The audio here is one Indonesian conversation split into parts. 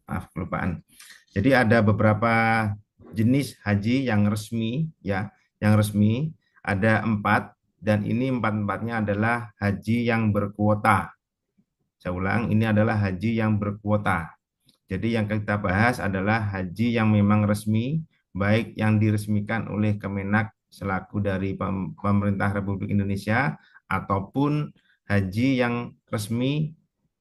maaf kelupaan. Jadi ada beberapa jenis haji yang resmi ya, yang resmi ada 4 dan ini empat-empatnya adalah haji yang berkuota. Saya ulang, ini adalah haji yang berkuota. Jadi yang kita bahas adalah haji yang memang resmi, baik yang diresmikan oleh Kemenak selaku dari pemerintah Republik Indonesia ataupun haji yang resmi,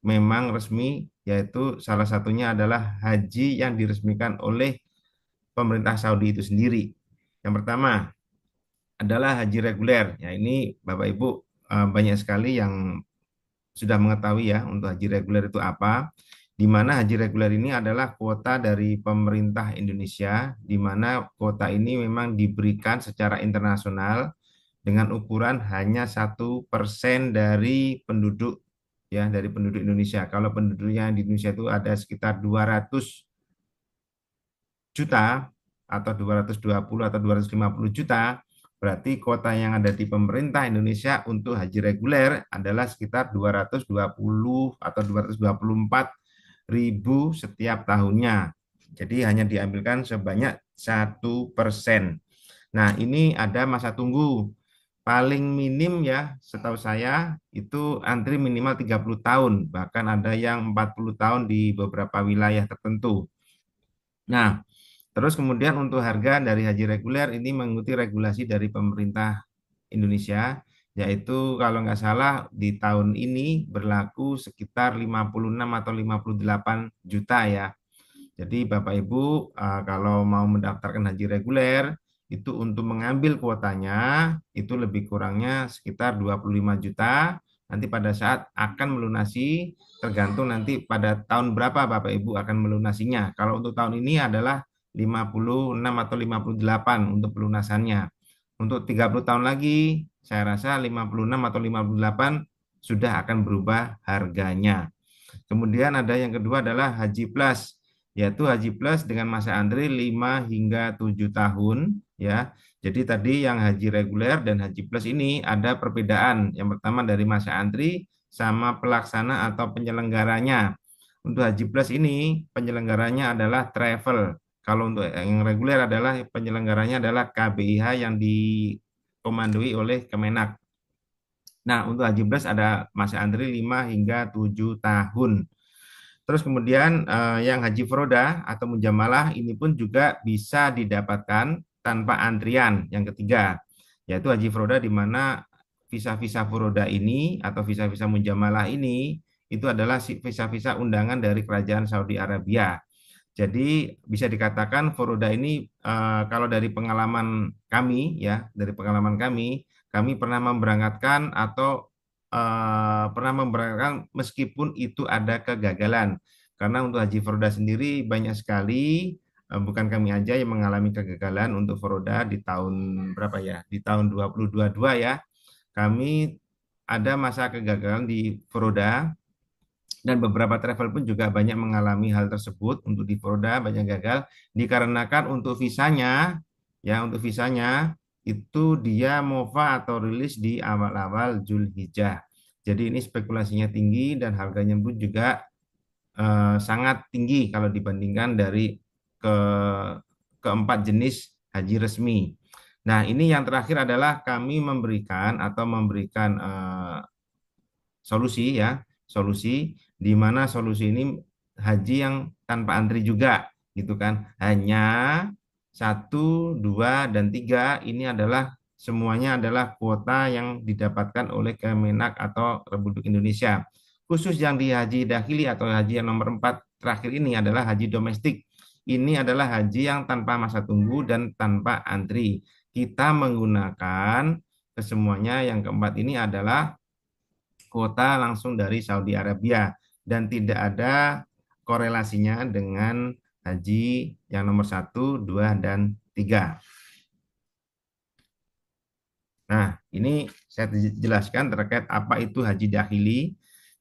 memang resmi, yaitu salah satunya adalah haji yang diresmikan oleh pemerintah Saudi itu sendiri. Yang pertama adalah haji reguler. Ya, ini Bapak Ibu banyak sekali yang sudah mengetahui ya untuk haji reguler itu apa. Di mana haji reguler ini adalah kuota dari pemerintah Indonesia, di mana kuota ini memang diberikan secara internasional dengan ukuran hanya 1% dari penduduk ya, dari penduduk Indonesia. Kalau penduduknya di Indonesia itu ada sekitar 200 juta atau 220 atau 250 juta, berarti kuota yang ada di pemerintah Indonesia untuk haji reguler adalah sekitar 220 atau 224 ribu setiap tahunnya. Jadi hanya diambilkan sebanyak 1%. Nah, ini ada masa tunggu. Paling minim ya, setahu saya itu antri minimal 30 tahun, bahkan ada yang 40 tahun di beberapa wilayah tertentu. Nah, terus kemudian untuk harga dari haji reguler ini mengikuti regulasi dari pemerintah Indonesia, yaitu kalau nggak salah di tahun ini berlaku sekitar 56 atau 58 juta ya. Jadi Bapak Ibu kalau mau mendaftarkan haji reguler itu untuk mengambil kuotanya itu lebih kurangnya sekitar 25 juta. Nanti pada saat akan melunasi tergantung nanti pada tahun berapa Bapak Ibu akan melunasinya. Kalau untuk tahun ini adalah 56 atau 58 untuk pelunasannya. Untuk 30 tahun lagi saya rasa 56 atau 58 sudah akan berubah harganya. Kemudian ada yang kedua adalah Haji Plus, yaitu Haji Plus dengan masa antri 5 hingga 7 tahun ya. Jadi tadi yang haji reguler dan haji plus ini ada perbedaan. Yang pertama dari masa antri sama pelaksana atau penyelenggaranya. Untuk haji plus ini penyelenggaranya adalah travel. Kalau untuk yang reguler adalah penyelenggaranya adalah KBIH yang dikomandoi oleh Kemenak. Nah, untuk haji plus ada masa antri 5 hingga 7 tahun. Terus kemudian yang haji Furoda atau mujamalah ini pun juga bisa didapatkan tanpa antrian. Yang ketiga, yaitu haji Furoda di mana visa-visa Furoda ini atau visa-visa mujamalah ini itu adalah visa-visa undangan dari Kerajaan Saudi Arabia. Jadi bisa dikatakan Furoda ini kalau dari pengalaman kami ya, dari pengalaman kami pernah memberangkatkan atau pernah memberangkatkan meskipun itu ada kegagalan. Karena untuk haji Furoda sendiri banyak sekali bukan kami aja yang mengalami kegagalan untuk Furoda di tahun berapa ya? Di tahun 2022 ya. Kami ada masa kegagalan di Furoda dan beberapa travel pun juga banyak mengalami hal tersebut. Untuk di Furoda banyak gagal dikarenakan untuk visanya ya, untuk visanya itu dia MOFA atau rilis di awal-awal Zulhijjah. Jadi ini spekulasinya tinggi dan harganya pun juga sangat tinggi kalau dibandingkan dari ke keempat jenis haji resmi. Nah, ini yang terakhir adalah kami memberikan atau memberikan solusi ya, solusi di mana solusi ini haji yang tanpa antri juga gitu kan. Hanya satu, dua, dan tiga ini adalah semuanya adalah kuota yang didapatkan oleh Kemenak atau Republik Indonesia. Khusus yang di haji dahili atau haji yang nomor 4 terakhir ini adalah haji domestik. Ini adalah haji yang tanpa masa tunggu dan tanpa antri. Kita menggunakan kesemuanya yang keempat ini adalah kuota langsung dari Saudi Arabia dan tidak ada korelasinya dengan haji yang nomor 1, 2, dan 3. Nah, ini saya jelaskan terkait apa itu haji dahili.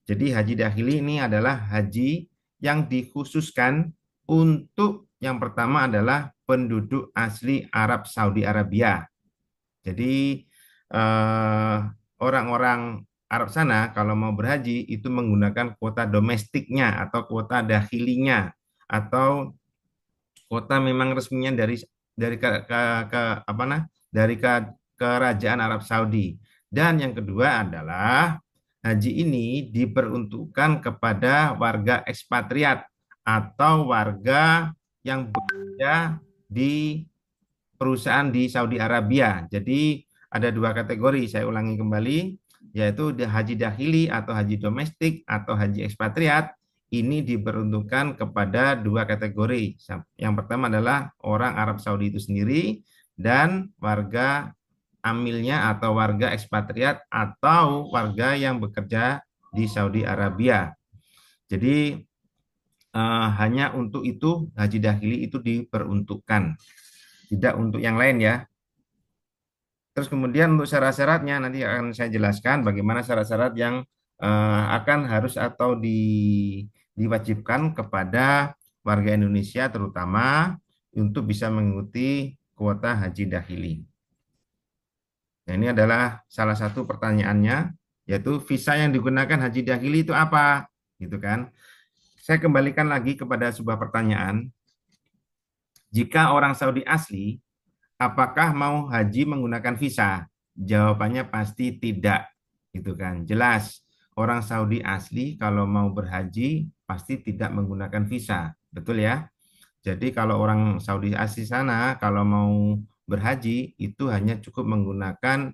Jadi haji dahili ini adalah haji yang dikhususkan untuk yang pertama adalah penduduk asli Arab Saudi Arabia. Jadi orang-orang Arab sana kalau mau berhaji itu menggunakan kuota domestiknya atau kuota dahilinya. atau kuota memang resminya dari apa nah dari kerajaan Arab Saudi. Dan yang kedua adalah haji ini diperuntukkan kepada warga ekspatriat atau warga yang bekerja di perusahaan di Saudi Arabia. Jadi ada dua kategori, saya ulangi kembali, yaitu haji dahili atau haji domestik atau haji ekspatriat. Ini diperuntukkan kepada dua kategori. Yang pertama adalah orang Arab Saudi itu sendiri dan warga amilnya atau warga ekspatriat atau warga yang bekerja di Saudi Arabia. Jadi hanya untuk itu haji dahili itu diperuntukkan, tidak untuk yang lain ya. Terus kemudian untuk syarat-syaratnya nanti akan saya jelaskan bagaimana syarat-syarat yang akan harus atau diwajibkan kepada warga Indonesia terutama untuk bisa mengikuti kuota haji dahili. Nah, ini adalah salah satu pertanyaannya, yaitu visa yang digunakan haji dahili itu apa, gitu kan? Saya kembalikan lagi kepada sebuah pertanyaan. Jika orang Saudi asli, apakah mau haji menggunakan visa? Jawabannya pasti tidak, gitu kan? Jelas, orang Saudi asli kalau mau berhaji pasti tidak menggunakan visa, betul ya? Jadi kalau orang Saudi asli sana kalau mau berhaji itu hanya cukup menggunakan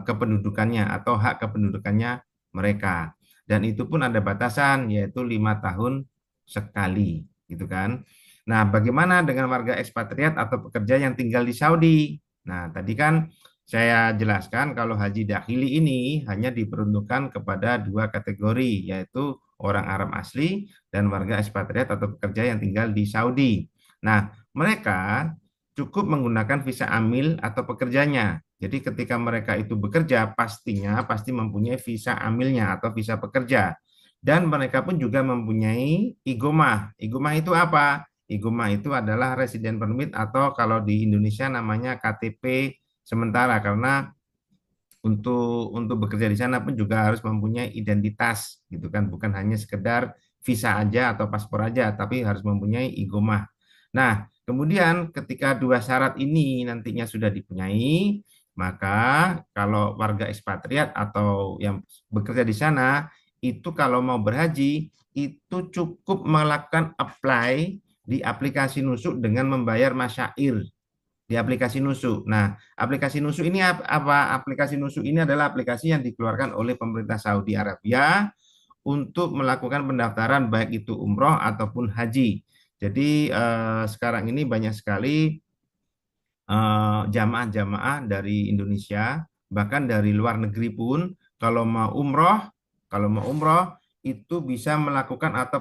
kependudukannya atau hak kependudukannya mereka. Dan itu pun ada batasan yaitu 5 tahun sekali, gitu kan? Nah, bagaimana dengan warga ekspatriat atau pekerja yang tinggal di Saudi? Nah, tadi kan saya jelaskan kalau haji dahili ini hanya diperuntukkan kepada dua kategori, yaitu orang Arab asli dan warga ekspatriat atau pekerja yang tinggal di Saudi. Nah, mereka cukup menggunakan visa amil atau pekerjanya. Jadi ketika mereka itu bekerja, pastinya pasti mempunyai visa amilnya atau visa pekerja. Dan mereka pun juga mempunyai igomah. Igomah itu apa? Igomah itu adalah resident permit atau kalau di Indonesia namanya KTP sementara karena untuk bekerja di sana pun juga harus mempunyai identitas gitu kan, bukan hanya sekedar visa aja atau paspor aja tapi harus mempunyai igomah. Nah, kemudian ketika dua syarat ini nantinya sudah dipunyai, maka kalau warga ekspatriat atau yang bekerja di sana itu kalau mau berhaji itu cukup melakukan apply di aplikasi Nusuk dengan membayar masyair di aplikasi Nusuk. Nah, aplikasi Nusuk ini apa? Aplikasi Nusuk ini adalah aplikasi yang dikeluarkan oleh pemerintah Saudi Arabia untuk melakukan pendaftaran baik itu umroh ataupun haji. Jadi sekarang ini banyak sekali jamaah-jamaah dari Indonesia, bahkan dari luar negeri pun, kalau mau umroh itu bisa melakukan atau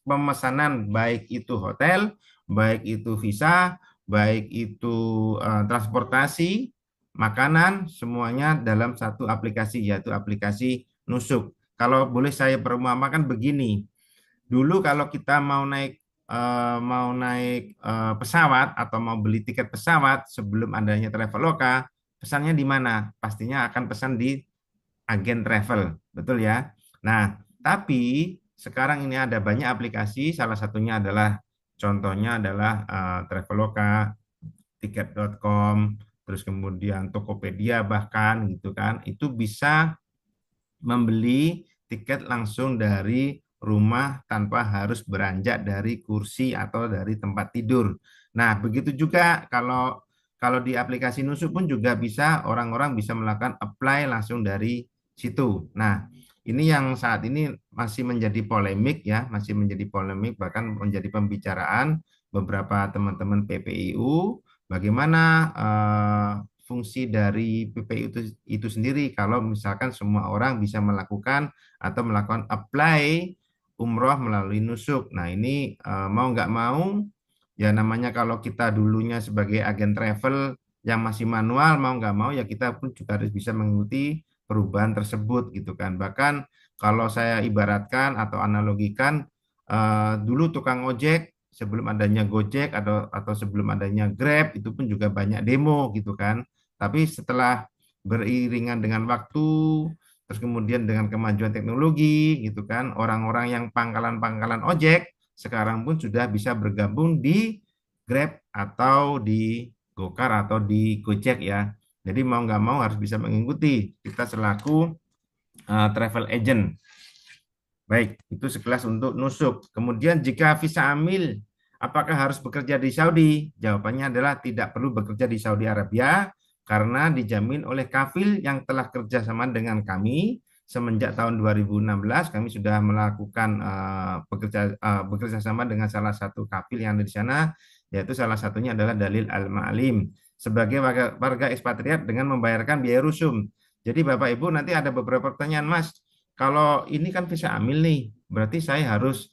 pemesanan baik itu hotel, baik itu visa, baik itu transportasi, makanan, semuanya dalam satu aplikasi yaitu aplikasi Nusuk. Kalau boleh saya perumpamakan begini, dulu kalau kita mau naik pesawat atau mau beli tiket pesawat sebelum adanya Traveloka, pesannya di mana? Pastinya akan pesan di agen travel, betul ya? Nah, tapi sekarang ini ada banyak aplikasi, salah satunya adalah contohnya adalah Traveloka, tiket.com, terus kemudian Tokopedia bahkan gitu kan, itu bisa membeli tiket langsung dari rumah tanpa harus beranjak dari kursi atau dari tempat tidur. Nah, begitu juga kalau kalau di aplikasi Nusuk pun juga bisa orang-orang bisa melakukan apply langsung dari situ. Nah, ini yang saat ini masih menjadi polemik ya, masih menjadi polemik bahkan menjadi pembicaraan beberapa teman-teman PPIU bagaimana fungsi dari PPI itu sendiri kalau misalkan semua orang bisa melakukan atau melakukan apply umroh melalui Nusuk. Nah, ini mau nggak mau ya namanya kalau kita dulunya sebagai agen travel yang masih manual mau nggak mau ya kita pun juga harus bisa mengikuti perubahan tersebut gitu kan. Bahkan kalau saya ibaratkan atau analogikan dulu tukang ojek sebelum adanya Gojek atau sebelum adanya Grab itu pun juga banyak demo gitu kan. Tapi setelah beriringan dengan waktu, terus kemudian dengan kemajuan teknologi gitu kan, orang-orang yang pangkalan-pangkalan ojek sekarang pun sudah bisa bergabung di Grab atau di Gokar atau di Gojek ya. Jadi mau nggak mau harus bisa mengikuti kita selaku travel agent. Baik, itu sekelas untuk nusuk. Kemudian jika visa amil, apakah harus bekerja di Saudi? Jawabannya adalah tidak perlu bekerja di Saudi Arabia karena dijamin oleh kafil yang telah kerjasama dengan kami semenjak tahun 2016. Kami sudah melakukan bekerja sama dengan salah satu kafil yang ada di sana, yaitu salah satunya adalah Dalil Al-Ma'alim sebagai warga ekspatriat dengan membayarkan biaya rusum. Jadi Bapak Ibu nanti ada beberapa pertanyaan, Mas. Kalau ini kan visa amil nih, berarti saya harus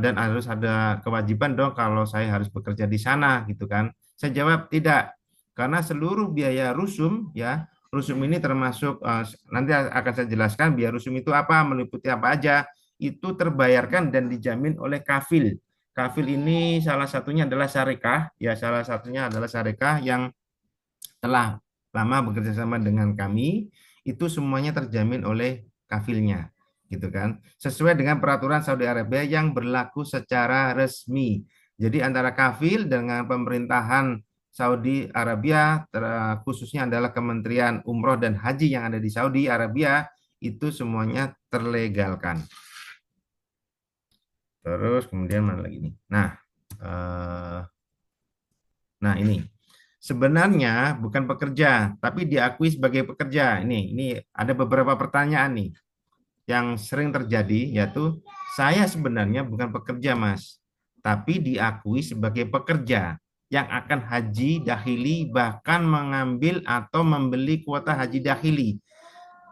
dan harus ada kewajiban dong kalau saya harus bekerja di sana gitu kan. Saya jawab tidak, karena seluruh biaya rusum ya, rusum ini termasuk nanti akan saya jelaskan biaya rusum itu apa, meliputi apa aja, itu terbayarkan dan dijamin oleh kafil. Kafil ini salah satunya adalah syarikah, ya salah satunya adalah syarikah yang telah lama bekerja sama dengan kami, itu semuanya terjamin oleh kafilnya, gitu kan. Sesuai dengan peraturan Saudi Arabia yang berlaku secara resmi. Jadi antara kafil dengan pemerintahan Saudi Arabia, khususnya adalah Kementerian Umroh dan Haji yang ada di Saudi Arabia, itu semuanya terlegalkan. Terus kemudian mana lagi nih? Nah ini sebenarnya bukan pekerja, tapi diakui sebagai pekerja. Ini ada beberapa pertanyaan nih yang sering terjadi, yaitu saya sebenarnya bukan pekerja, Mas, tapi diakui sebagai pekerja yang akan haji dahili, bahkan mengambil atau membeli kuota haji dahili.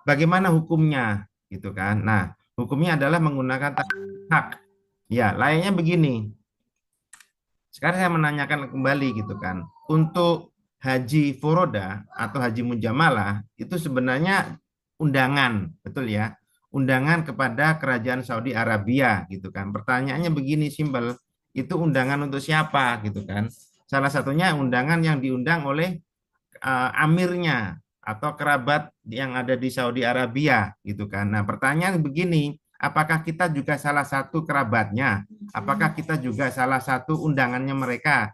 Bagaimana hukumnya? Gitu kan. Nah, hukumnya adalah menggunakan hak. Ya, layaknya begini. Sekarang saya menanyakan kembali gitu kan. Untuk haji foroda atau haji mujamalah itu sebenarnya undangan, betul ya? Undangan kepada kerajaan Saudi Arabia gitu kan. Pertanyaannya begini simpel, itu undangan untuk siapa gitu kan? Salah satunya undangan yang diundang oleh amirnya atau kerabat yang ada di Saudi Arabia gitu kan. Nah, pertanyaan begini, apakah kita juga salah satu kerabatnya? Apakah kita juga salah satu undangannya mereka?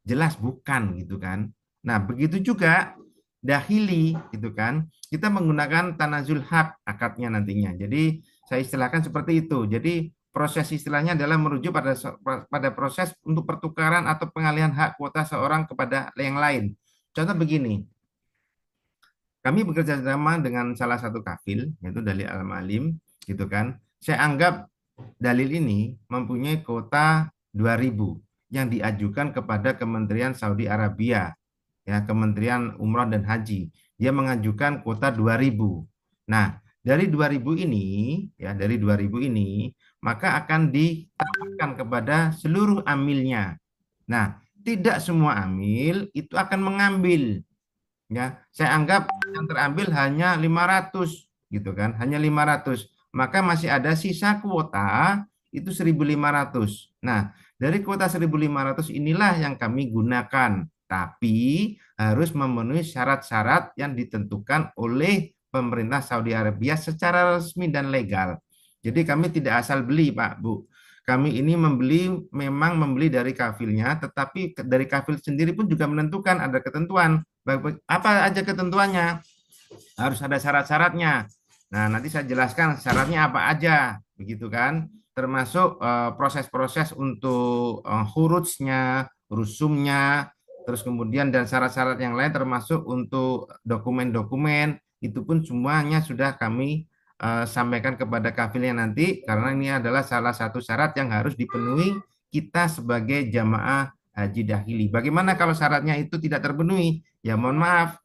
Jelas bukan gitu kan. Nah, begitu juga dahili gitu kan. Kita menggunakan tanazul hak akadnya nantinya. Jadi saya istilahkan seperti itu. Jadi proses istilahnya adalah merujuk pada proses untuk pertukaran atau pengalihan hak kuota seorang kepada yang lain. Contoh begini, kami bekerja sama dengan salah satu kafil, yaitu Dalil Al-Malim, gitu kan. Saya anggap dalil ini mempunyai kuota 2.000 yang diajukan kepada Kementerian Saudi Arabia, ya Kementerian Umroh dan Haji. Dia mengajukan kuota 2.000. Nah, dari 2.000 ini, ya dari 2.000 ini, maka akan ditawarkan kepada seluruh amilnya. Nah, tidak semua amil itu akan mengambil, ya saya anggap yang terambil hanya 500 gitu kan, hanya 500, maka masih ada sisa kuota itu 1.500. Nah, dari kuota 1.500 inilah yang kami gunakan, tapi harus memenuhi syarat-syarat yang ditentukan oleh pemerintah Saudi Arabia secara resmi dan legal. Jadi kami tidak asal beli, Pak Bu. Kami ini memang membeli dari kafilnya, tetapi dari kafil sendiri pun juga menentukan ada ketentuan. Apa aja ketentuannya? Harus ada syarat-syaratnya. Nah, nanti saya jelaskan syaratnya apa aja, begitu kan? Termasuk proses-proses untuk hurufnya, rusumnya, terus kemudian dan syarat-syarat yang lain termasuk untuk dokumen-dokumen, itu pun semuanya sudah kami sampaikan kepada kafilnya nanti, karena ini adalah salah satu syarat yang harus dipenuhi kita sebagai jamaah haji dahili. Bagaimana kalau syaratnya itu tidak terpenuhi? Ya mohon maaf,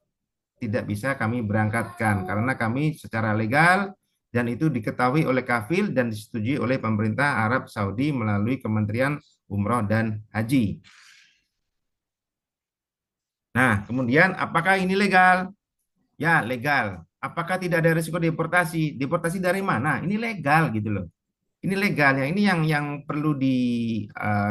tidak bisa kami berangkatkan karena kami secara legal dan itu diketahui oleh kafil dan disetujui oleh pemerintah Arab Saudi melalui Kementerian Umroh dan Haji. Nah, kemudian apakah ini legal? Ya, legal. Apakah tidak ada risiko deportasi? Deportasi dari mana? Ini legal gitu loh. Ini legal ya. Ini yang perlu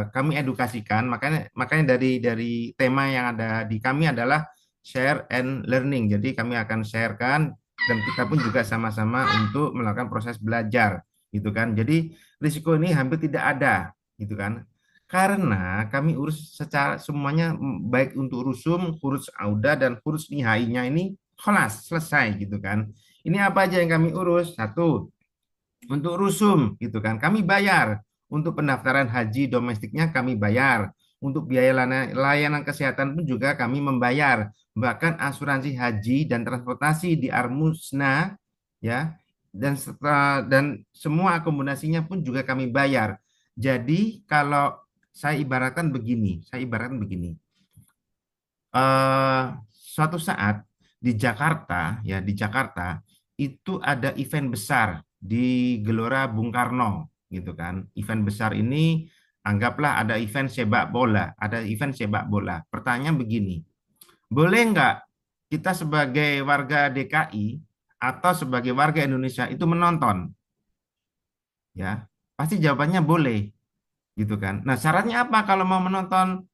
kami edukasikan. Makanya dari tema yang ada di kami adalah share and learning. Jadi kami akan sharekan dan kita pun juga sama-sama untuk melakukan proses belajar gitu kan. Jadi risiko ini hampir tidak ada gitu kan. Karena kami urus secara semuanya baik untuk rusum, huruf auda dan huruf nihainya ini kelas selesai gitu kan. Ini apa aja yang kami urus? Satu, untuk rusum gitu kan, kami bayar. Untuk pendaftaran haji domestiknya kami bayar. Untuk biaya layanan kesehatan pun juga kami membayar. Bahkan asuransi haji dan transportasi di Armusna ya, dan semua akomodasinya pun juga kami bayar. Jadi kalau saya ibaratkan begini. eh, Suatu saat di Jakarta ya, di Jakarta itu ada event besar di Gelora Bung Karno gitu kan. Event besar ini anggaplah ada event sepak bola, ada event sepak bola. Pertanyaan begini, boleh nggak kita sebagai warga DKI atau sebagai warga Indonesia itu menonton? Ya, pasti jawabannya boleh gitu kan. Nah, syaratnya apa kalau mau menonton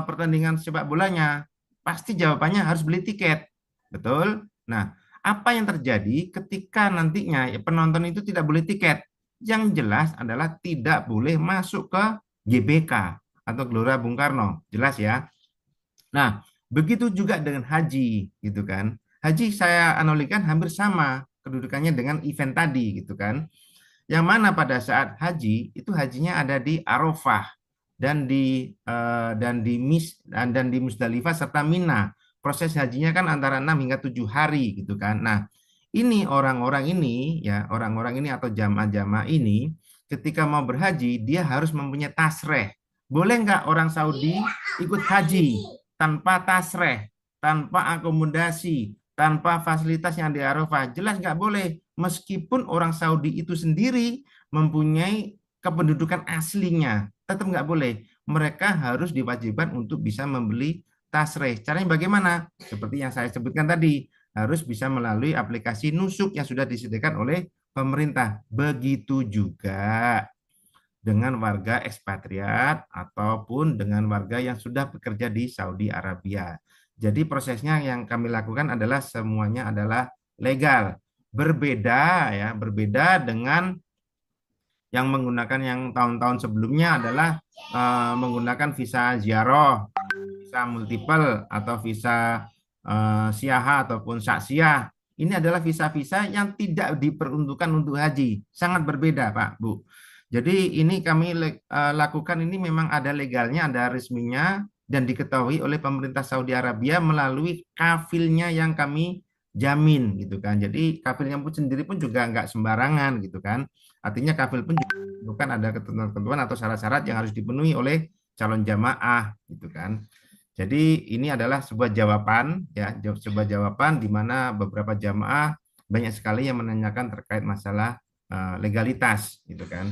pertandingan sepak bolanya? Pasti jawabannya harus beli tiket. Betul? Nah, apa yang terjadi ketika nantinya ya, penonton itu tidak boleh tiket? Yang jelas adalah tidak boleh masuk ke GBK atau Gelora Bung Karno. Jelas ya? Nah, begitu juga dengan haji gitu kan. Haji saya analogikan hampir sama kedudukannya dengan event tadi gitu kan. Yang mana pada saat haji itu hajinya ada di Arafah dan di Musdalifah serta Mina. Proses hajinya kan antara 6 hingga 7 hari gitu kan. Nah, ini orang-orang ini ya, orang-orang ini atau jamaah-jamaah ini ketika mau berhaji dia harus mempunyai tasreh. Boleh nggak orang Saudi ikut haji tanpa tasreh, tanpa akomodasi, tanpa fasilitas yang di Arafah? Jelas nggak boleh. Meskipun orang Saudi itu sendiri mempunyai kependudukan aslinya, tetap nggak boleh. Mereka harus diwajibkan untuk bisa membeli tasreh. Caranya bagaimana? Seperti yang saya sebutkan tadi, harus bisa melalui aplikasi nusuk yang sudah disediakan oleh pemerintah. Begitu juga dengan warga ekspatriat ataupun dengan warga yang sudah bekerja di Saudi Arabia. Jadi prosesnya yang kami lakukan adalah semuanya adalah legal. Berbeda ya, berbeda dengan yang menggunakan yang tahun-tahun sebelumnya adalah menggunakan visa ziarah, visa multiple atau visa siaha ataupun saksiah. Ini adalah visa-visa yang tidak diperuntukkan untuk haji. Sangat berbeda, Pak, Bu. Jadi ini kami lakukan ini memang ada legalnya, ada resminya dan diketahui oleh pemerintah Saudi Arabia melalui kafilnya yang kami jamin gitu kan. Jadi kafilnya pun sendiri pun juga nggak sembarangan gitu kan. Artinya kafil pun juga bukan ada ketentuan-ketentuan atau syarat-syarat yang harus dipenuhi oleh calon jamaah gitu kan. Jadi ini adalah sebuah jawaban ya, sebuah jawaban di mana beberapa jamaah banyak sekali yang menanyakan terkait masalah legalitas gitu kan.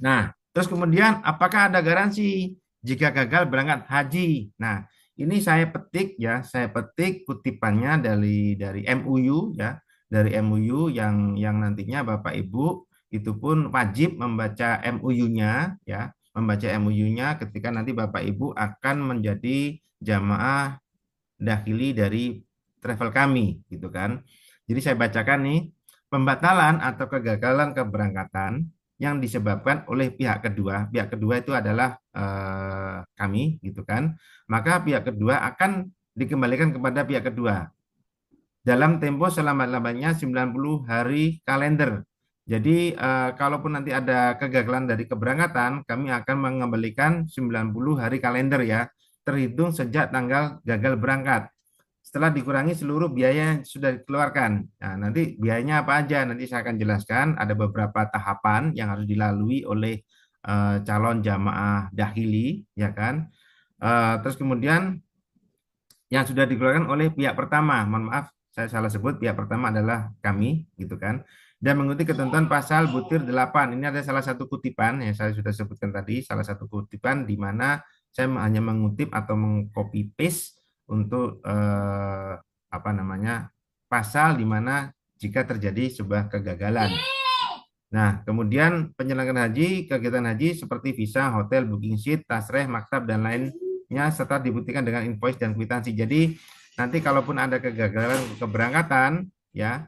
Nah, terus kemudian apakah ada garansi jika gagal berangkat haji? Nah, ini saya petik ya, saya petik kutipannya dari MUU ya, dari MUU yang nantinya Bapak Ibu itu pun wajib membaca MUU-nya ya, membaca MUU-nya ketika nanti Bapak Ibu akan menjadi jamaah dahili dari travel kami gitu kan. Jadi saya bacakan nih, pembatalan atau kegagalan keberangkatan yang disebabkan oleh pihak kedua. Pihak kedua itu adalah kami gitu kan. Maka pihak kedua akan dikembalikan kepada pihak kedua dalam tempo selama-lamanya 90 hari kalender. Jadi kalaupun nanti ada kegagalan dari keberangkatan, kami akan mengembalikan 90 hari kalender ya, terhitung sejak tanggal gagal berangkat. Setelah dikurangi seluruh biaya yang sudah dikeluarkan. Nah, nanti biayanya apa aja? Nanti saya akan jelaskan. Ada beberapa tahapan yang harus dilalui oleh calon jamaah dahili, ya kan? Terus kemudian yang sudah dikeluarkan oleh pihak pertama. Mohon maaf, saya salah sebut. Pihak pertama adalah kami, gitu kan. Dan mengikuti ketentuan pasal butir 8. Ini ada salah satu kutipan yang saya sudah sebutkan tadi, salah satu kutipan di mana saya hanya mengutip atau mengcopy paste untuk apa namanya pasal di mana jika terjadi sebuah kegagalan. Nah, kemudian penyelenggaraan haji, kegiatan haji seperti visa, hotel, booking sheet, tasreh, maktab, dan lainnya serta dibuktikan dengan invoice dan kwitansi. Jadi, nanti kalaupun ada kegagalan keberangkatan, ya,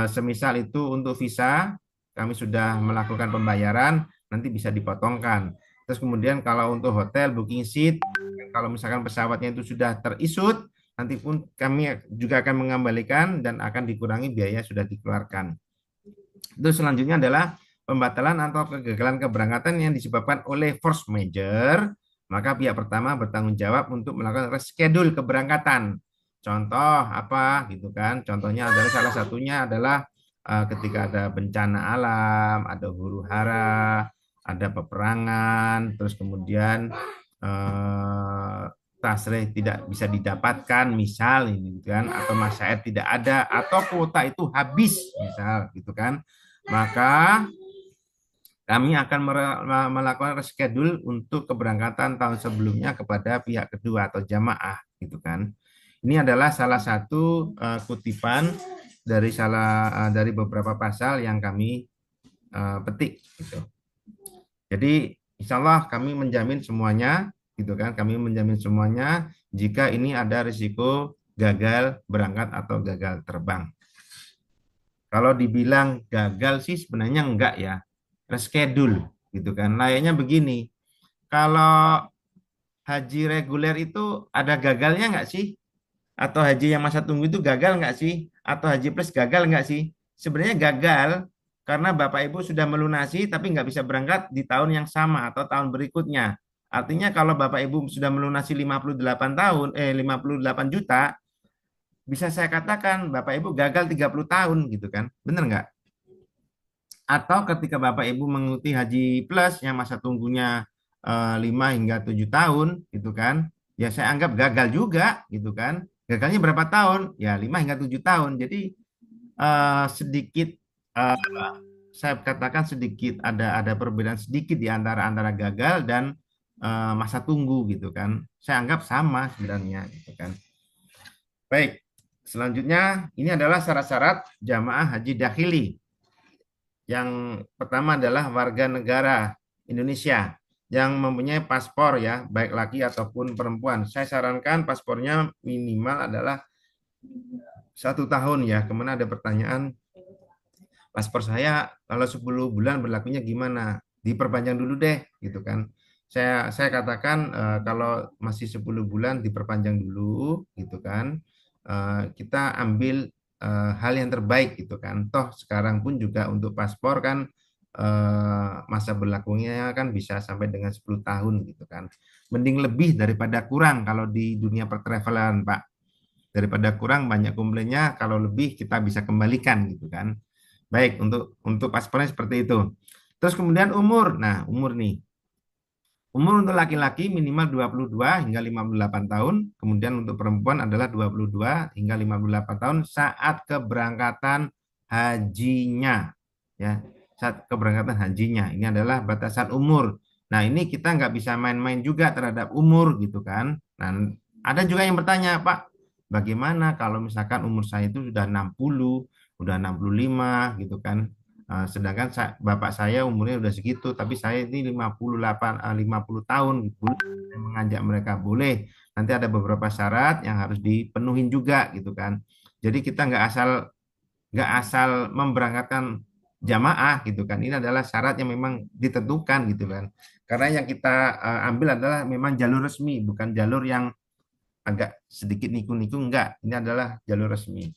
semisal itu untuk visa, kami sudah melakukan pembayaran, nanti bisa dipotongkan. Terus kemudian kalau untuk hotel booking seat, kalau misalkan pesawatnya itu sudah terisut, nanti pun kami juga akan mengembalikan dan akan dikurangi biaya sudah dikeluarkan. Itu selanjutnya adalah pembatalan atau kegagalan keberangkatan yang disebabkan oleh force majeure, maka pihak pertama bertanggung jawab untuk melakukan reschedule keberangkatan. Contoh apa gitu kan? Contohnya adalah salah satunya adalah ketika ada bencana alam, ada huru hara, ada peperangan, terus kemudian tasreh tidak bisa didapatkan, misal ini kan, atau masyair tidak ada, atau kuota itu habis, misal gitu kan, maka kami akan melakukan reschedule untuk keberangkatan tahun sebelumnya kepada pihak kedua atau jamaah, gitu kan. Ini adalah salah satu kutipan dari beberapa pasal yang kami petik, gitu. Jadi insya Allah kami menjamin semuanya, gitu kan? Kami menjamin semuanya jika ini ada risiko gagal berangkat atau gagal terbang. Kalau dibilang gagal sih sebenarnya enggak ya, reschedule, gitu kan? Layaknya begini, kalau haji reguler itu ada gagalnya enggak sih? Atau haji yang masa tunggu itu gagal nggak sih? Atau haji plus gagal nggak sih? Sebenarnya gagal karena Bapak Ibu sudah melunasi tapi nggak bisa berangkat di tahun yang sama atau tahun berikutnya. Artinya kalau Bapak Ibu sudah melunasi 58 tahun, 58 juta, bisa saya katakan Bapak Ibu gagal 30 tahun gitu kan. Bener nggak? Atau ketika Bapak Ibu mengikuti haji plus yang masa tunggunya 5 hingga 7 tahun gitu kan, ya saya anggap gagal juga gitu kan. Gagalnya berapa tahun? Ya 5 hingga 7 tahun. Jadi sedikit eh, saya katakan sedikit ada perbedaan sedikit di antara antara gagal dan masa tunggu gitu kan. Saya anggap sama sebenarnya gitu kan. Baik, selanjutnya ini adalah syarat-syarat jamaah haji dakhili. Yang pertama adalah warga negara Indonesia yang mempunyai paspor ya, baik laki ataupun perempuan. Saya sarankan paspornya minimal adalah 1 tahun ya. Kemudian ada pertanyaan, paspor saya kalau 10 bulan berlakunya gimana? Diperpanjang dulu deh, gitu kan. Saya katakan kalau masih 10 bulan diperpanjang dulu, gitu kan. Kita ambil hal yang terbaik, gitu kan. Toh sekarang pun juga untuk paspor kan masa berlakunya kan bisa sampai dengan 10 tahun, gitu kan. Mending lebih daripada kurang kalau di dunia pertravelan, Pak. Daripada kurang banyak komplainnya, kalau lebih kita bisa kembalikan, gitu kan. Baik, untuk paspornya seperti itu. Terus kemudian umur. Nah, umur nih. Umur untuk laki-laki minimal 22 hingga 58 tahun, kemudian untuk perempuan adalah 22 hingga 58 tahun saat keberangkatan hajinya. Ya, saat keberangkatan hajinya. Ini adalah batasan umur. Nah, ini kita nggak bisa main-main juga terhadap umur gitu kan. Nah, ada juga yang bertanya, Pak, bagaimana kalau misalkan umur saya itu sudah 60, udah 65 gitu kan. Sedangkan bapak saya umurnya udah segitu, tapi saya ini 50 tahun, boleh mengajak mereka boleh. Nanti ada beberapa syarat yang harus dipenuhin juga gitu kan. Jadi kita nggak asal memberangkatkan jamaah gitu kan. Ini adalah syarat yang memang ditentukan gitu kan. Karena yang kita ambil adalah memang jalur resmi, bukan jalur yang agak sedikit nikung-nikung, enggak. Ini adalah jalur resmi.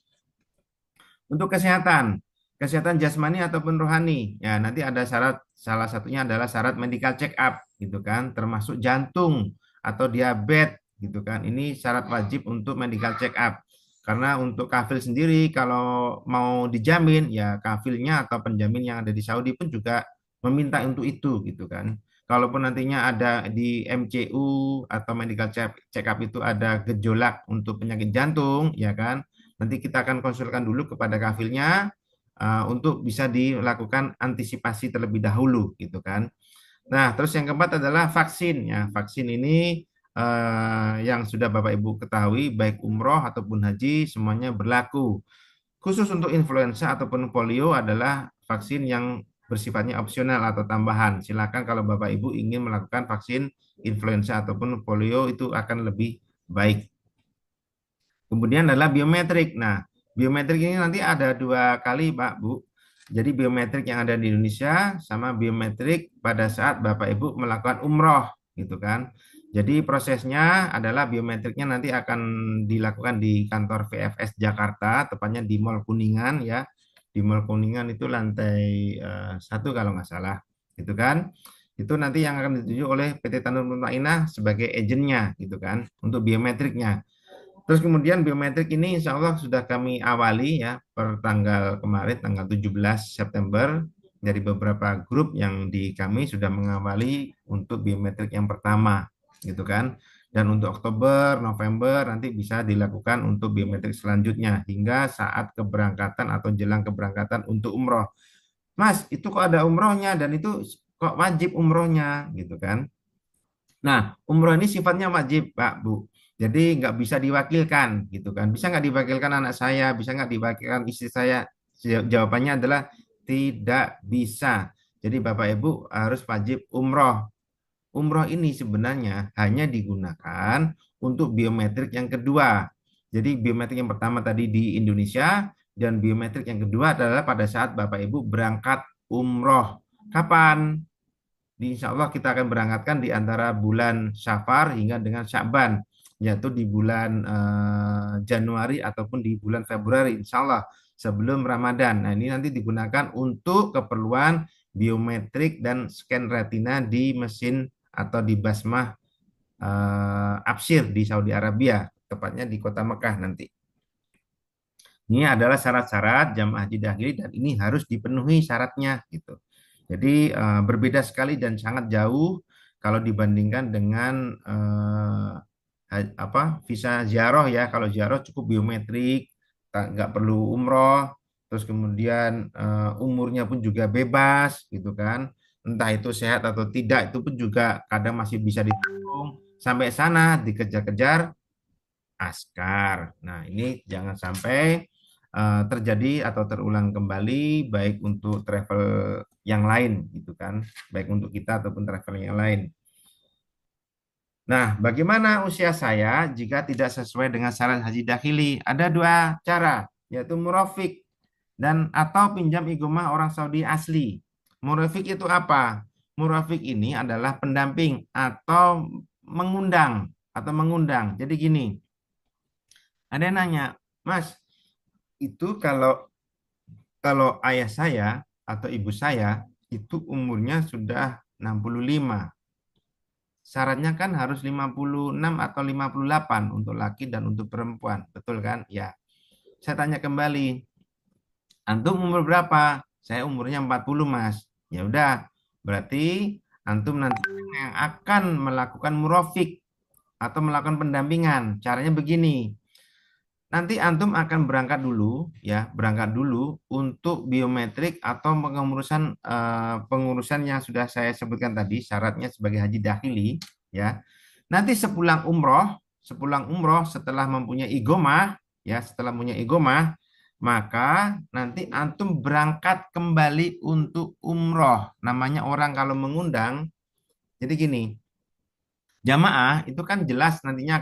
Untuk kesehatan, kesehatan jasmani ataupun rohani, ya nanti ada syarat, salah satunya adalah syarat medical check up, gitu kan, termasuk jantung atau diabetes, gitu kan. Ini syarat wajib untuk medical check up. Karena untuk kafil sendiri, kalau mau dijamin, ya kafilnya atau penjamin yang ada di Saudi pun juga meminta untuk itu, gitu kan. Kalaupun nantinya ada di MCU atau medical check up itu ada gejolak untuk penyakit jantung, ya kan, nanti kita akan konsulkan dulu kepada kafilnya untuk bisa dilakukan antisipasi terlebih dahulu gitu kan. Nah, terus yang keempat adalah vaksin ya. Vaksin ini yang sudah Bapak Ibu ketahui baik umroh ataupun haji semuanya berlaku. Khusus untuk influenza ataupun polio adalah vaksin yang bersifatnya opsional atau tambahan. Silakan kalau Bapak Ibu ingin melakukan vaksin influenza ataupun polio itu akan lebih baik. Kemudian adalah biometrik. Nah, biometrik ini nanti ada 2 kali, Pak, Bu. Jadi biometrik yang ada di Indonesia sama biometrik pada saat Bapak Ibu melakukan umroh gitu kan. Jadi prosesnya adalah biometriknya nanti akan dilakukan di kantor VFS Jakarta, tepatnya di Mall Kuningan ya. Di Mall Kuningan itu lantai 1 kalau nggak salah, gitu kan. Itu nanti yang akan ditunjuk oleh PT Tanjung Mutmainah sebagai agennya gitu kan untuk biometriknya. Terus kemudian biometrik ini insya Allah sudah kami awali ya per tanggal kemarin tanggal 17 September dari beberapa grup yang di kami sudah mengawali untuk biometrik yang pertama gitu kan. Dan untuk Oktober, November nanti bisa dilakukan untuk biometrik selanjutnya hingga saat keberangkatan atau jelang keberangkatan untuk umroh. Mas, itu kok ada umrohnya dan itu kok wajib umrohnya gitu kan. Nah, umroh ini sifatnya wajib, Pak, Bu. Jadi nggak bisa diwakilkan, gitu kan. Bisa nggak diwakilkan anak saya, bisa nggak diwakilkan istri saya? Jawabannya adalah tidak bisa. Jadi Bapak Ibu harus wajib umroh. Umroh ini sebenarnya hanya digunakan untuk biometrik yang kedua. Jadi biometrik yang pertama tadi di Indonesia dan biometrik yang kedua adalah pada saat Bapak Ibu berangkat umroh. Kapan? Insya Allah kita akan berangkatkan di antara bulan Syafar hingga dengan Sya'ban, yaitu di bulan Januari ataupun di bulan Februari, insya Allah sebelum Ramadan. Nah, ini nanti digunakan untuk keperluan biometrik dan scan retina di mesin atau di basmah Absir di Saudi Arabia, tepatnya di kota Mekah nanti. Ini adalah syarat-syarat jamaah haji dahili dan ini harus dipenuhi syaratnya gitu. Jadi berbeda sekali dan sangat jauh kalau dibandingkan dengan visa ziarah ya. Kalau ziarah cukup biometrik, nggak perlu umroh. Terus kemudian umurnya pun juga bebas gitu kan. Entah itu sehat atau tidak itu pun juga kadang masih bisa dihitung. Sampai sana dikejar-kejar askar. Nah, ini jangan sampai terjadi atau terulang kembali baik untuk travel yang lain gitu kan, baik untuk kita ataupun travel yang lain. Nah, bagaimana usia saya jika tidak sesuai dengan syarat haji dakhili? Ada dua cara, yaitu murafik dan atau pinjam igomah orang Saudi asli. Murafik itu apa? Murafik ini adalah pendamping atau mengundang. Jadi gini, ada yang nanya, Mas, itu kalau kalau ayah saya atau ibu saya itu umurnya sudah 65. Syaratnya kan harus 56 atau 58 untuk laki dan untuk perempuan. Betul kan? Ya. Saya tanya kembali, antum umur berapa? Saya umurnya 40, Mas. Ya udah, berarti antum nanti yang akan melakukan murofik atau melakukan pendampingan. Caranya begini. Nanti antum akan berangkat dulu ya, berangkat dulu untuk biometrik atau pengurusan yang sudah saya sebutkan tadi, syaratnya sebagai haji dahili ya. Nanti sepulang umroh setelah mempunyai igomah ya, setelah mempunyai igomah, maka nanti antum berangkat kembali untuk umroh. Namanya orang kalau mengundang, jadi gini, jamaah itu kan jelas nantinya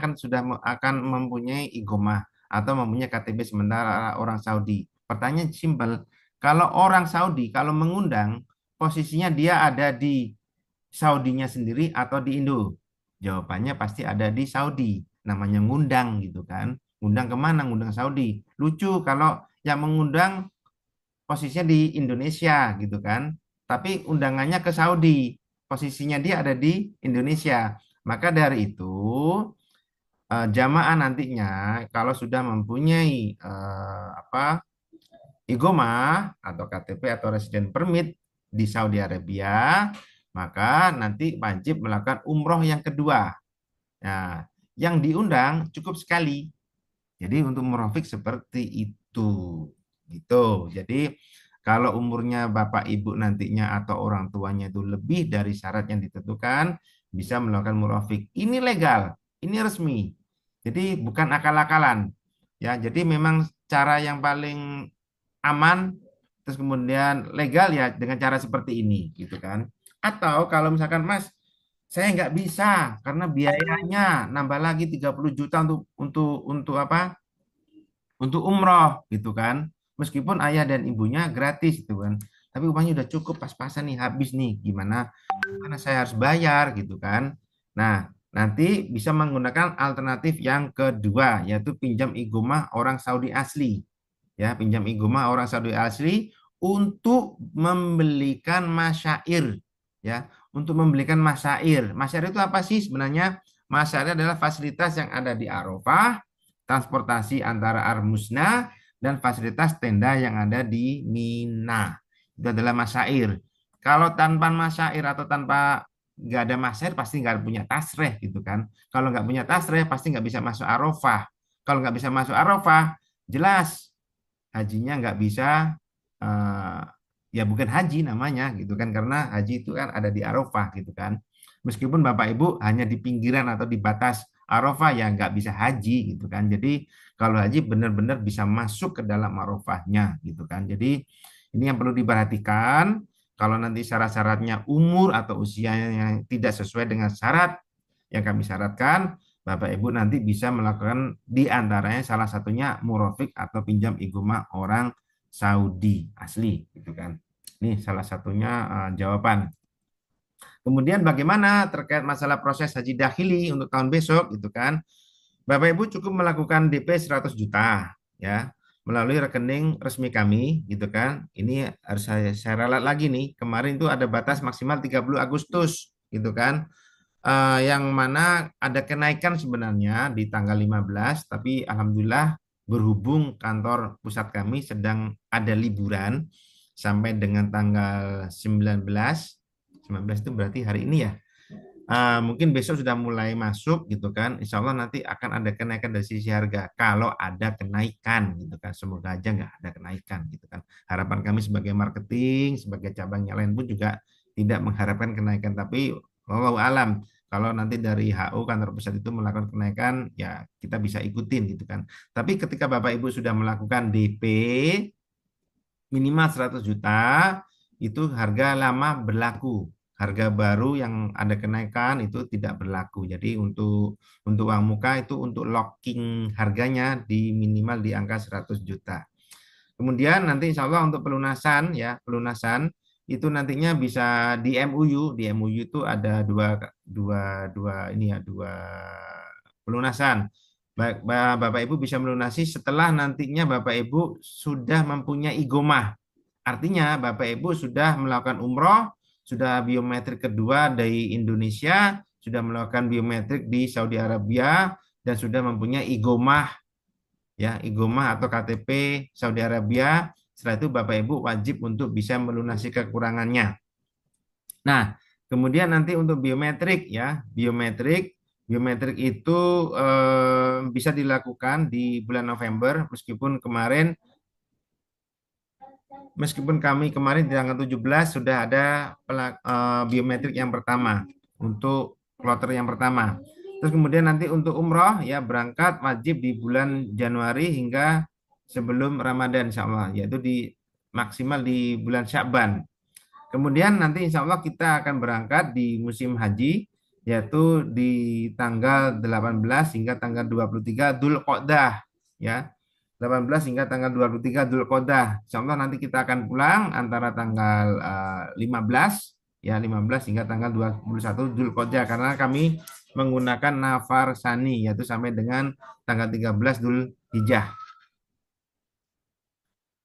akan mempunyai igomah atau mempunyai KTP sementara orang Saudi. Pertanyaan simpel, kalau orang Saudi kalau mengundang posisinya dia ada di Saudinya sendiri atau di Indo? Jawabannya pasti ada di Saudi. Namanya ngundang gitu kan. Ngundang kemana? Ngundang Saudi. Lucu kalau yang mengundang posisinya di Indonesia gitu kan. Tapi undangannya ke Saudi. Posisinya dia ada di Indonesia. Maka dari itu jamaah nantinya kalau sudah mempunyai igoma atau KTP atau resident permit di Saudi Arabia, maka nanti wajib melakukan umroh yang kedua. Nah, yang diundang cukup sekali. Jadi untuk murafik seperti itu. Gitu. Jadi kalau umurnya Bapak Ibu nantinya atau orang tuanya itu lebih dari syarat yang ditentukan, bisa melakukan murafik. Ini legal, ini resmi. Jadi bukan akal-akalan. Ya, jadi memang cara yang paling aman terus kemudian legal ya dengan cara seperti ini gitu kan. Atau kalau misalkan Mas saya nggak bisa karena biayanya nambah lagi 30 juta untuk apa? Untuk umroh gitu kan. meskipun ayah dan ibunya gratis itu kan, tapi uangnya udah cukup pas-pasan nih, habis nih, gimana? Karena saya harus bayar gitu kan. Nah, nanti bisa menggunakan alternatif yang kedua, yaitu pinjam igoma orang Saudi asli. Ya, pinjam igoma orang Saudi asli untuk membelikan masyair. Ya, untuk membelikan masyair. Masyair itu apa sih sebenarnya? Masyair adalah fasilitas yang ada di Arafah, transportasi antara Armusna, dan fasilitas tenda yang ada di Mina. Itu adalah masyair. Kalau tanpa masyair atau tanpa nggak ada masyair pasti nggak punya tasreh gitu kan. Kalau nggak punya tasreh pasti nggak bisa masuk Arafah. Kalau nggak bisa masuk Arafah, jelas hajinya nggak bisa, eh, ya bukan haji namanya gitu kan, karena haji itu kan ada di Arafah gitu kan. Meskipun Bapak Ibu hanya di pinggiran atau di batas Arafah ya nggak bisa haji gitu kan. Jadi kalau haji benar-benar bisa masuk ke dalam Arafahnya gitu kan. Jadi ini yang perlu diperhatikan. Kalau nanti syarat-syaratnya umur atau usia yang tidak sesuai dengan syarat yang kami syaratkan, Bapak Ibu nanti bisa melakukan di antaranya salah satunya murofik atau pinjam igoma orang Saudi asli gitu kan. Ini salah satunya jawaban. Kemudian bagaimana terkait masalah proses haji dahili untuk tahun besok gitu kan. Bapak Ibu cukup melakukan DP 100 juta ya melalui rekening resmi kami gitu kan. Ini harus saya ralat lagi nih. Kemarin itu ada batas maksimal 30 Agustus gitu kan. Yang mana ada kenaikan sebenarnya di tanggal 15, tapi alhamdulillah berhubung kantor pusat kami sedang ada liburan sampai dengan tanggal 19, 19 itu berarti hari ini ya. Mungkin besok sudah mulai masuk gitu kan. Insya Allah nanti akan ada kenaikan dari sisi harga. Kalau ada kenaikan gitu kan. Semoga aja nggak ada kenaikan gitu kan. Harapan kami sebagai marketing, sebagai cabang yang lain pun juga tidak mengharapkan kenaikan. Tapi wallahu alam. Kalau nanti dari HU kantor pusat itu melakukan kenaikan, ya kita bisa ikutin gitu kan. Tapi ketika Bapak Ibu sudah melakukan DP minimal 100 juta, itu harga lama berlaku. Harga baru yang ada kenaikan itu tidak berlaku. Jadi untuk uang muka itu untuk locking harganya di minimal di angka 100 juta. Kemudian nanti insya Allah untuk pelunasan ya, pelunasan itu nantinya bisa di MUU. Di MUU itu ada dua pelunasan. Bapak Ibu bisa melunasi setelah nantinya Bapak Ibu sudah mempunyai igomah. Artinya Bapak Ibu sudah melakukan umroh, sudah biometrik kedua dari Indonesia, sudah melakukan biometrik di Saudi Arabia, dan sudah mempunyai igomah ya, igomah atau KTP Saudi Arabia. Setelah itu Bapak Ibu wajib untuk bisa melunasi kekurangannya. Nah, kemudian nanti untuk biometrik ya, biometrik itu bisa dilakukan di bulan November, meskipun kami kemarin di tanggal 17 sudah ada biometrik yang pertama untuk kloter yang pertama. Terus kemudian nanti untuk umroh ya berangkat wajib di bulan Januari hingga sebelum Ramadan insya Allah, yaitu di maksimal di bulan Sya'ban. Kemudian nanti insya Allah kita akan berangkat di musim haji, yaitu di tanggal 18 hingga tanggal 23 Dzulqa'dah ya. 18 hingga tanggal 23 Dzulqa'dah. Insya Allah nanti kita akan pulang antara tanggal 15 ya, 15 hingga tanggal 21 Dzulqa'dah, karena kami menggunakan nafar sani yaitu sampai dengan tanggal 13 Dzulhijjah.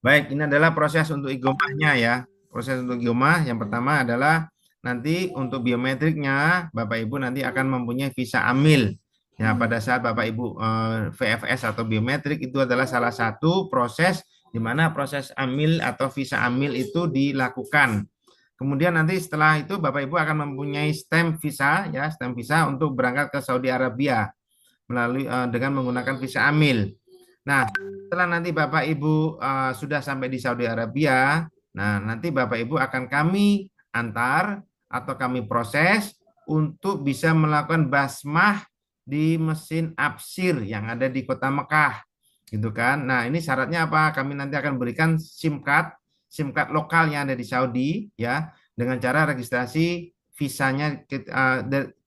Baik, ini adalah proses untuk igomahnya ya. Proses untuk igomah yang pertama adalah nanti untuk biometriknya Bapak Ibu nanti akan mempunyai visa amil. Ya, pada saat Bapak Ibu VFS atau biometrik itu adalah salah satu proses di mana proses amil atau visa amil itu dilakukan. Kemudian nanti setelah itu Bapak Ibu akan mempunyai stamp visa ya, stamp visa untuk berangkat ke Saudi Arabia melalui dengan menggunakan visa amil. Nah, setelah nanti Bapak Ibu sudah sampai di Saudi Arabia, nah nanti Bapak Ibu akan kami antar atau kami proses untuk bisa melakukan basmah di mesin Absir yang ada di Kota Mekah, gitu kan. Nah, ini syaratnya apa? Kami nanti akan berikan SIM card lokal yang ada di Saudi, ya, dengan cara registrasi visanya,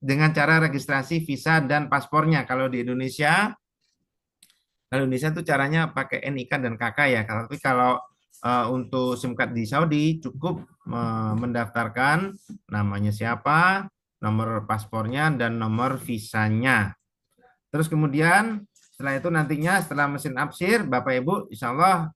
dengan cara registrasi visa dan paspornya. Kalau di Indonesia Kalau Indonesia tuh caranya pakai NIK dan KK ya. Tapi kalau untuk SIM card di Saudi cukup mendaftarkan namanya siapa, nomor paspornya dan nomor visanya. Terus kemudian setelah itu nantinya setelah mesin upsir, Bapak Ibu insya Allah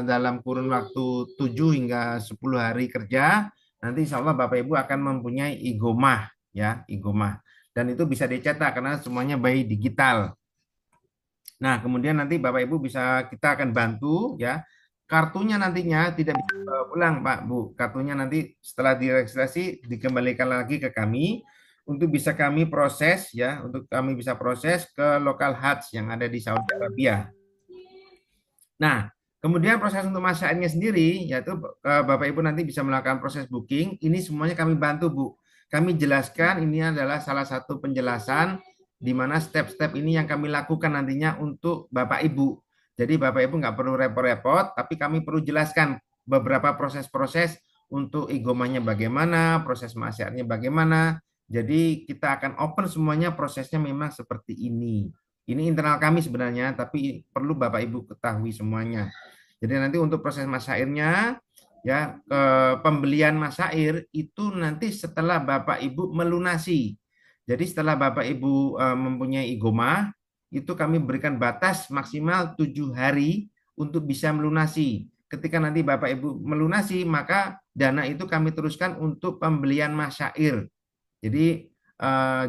dalam kurun waktu 7 hingga 10 hari kerja, nanti insya Allah Bapak Ibu akan mempunyai igomah ya, igomah. Dan itu bisa dicetak karena semuanya by digital. Nah, kemudian nanti Bapak Ibu bisa kita akan bantu ya. Kartunya nantinya tidak bisa dibawa pulang, Pak, Bu. Kartunya nanti setelah diregistrasi dikembalikan lagi ke kami untuk bisa kami proses ya, untuk kami bisa proses ke lokal Hajj yang ada di Saudi Arabia. Nah, kemudian proses untuk masyarakatnya sendiri, yaitu Bapak Ibu nanti bisa melakukan proses booking. Ini semuanya kami bantu, Bu. Kami jelaskan ini adalah salah satu penjelasan di mana step-step ini yang kami lakukan nantinya untuk Bapak Ibu. Jadi Bapak Ibu nggak perlu repot-repot, tapi kami perlu jelaskan beberapa proses-proses untuk igomanya bagaimana, proses masyarakatnya bagaimana. Jadi kita akan open semuanya, prosesnya memang seperti ini. Ini internal kami sebenarnya, tapi perlu Bapak Ibu ketahui semuanya. Jadi nanti untuk proses masyairnya, ya pembelian masyair itu nanti setelah Bapak Ibu melunasi. Jadi setelah Bapak Ibu mempunyai igomah, itu kami berikan batas maksimal 7 hari untuk bisa melunasi. Ketika nanti Bapak Ibu melunasi, maka dana itu kami teruskan untuk pembelian masyair. Jadi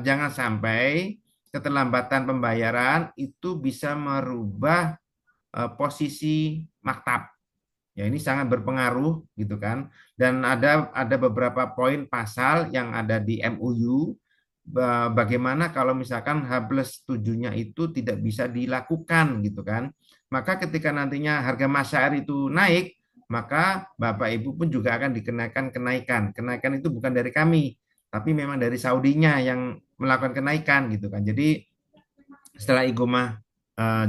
jangan sampai keterlambatan pembayaran itu bisa merubah posisi maktab. Ya, ini sangat berpengaruh gitu kan. Dan ada beberapa poin pasal yang ada di MOU bagaimana kalau misalkan H+7-nya itu tidak bisa dilakukan gitu kan. Maka ketika nantinya harga masyair itu naik, maka Bapak Ibu pun juga akan dikenakan kenaikan. Kenaikan itu bukan dari kami, tapi memang dari Saudinya yang melakukan kenaikan gitu kan. Jadi setelah igomah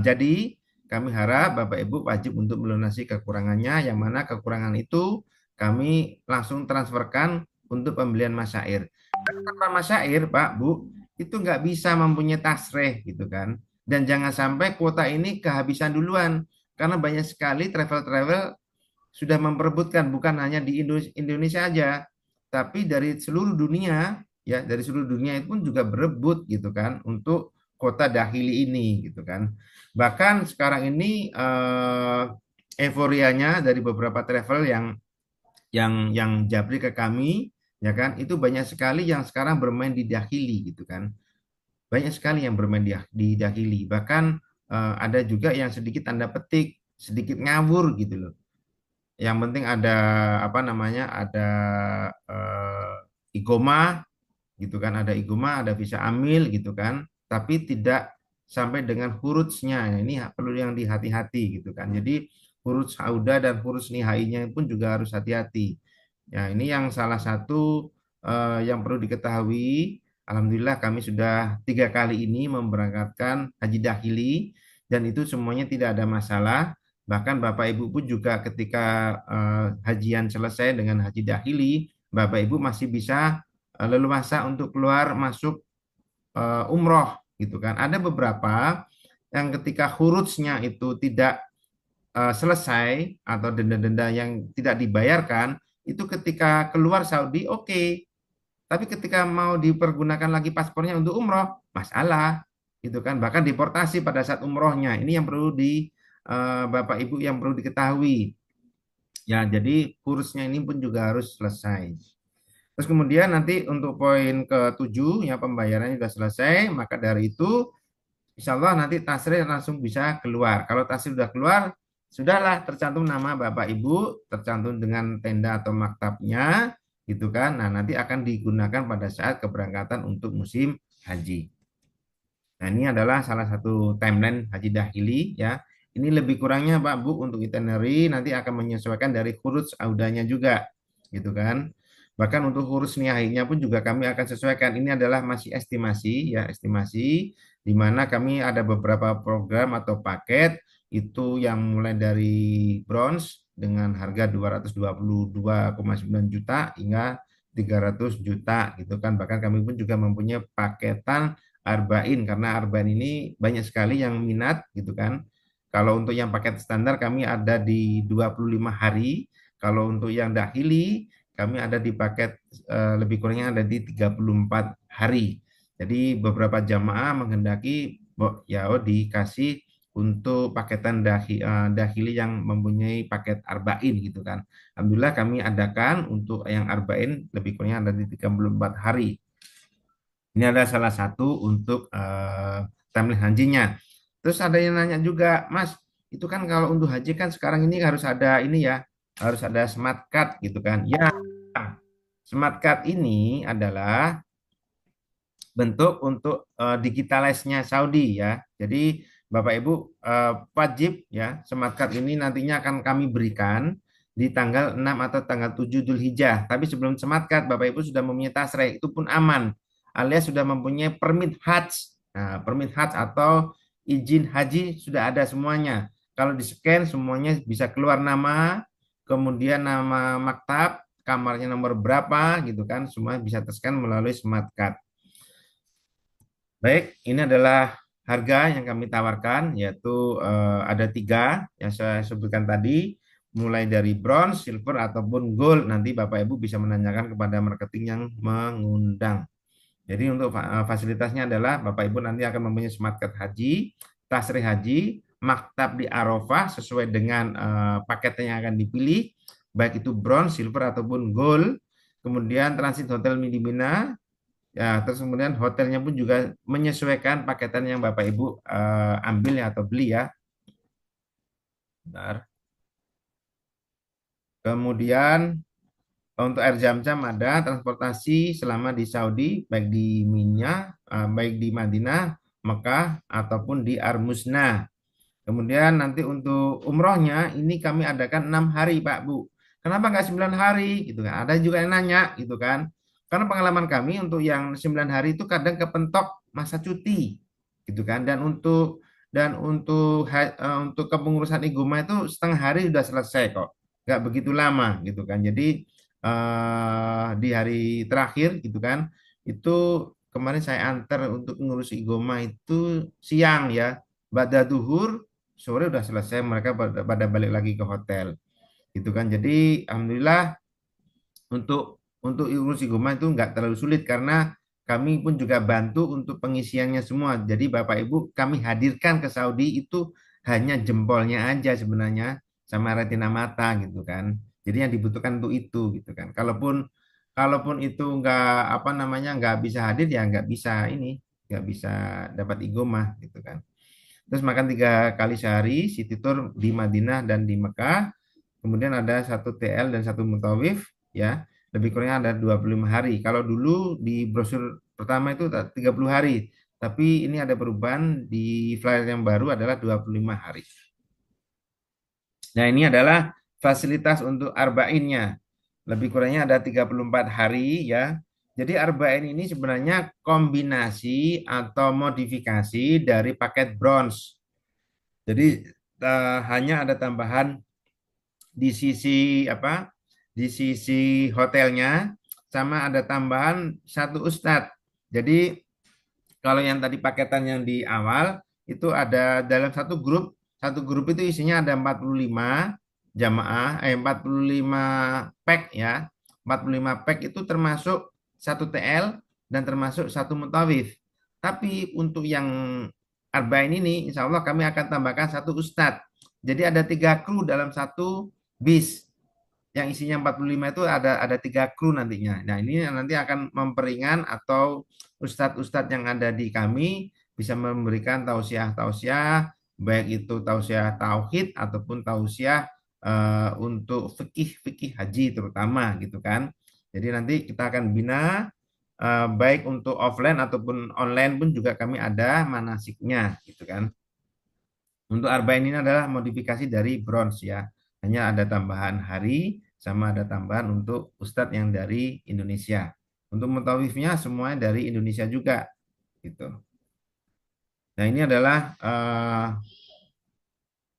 jadi, kami harap Bapak Ibu wajib untuk melunasi kekurangannya, yang mana kekurangan itu kami langsung transferkan untuk pembelian masyair. Tanpa masyair, Pak, Bu, itu nggak bisa mempunyai tasreh gitu kan. Dan jangan sampai kuota ini kehabisan duluan, karena banyak sekali travel-travel sudah memperebutkan bukan hanya di Indonesia aja, tapi dari seluruh dunia ya, dari seluruh dunia itu pun juga berebut gitu kan untuk kota dahili ini gitu kan. Bahkan sekarang ini euforianya dari beberapa travel yang japri ke kami ya kan, itu banyak sekali yang sekarang bermain di dahili gitu kan. Banyak sekali yang bermain di dahili. Bahkan ada juga yang sedikit tanda petik, sedikit ngawur gitu loh. Yang penting ada apa namanya, ada igoma gitu kan, ada igoma, ada visa amil gitu kan, tapi tidak sampai dengan hurufnya. Ini perlu yang dihati-hati gitu kan. Jadi huruf sauda dan huruf nihainya pun juga harus hati-hati. Ya, ini yang salah satu yang perlu diketahui. Alhamdulillah kami sudah 3 kali ini memberangkatkan haji dahili dan itu semuanya tidak ada masalah. Bahkan Bapak Ibu pun juga ketika hajian selesai dengan haji dahili, Bapak Ibu masih bisa leluasa untuk keluar masuk umroh gitu kan. Ada beberapa yang ketika hurufnya itu tidak selesai atau denda-denda yang tidak dibayarkan, itu ketika keluar Saudi oke. Tapi ketika mau dipergunakan lagi paspornya untuk umroh, masalah gitu kan. Bahkan deportasi pada saat umrohnya. Ini yang perlu di Bapak Ibu yang perlu diketahui. Ya, jadi kursnya ini pun juga harus selesai. Terus kemudian nanti untuk poin ke-7 ya, pembayarannya sudah selesai, maka dari itu insya Allah nanti tasrih langsung bisa keluar. Kalau tasrih sudah keluar, sudahlah tercantum nama Bapak Ibu, tercantum dengan tenda atau maktabnya, gitu kan. Nah, nanti akan digunakan pada saat keberangkatan untuk musim haji. Nah, ini adalah salah satu timeline haji dahili ya. Ini lebih kurangnya Pak Bu untuk itinerary nanti akan menyesuaikan dari huruf audanya juga, gitu kan. Bahkan untuk huruf nihainya pun juga kami akan sesuaikan. Ini adalah masih estimasi ya, estimasi di mana kami ada beberapa program atau paket itu yang mulai dari bronze dengan harga 222,9 juta hingga 300 juta gitu kan. Bahkan kami pun juga mempunyai paketan Arba'in karena Arba'in ini banyak sekali yang minat gitu kan. Kalau untuk yang paket standar kami ada di 25 hari. Kalau untuk yang dahili kami ada di paket lebih kurangnya ada di 34 hari. Jadi beberapa jamaah menghendaki ya dikasih untuk paketan dahili yang mempunyai paket arba'in gitu kan. Alhamdulillah kami adakan untuk yang arba'in lebih kurangnya ada di 34 hari. Ini adalah salah satu untuk timeline hajinya. Terus ada yang nanya juga, Mas, itu kan kalau untuk haji kan sekarang ini harus ada ini ya, harus ada smart card gitu kan. Ya, smart card ini adalah bentuk untuk digitalisnya Saudi ya. Jadi Bapak Ibu wajib ya smart card ini nantinya akan kami berikan di tanggal 6 atau tanggal 7 Dzulhijjah. Tapi sebelum smart card Bapak Ibu sudah mempunyai tasreh itu pun aman alias sudah mempunyai permit Hajj. Nah, permit Hajj atau izin haji sudah ada semuanya. Kalau di scan semuanya bisa keluar nama, kemudian nama maktab, kamarnya nomor berapa gitu kan, semua bisa terscan melalui smart card. Baik, ini adalah harga yang kami tawarkan, yaitu ada tiga yang saya sebutkan tadi, mulai dari bronze, silver, ataupun gold. Nanti Bapak Ibu bisa menanyakan kepada marketing yang mengundang. Jadi untuk fasilitasnya adalah Bapak Ibu nanti akan mempunyai smart card haji, tasrih haji, maktab di Arafah sesuai dengan paketnya yang akan dipilih, baik itu bronze, silver, ataupun gold. Kemudian transit hotel Midimina, ya, terus kemudian hotelnya pun juga menyesuaikan paketan yang Bapak Ibu ambil ya atau beli ya. Bentar. Kemudian untuk air zam-zam ada transportasi selama di Saudi, baik di Mina, baik di Madinah, Mekah, ataupun di Armusna. Kemudian nanti untuk umrohnya ini kami adakan 6 hari Pak Bu. Kenapa nggak 9 hari gitu kan? Ada juga yang nanya gitu kan. Karena pengalaman kami untuk yang 9 hari itu kadang kepentok masa cuti gitu kan. Dan untuk kepengurusan igoma itu setengah hari sudah selesai kok. Nggak begitu lama gitu kan. Jadi di hari terakhir gitu kan. Itu kemarin saya antar untuk ngurus igoma itu siang ya. Pada duhur sore udah selesai mereka pada balik lagi ke hotel gitu kan. Jadi alhamdulillah untuk urus Igoma itu nggak terlalu sulit karena kami pun juga bantu untuk pengisiannya semua. Jadi Bapak Ibu kami hadirkan ke Saudi itu hanya jempolnya aja sebenarnya sama retina mata gitu kan. Jadi yang dibutuhkan untuk itu gitu kan. Kalaupun kalaupun itu nggak apa namanya nggak bisa hadir ya nggak bisa dapat igoma gitu kan. Terus makan 3 kali sehari, city tour di Madinah dan di Mekah. Kemudian ada satu TL dan satu mutawif, ya. Lebih kurangnya ada 25 hari. Kalau dulu di brosur pertama itu 30 hari. Tapi ini ada perubahan di flyer yang baru adalah 25 hari. Nah, ini adalah fasilitas untuk arba'innya. Lebih kurangnya ada 34 hari ya. Jadi arba'in ini sebenarnya kombinasi atau modifikasi dari paket bronze. Jadi hanya ada tambahan di sisi apa? Di sisi hotelnya sama ada tambahan satu ustadz. Jadi kalau yang tadi paketan yang di awal itu ada dalam satu grup itu isinya ada 45 jamaah, 45 pack ya. 45 pack itu termasuk satu TL dan termasuk satu mutawif. Tapi untuk yang arba'in ini insya Allah kami akan tambahkan satu ustadz. Jadi ada 3 kru dalam satu bis yang isinya 45 itu ada 3 kru nantinya. Nah, ini nanti akan memperingan atau ustadz-ustadz yang ada di kami bisa memberikan tausiah-tausiah baik itu tausiah tauhid ataupun tausiah untuk fikih-fikih haji terutama gitu kan. Jadi nanti kita akan bina baik untuk offline ataupun online pun juga kami ada manasiknya gitu kan. Untuk arba'in ini adalah modifikasi dari bronze ya. Hanya ada tambahan hari sama ada tambahan untuk ustadz yang dari Indonesia. Untuk mutawifnya semuanya dari Indonesia juga gitu. Nah, ini adalah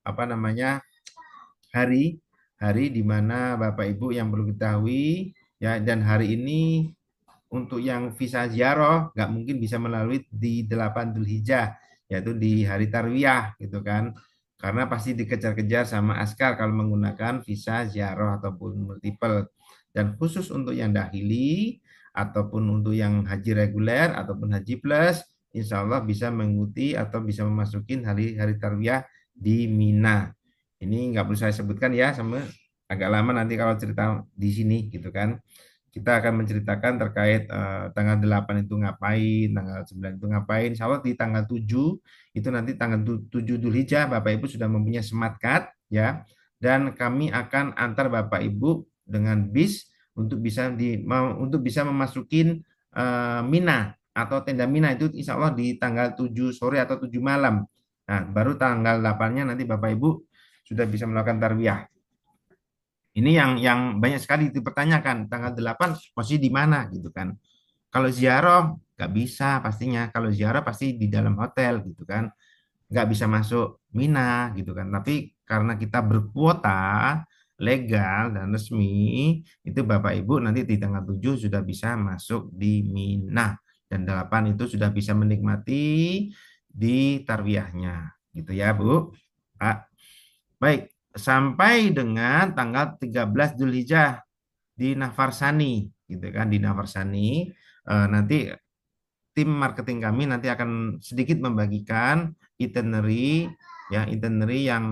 apa namanya? hari di mana Bapak Ibu yang perlu ketahui ya, dan hari ini untuk yang visa ziarah nggak mungkin bisa melalui di 8 Dzulhijjah yaitu di hari Tarwiyah gitu kan. karena pasti dikejar-kejar sama askar kalau menggunakan visa ziarah ataupun multiple. Dan khusus untuk yang dahili ataupun untuk yang haji reguler ataupun haji plus, insya Allah bisa mengikuti atau bisa memasukin hari-hari tarwiyah di Mina. Ini nggak perlu saya sebutkan ya, sama agak lama nanti kalau cerita di sini gitu kan. Kita akan menceritakan terkait tanggal 8 itu ngapain, tanggal 9 itu ngapain. Insya Allah di tanggal 7 itu nanti tanggal 7 Dzulhijjah Bapak Ibu sudah mempunyai smart card ya. Dan kami akan antar Bapak Ibu dengan bis untuk bisa memasukin Mina atau tenda Mina itu insya Allah di tanggal 7 sore atau 7 malam. Nah, baru tanggal 8-nya nanti Bapak Ibu sudah bisa melakukan tarbiyah. Ini yang banyak sekali dipertanyakan, tanggal 8 posisi di mana gitu kan. Kalau ziarah nggak bisa pastinya. Kalau ziarah pasti di dalam hotel gitu kan. Nggak bisa masuk Mina gitu kan. Tapi karena kita berkuota legal dan resmi, itu Bapak Ibu nanti di tanggal 7 sudah bisa masuk di Mina. Dan 8 itu sudah bisa menikmati di tarwiyahnya. Gitu ya Bu. Pak. Baik, sampai dengan tanggal 13 Dzulhijjah di Nafarsani, gitu kan, di Nafarsani. Nanti tim marketing kami nanti akan sedikit membagikan itinerary, ya itinerary yang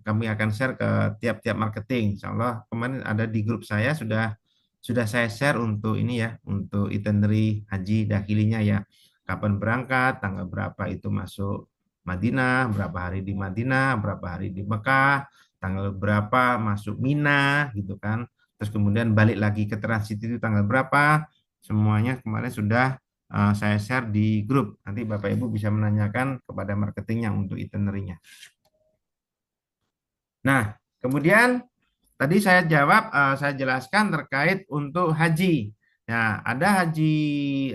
kami akan share ke tiap-tiap marketing. Insya Allah kemarin ada di grup saya sudah saya share untuk ini ya, untuk itinerary haji dahilinya ya. Kapan berangkat, tanggal berapa itu masuk Madinah, berapa hari di Madinah, berapa hari di Mekah, tanggal berapa masuk Mina gitu kan. Terus kemudian balik lagi ke transit itu tanggal berapa. Semuanya kemarin sudah saya share di grup. Nanti Bapak Ibu bisa menanyakan kepada marketingnya untuk itinerary-nya. Nah, kemudian tadi saya jawab, saya jelaskan terkait untuk haji. Nah, ada haji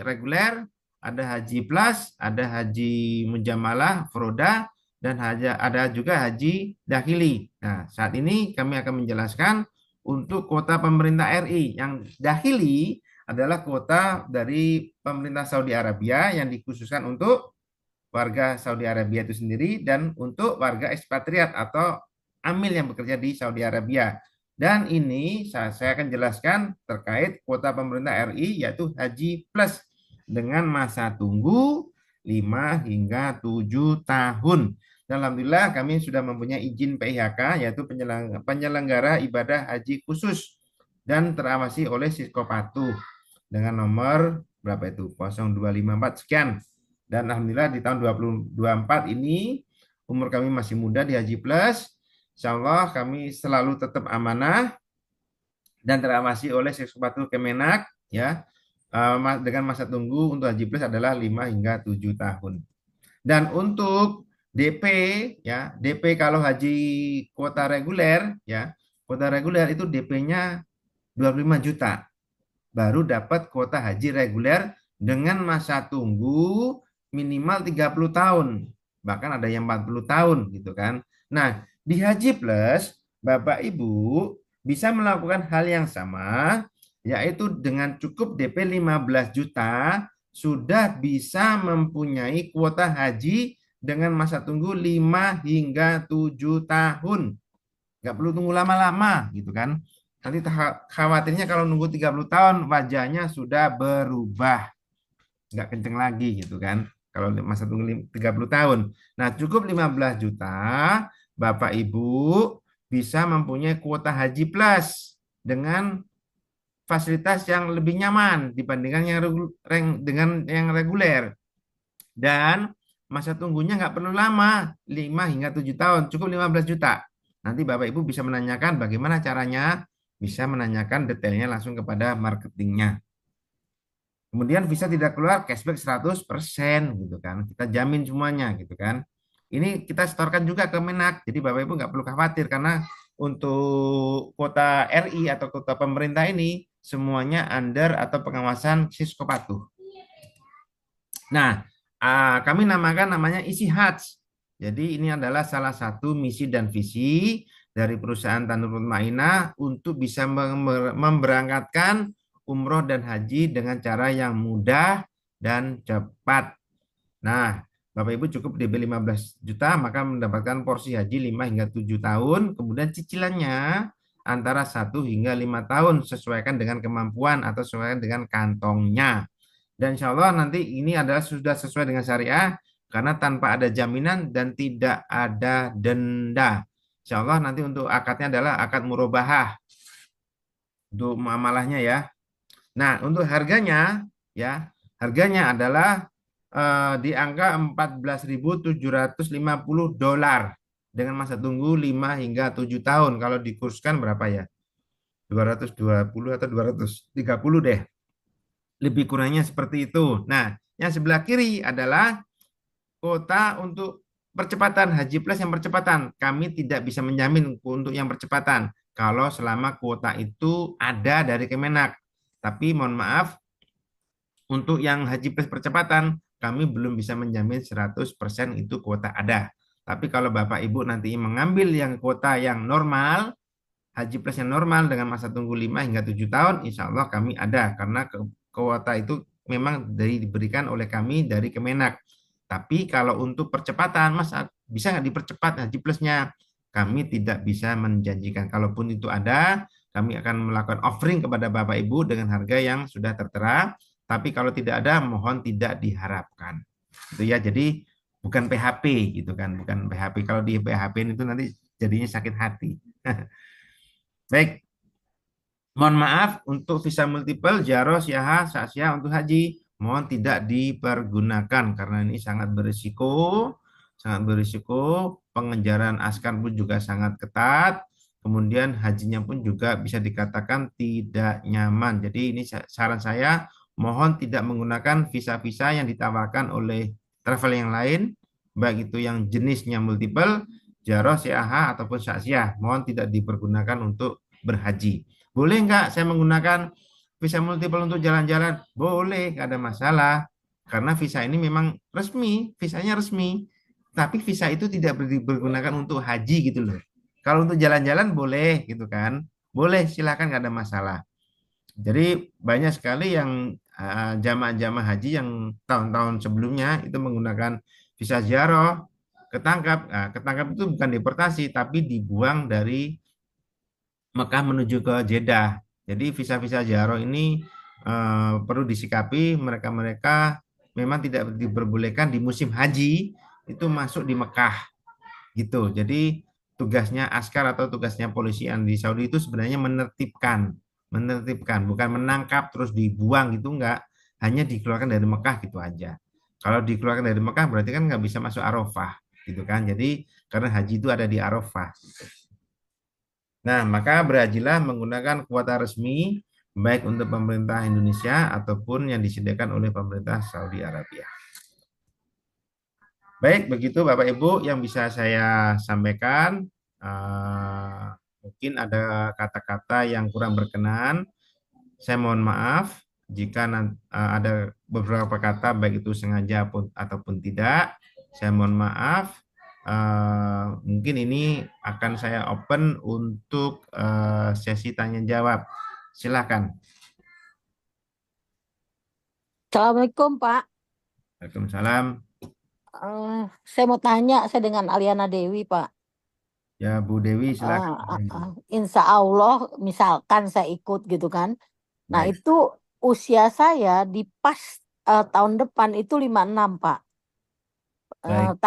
reguler, ada haji plus, ada haji mujamalah, froda, dan ada juga haji dahili. Nah, saat ini kami akan menjelaskan untuk kuota pemerintah RI. Yang dahili adalah kuota dari pemerintah Saudi Arabia yang dikhususkan untuk warga Saudi Arabia itu sendiri dan untuk warga ekspatriat atau amil yang bekerja di Saudi Arabia. Dan ini saya akan jelaskan terkait kuota pemerintah RI yaitu Haji Plus dengan masa tunggu 5 hingga 7 tahun. Dan alhamdulillah kami sudah mempunyai izin PIHK yaitu penyelenggara ibadah haji khusus dan terawasi oleh Siskopatuh dengan nomor berapa itu 0254 sekian. Dan alhamdulillah di tahun 2024 ini umur kami masih muda di Haji Plus. Insya Allah kami selalu tetap amanah dan terawasi oleh Seksopatu Kemenak ya. Dengan masa tunggu untuk Haji Plus adalah 5 hingga 7 tahun. Dan untuk DP ya, DP kalau haji kuota reguler ya, kuota reguler itu DP-nya 25 juta. Baru dapat kuota haji reguler dengan masa tunggu minimal 30 tahun. Bahkan ada yang 40 tahun gitu kan. Nah, di Haji Plus Bapak Ibu bisa melakukan hal yang sama yaitu dengan cukup DP 15 juta sudah bisa mempunyai kuota haji dengan masa tunggu 5 hingga 7 tahun. Nggak perlu tunggu lama-lama gitu kan. Nanti khawatirnya kalau nunggu 30 tahun wajahnya sudah berubah. Nggak kenceng lagi gitu kan. Kalau masa tunggu 30 tahun. Nah cukup 15 juta Bapak Ibu bisa mempunyai kuota haji plus dengan fasilitas yang lebih nyaman dibandingkan dengan yang reguler. Dan masa tunggunya nggak perlu lama, 5 hingga 7 tahun, cukup 15 juta. Nanti Bapak Ibu bisa menanyakan bagaimana caranya, bisa menanyakan detailnya langsung kepada marketingnya. Kemudian visa tidak keluar, cashback 100% gitu kan. Kita jamin semuanya gitu kan. Ini kita setorkan juga ke Menak, jadi Bapak Ibu nggak perlu khawatir karena untuk kota RI atau kota pemerintah ini semuanya under atau pengawasan Siskopatuh. Nah, kami namanya isi Hajj. Jadi ini adalah salah satu misi dan visi dari perusahaan Tanur Mutmainah untuk bisa memberangkatkan umroh dan haji dengan cara yang mudah dan cepat. Nah, Bapak Ibu cukup DP 15 juta, maka mendapatkan porsi haji 5 hingga 7 tahun, kemudian cicilannya antara 1 hingga 5 tahun, sesuaikan dengan kemampuan atau sesuaikan dengan kantongnya. Dan insya Allah nanti ini adalah sudah sesuai dengan syariah, karena tanpa ada jaminan dan tidak ada denda. Insya Allah nanti untuk akadnya adalah akad murabahah, untuk muamalahnya ya. Nah, untuk harganya ya, harganya adalah di angka 14.750 dolar dengan masa tunggu 5 hingga 7 tahun. Kalau dikurskan berapa ya? 220 atau 230 deh. Lebih kurangnya seperti itu. Nah, yang sebelah kiri adalah kuota untuk percepatan Haji Plus yang percepatan. Kami tidak bisa menjamin untuk yang percepatan kalau selama kuota itu ada dari Kemenak. Tapi mohon maaf, untuk yang Haji Plus percepatan, kami belum bisa menjamin 100% itu kuota ada. Tapi kalau Bapak Ibu nanti mengambil yang kuota yang normal, Haji Plus yang normal dengan masa tunggu 5 hingga 7 tahun, insya Allah kami ada. Karena kuota itu memang diberikan oleh kami dari Kemenak. Tapi kalau untuk percepatan, Mas, bisa nggak dipercepat Haji Plusnya? Kami tidak bisa menjanjikan. Kalaupun itu ada, kami akan melakukan offering kepada Bapak Ibu dengan harga yang sudah tertera. Tapi kalau tidak ada, mohon tidak diharapkan. Itu ya, jadi bukan PHP gitu kan, bukan PHP. Kalau di PHP itu nanti jadinya sakit hati. Baik, mohon maaf untuk visa multiple, Jaro, Siaha, Sasya untuk haji, mohon tidak dipergunakan karena ini sangat berisiko, pengejaran askar pun juga sangat ketat, kemudian hajinya pun juga bisa dikatakan tidak nyaman. Jadi ini saran saya, mohon tidak menggunakan visa-visa yang ditawarkan oleh travel yang lain, baik itu yang jenisnya multiple, Jaro, Siaha, ataupun Sasya, mohon tidak dipergunakan untuk berhaji. Boleh nggak saya menggunakan visa multiple untuk jalan-jalan? Boleh, nggak ada masalah. Karena visa ini memang resmi, visanya resmi. Tapi visa itu tidak dipergunakan untuk haji gitu loh. Kalau untuk jalan-jalan boleh gitu kan. Boleh, silakan nggak ada masalah. Jadi banyak sekali yang jamaah-jamaah haji yang tahun-tahun sebelumnya itu menggunakan visa ziarah, ketangkap. Nah, ketangkap itu bukan deportasi, tapi dibuang dari Mekah menuju ke Jeddah. Jadi visa-visa ziarah ini perlu disikapi, mereka-mereka memang tidak diperbolehkan di musim haji itu masuk di Mekah gitu. Jadi tugasnya askar atau tugasnya polisi yang di Saudi itu sebenarnya menertibkan, bukan menangkap terus dibuang gitu enggak, hanya dikeluarkan dari Mekah gitu aja. Kalau dikeluarkan dari Mekah berarti kan nggak bisa masuk Arafah gitu kan. Jadi karena haji itu ada di Arafah. Nah, maka berhajilah menggunakan kuota resmi baik untuk pemerintah Indonesia ataupun yang disediakan oleh pemerintah Saudi Arabia. Baik, begitu Bapak Ibu yang bisa saya sampaikan. Mungkin ada kata-kata yang kurang berkenan. Saya mohon maaf jika ada beberapa kata baik itu sengaja ataupun tidak. Saya mohon maaf. Mungkin ini akan saya open untuk sesi tanya jawab. Silakan. Assalamualaikum Pak. Waalaikumsalam. Saya mau tanya, saya dengan Aliana Dewi Pak. Ya, Bu Dewi, Eh, silakan. Insya Allah, misalkan saya ikut gitu kan. Nah Baik, itu usia saya di pas tahun depan itu 56 Pak. baik.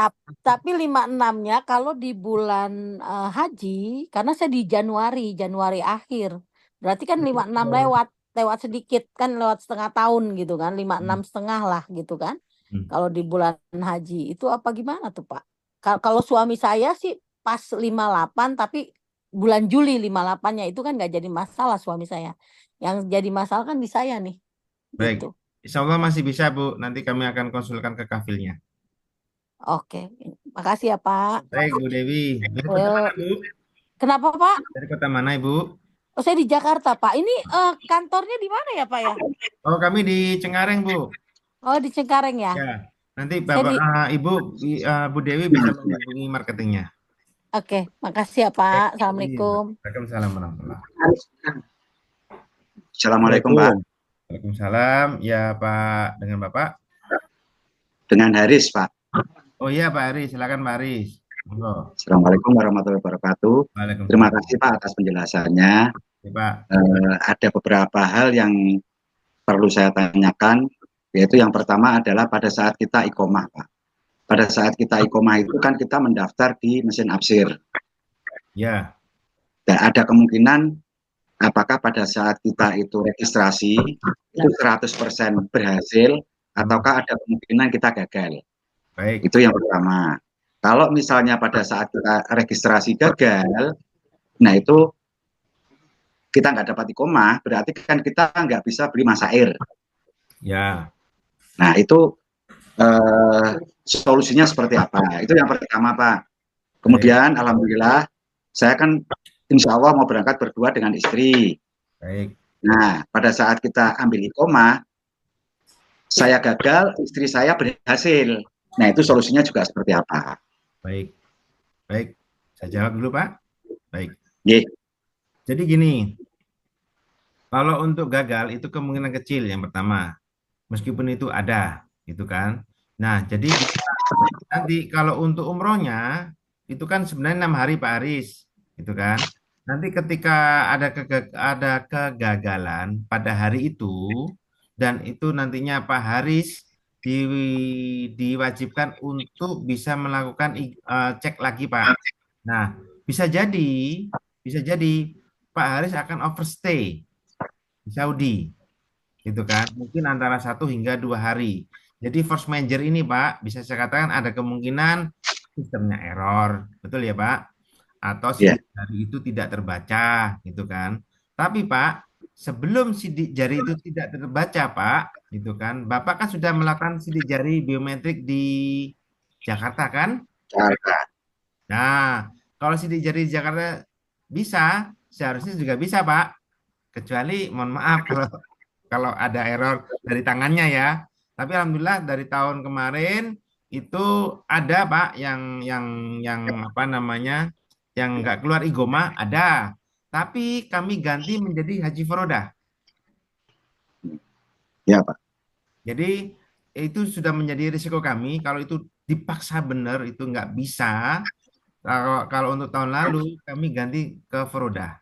Tapi 56-nya kalau di bulan haji, karena saya di Januari akhir. Berarti kan 56 lewat sedikit kan lewat setengah tahun gitu kan, 56 setengah lah gitu kan. Hmm. Kalau di bulan haji itu apa gimana tuh Pak? Kalau suami saya sih pas 58 tapi bulan Juli 58-nya itu kan nggak jadi masalah suami saya. Yang jadi masalah kan di saya nih Baik. gitu. Insya Allah masih bisa, Bu. Nanti kami akan konsulkan ke kafilnya. Oke, makasih ya Pak. Baik, Bu Dewi. Dari kota mana, Eh, Bu? Kenapa Pak? Dari kota mana, Ibu? Oh, saya di Jakarta, Pak. Ini kantornya di mana ya, Pak ya? Oh, kami di Cengkareng, Bu. Oh, di Cengkareng ya. Ya. Nanti Saya Bapak, di Ibu, Bu Dewi bisa menghubungi marketingnya. Oke, makasih ya, Pak. Iya. Assalamualaikum. Waalaikumsalam warahmatullahi. Assalamualaikum Pak, Waalaikumsalam. Ya, Pak, dengan Bapak. dengan Haris Pak. Oh iya Pak Aris, silakan Pak Aris. Monggo. Assalamualaikum warahmatullahi wabarakatuh. Terima Waalaikumsalam. kasih Pak atas penjelasannya. Ya, Pak. Ada beberapa hal yang perlu saya tanyakan, yaitu yang pertama adalah pada saat kita iqomah, Pak. Pada saat kita iqomah itu kan kita mendaftar di mesin absir. Ya, Dan ada kemungkinan apakah pada saat kita itu registrasi itu 100% berhasil ataukah ada kemungkinan kita gagal. baik. Itu yang pertama. Kalau misalnya pada saat kita registrasi gagal, nah itu kita nggak dapat iqomah, berarti kan kita nggak bisa beli masair. Ya, Nah itu solusinya seperti apa? Itu yang pertama Pak. baik. Kemudian alhamdulillah saya kan insya Allah mau berangkat berdua dengan istri. Baik. Nah pada saat kita ambil iqomah, saya gagal, istri saya berhasil. Nah itu solusinya juga seperti apa? Baik. Baik. Saya jawab dulu, Pak. Baik. Ye. Jadi gini, kalau untuk gagal itu kemungkinan kecil yang pertama. Meskipun itu ada, gitu kan. Nah, jadi nanti kalau untuk umrohnya itu kan sebenarnya 6 hari Pak Aris, gitu kan. Nanti ketika ada kegagalan pada hari itu dan itu nantinya Pak Haris diwajibkan untuk bisa melakukan cek lagi Pak. Nah, bisa jadi bisa jadi Pak Haris akan overstay di Saudi, gitu kan? Mungkin antara 1 hingga 2 hari. Jadi force major ini Pak, bisa saya katakan ada kemungkinan sistemnya error, betul ya Pak? Atau Ya. sidik jari itu tidak terbaca, gitu kan? Tapi Pak, sebelum sidik jari itu tidak terbaca Pak, gitu kan? Bapak kan sudah melakukan sidik jari biometrik di Jakarta kan? Nah, kalau sidik jari di Jakarta bisa, seharusnya juga bisa Pak. Kecuali, mohon maaf kalau ada error dari tangannya ya. Tapi alhamdulillah dari tahun kemarin itu ada Pak yang apa namanya yang nggak keluar igoma ada. Tapi kami ganti menjadi haji furodah. Ya Pak. Jadi itu sudah menjadi risiko kami. Kalau itu dipaksa benar itu nggak bisa. Kalau untuk tahun lalu kami ganti ke furodah.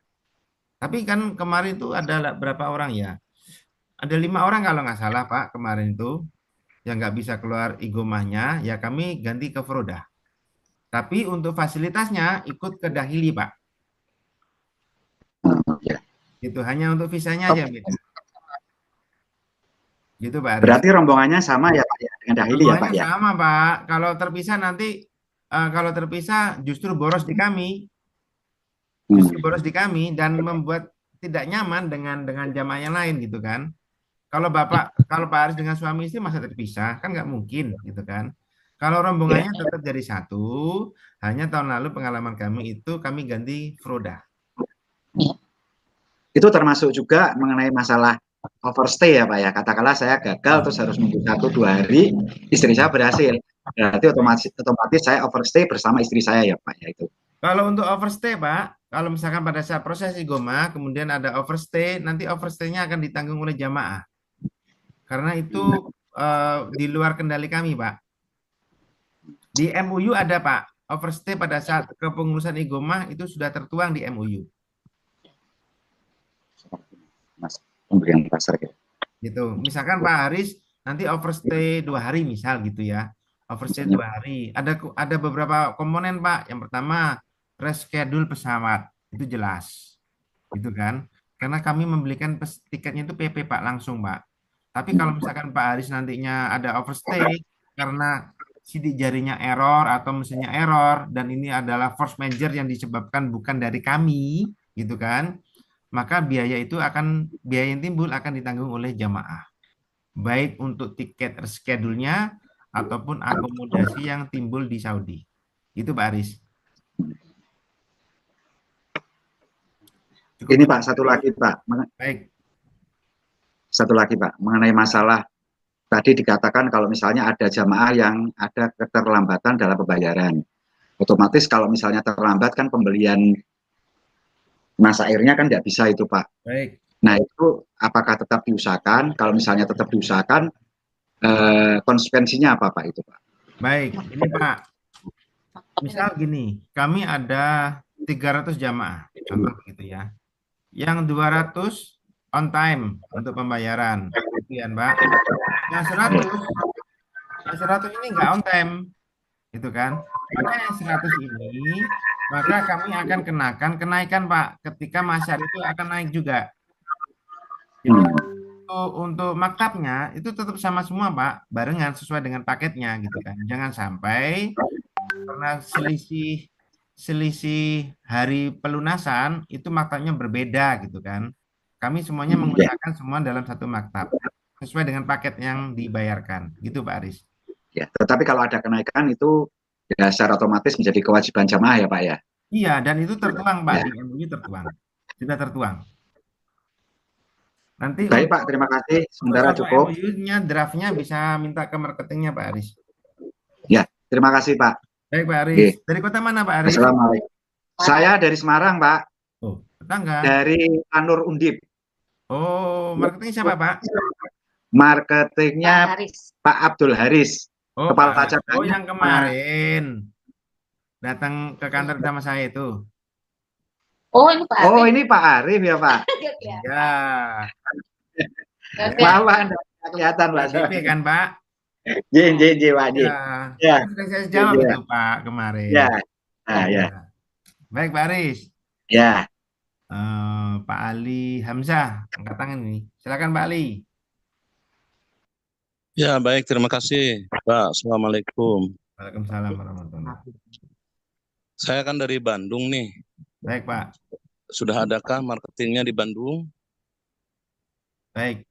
Tapi kan kemarin itu ada berapa orang ya? Ada 5 orang kalau nggak salah Pak kemarin itu yang nggak bisa keluar igomahnya, ya kami ganti ke Froda. Tapi untuk fasilitasnya ikut ke Dahili Pak. Ya. Itu hanya untuk visanya aja beda. Gitu Pak Aris. Berarti rombongannya sama ya Pak ya dengan Dahili ya Pak Rombongannya ya. sama Pak. Kalau terpisah justru boros di kami, dan membuat tidak nyaman dengan jamaah yang lain gitu kan. Kalau Pak Aris dengan suami istri masa terpisah kan nggak mungkin gitu kan. Kalau Ya. rombongannya tetap jadi satu, hanya tahun lalu pengalaman kami itu kami ganti Froda. Itu termasuk juga mengenai masalah overstay ya Pak ya. Katakanlah saya gagal terus harus nunggu 1-2 hari, istri saya berhasil. Berarti otomatis saya overstay bersama istri saya ya Pak ya itu. Kalau untuk overstay Pak, kalau misalkan pada saat proses igoma kemudian ada overstay, nanti overstay-nya akan ditanggung oleh jamaah. Karena itu di luar kendali kami Pak. Di MUU ada Pak, overstay pada saat kepengurusan igoma itu sudah tertuang di MUU. Mas, pemberian pasar ya. Gitu. Misalkan Pak Haris nanti overstay 2 hari misal gitu ya. Overstay 2 hari. Ada beberapa komponen Pak. Yang pertama reschedule pesawat itu jelas, gitu kan? Karena kami membelikan tiketnya itu PP Pak langsung Pak. Tapi kalau misalkan Pak Haris nantinya ada overstay karena sidik jarinya error atau mesinnya error dan ini adalah force major yang disebabkan bukan dari kami, gitu kan? Maka biaya yang timbul akan ditanggung oleh jamaah. Baik untuk tiket reschedule-nya ataupun akomodasi yang timbul di Saudi. Itu Pak Aris. Cukup Ini Pak, satu lagi Pak. baik. Satu lagi Pak, mengenai masalah tadi dikatakan kalau misalnya ada jamaah yang ada keterlambatan dalam pembayaran. Otomatis kalau misalnya terlambat kan pembelian masa airnya kan nggak bisa itu Pak. Baik. Nah itu apakah tetap diusahakan? Kalau misalnya tetap diusahakan, konsekuensinya apa Pak itu Pak? Baik, ini Pak. Misal gini, kami ada 300 jamaah, contoh begitu ya. Yang 200 on time untuk pembayaran. Sekian, Pak. Yang 100, yang 100 ini nggak on time, gitu kan. Maka yang 100 ini, maka kami akan kenakan kenaikan, Pak, ketika masyarakat itu akan naik juga. Jadi Hmm. untuk maktabnya itu tetap sama semua, Pak, barengan sesuai dengan paketnya gitu kan. Jangan sampai karena selisih selisih hari pelunasan itu maktabnya berbeda gitu kan. Kami semuanya Ya, mengusahakan semua dalam satu maktab sesuai dengan paket yang dibayarkan. Gitu Pak Aris. ya. Tetapi kalau ada kenaikan itu ya secara otomatis menjadi kewajiban jamaah ya Pak ya. Iya, dan itu tertuang Pak Ya. di MOU tertuang. Sudah tertuang. Nanti Baik untuk Pak, terima kasih. untuk Sementara satu cukup. MOU-nya draftnya bisa minta ke marketingnya Pak Aris. Ya, terima kasih Pak. Baik Pak Aris. Oke. Dari kota mana Pak Aris? Assalamualaikum. Saya dari Semarang Pak, Oh, tetangga. dari Anur Undip. Oh, marketing siapa Pak? Marketingnya Pak Abdul Haris. Oh, Pak Kepala Aris. Oh, cabangnya yang kemarin datang ke kantor sama saya itu. Oh, ini Pak Oh, Arif. ini Pak Arif ya Pak. Ya, Oke. Maaf Pak, Anda nggak kelihatan Pak. PDP kan Pak? Jin, Jin, Jin, Pak Ya, Jin. Ya, kan sudah saya Jin, jawab Jin, itu Pak. Pak kemarin. Ya, nah, Ya. ya, Baik Pak Aris. ya. Pak Ali Hamzah, angkat tangan ini. Silakan Pak Ali. Ya, baik. Terima kasih, Pak. Assalamualaikum. Waalaikumsalam warahmatullahi wabarakatuh. Saya kan dari Bandung nih. Baik Pak. Sudah adakah marketingnya di Bandung? Baik.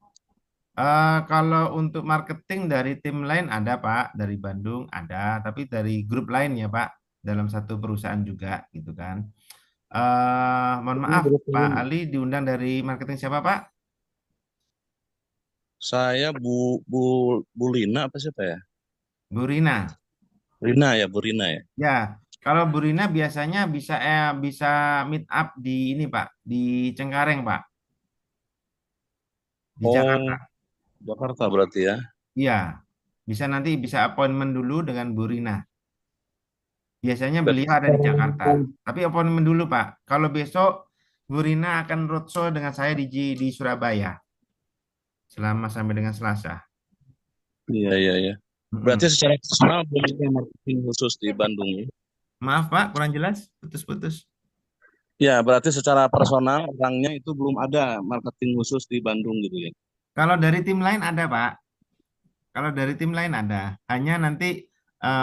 Kalau untuk marketing dari tim lain ada Pak, dari Bandung ada, tapi dari grup lain ya Pak, dalam satu perusahaan juga gitu kan. Mohon maaf, Pak Ali diundang dari marketing siapa Pak? Saya Bu Lina apa siapa ya? Bu Rina. Rina ya, Bu Rina ya. Ya, kalau Bu Rina biasanya bisa meet up di ini Pak, di Cengkareng Pak, di Oh, Jakarta. Jakarta berarti ya. Iya, bisa appointment dulu dengan Bu Rina. Biasanya beliau ada di Jakarta. Tapi appointment dulu Pak. Kalau besok Bu Rina akan roadshow dengan saya di Surabaya selama sampai dengan Selasa. Iya, iya, iya. Berarti Mm-mm. secara personal belum ada marketing khusus di Bandung ya? Maaf Pak, kurang jelas, putus-putus. Ya, berarti secara personal orangnya itu belum ada marketing khusus di Bandung gitu ya. Kalau dari tim lain ada Pak. Kalau dari tim lain ada. Hanya nanti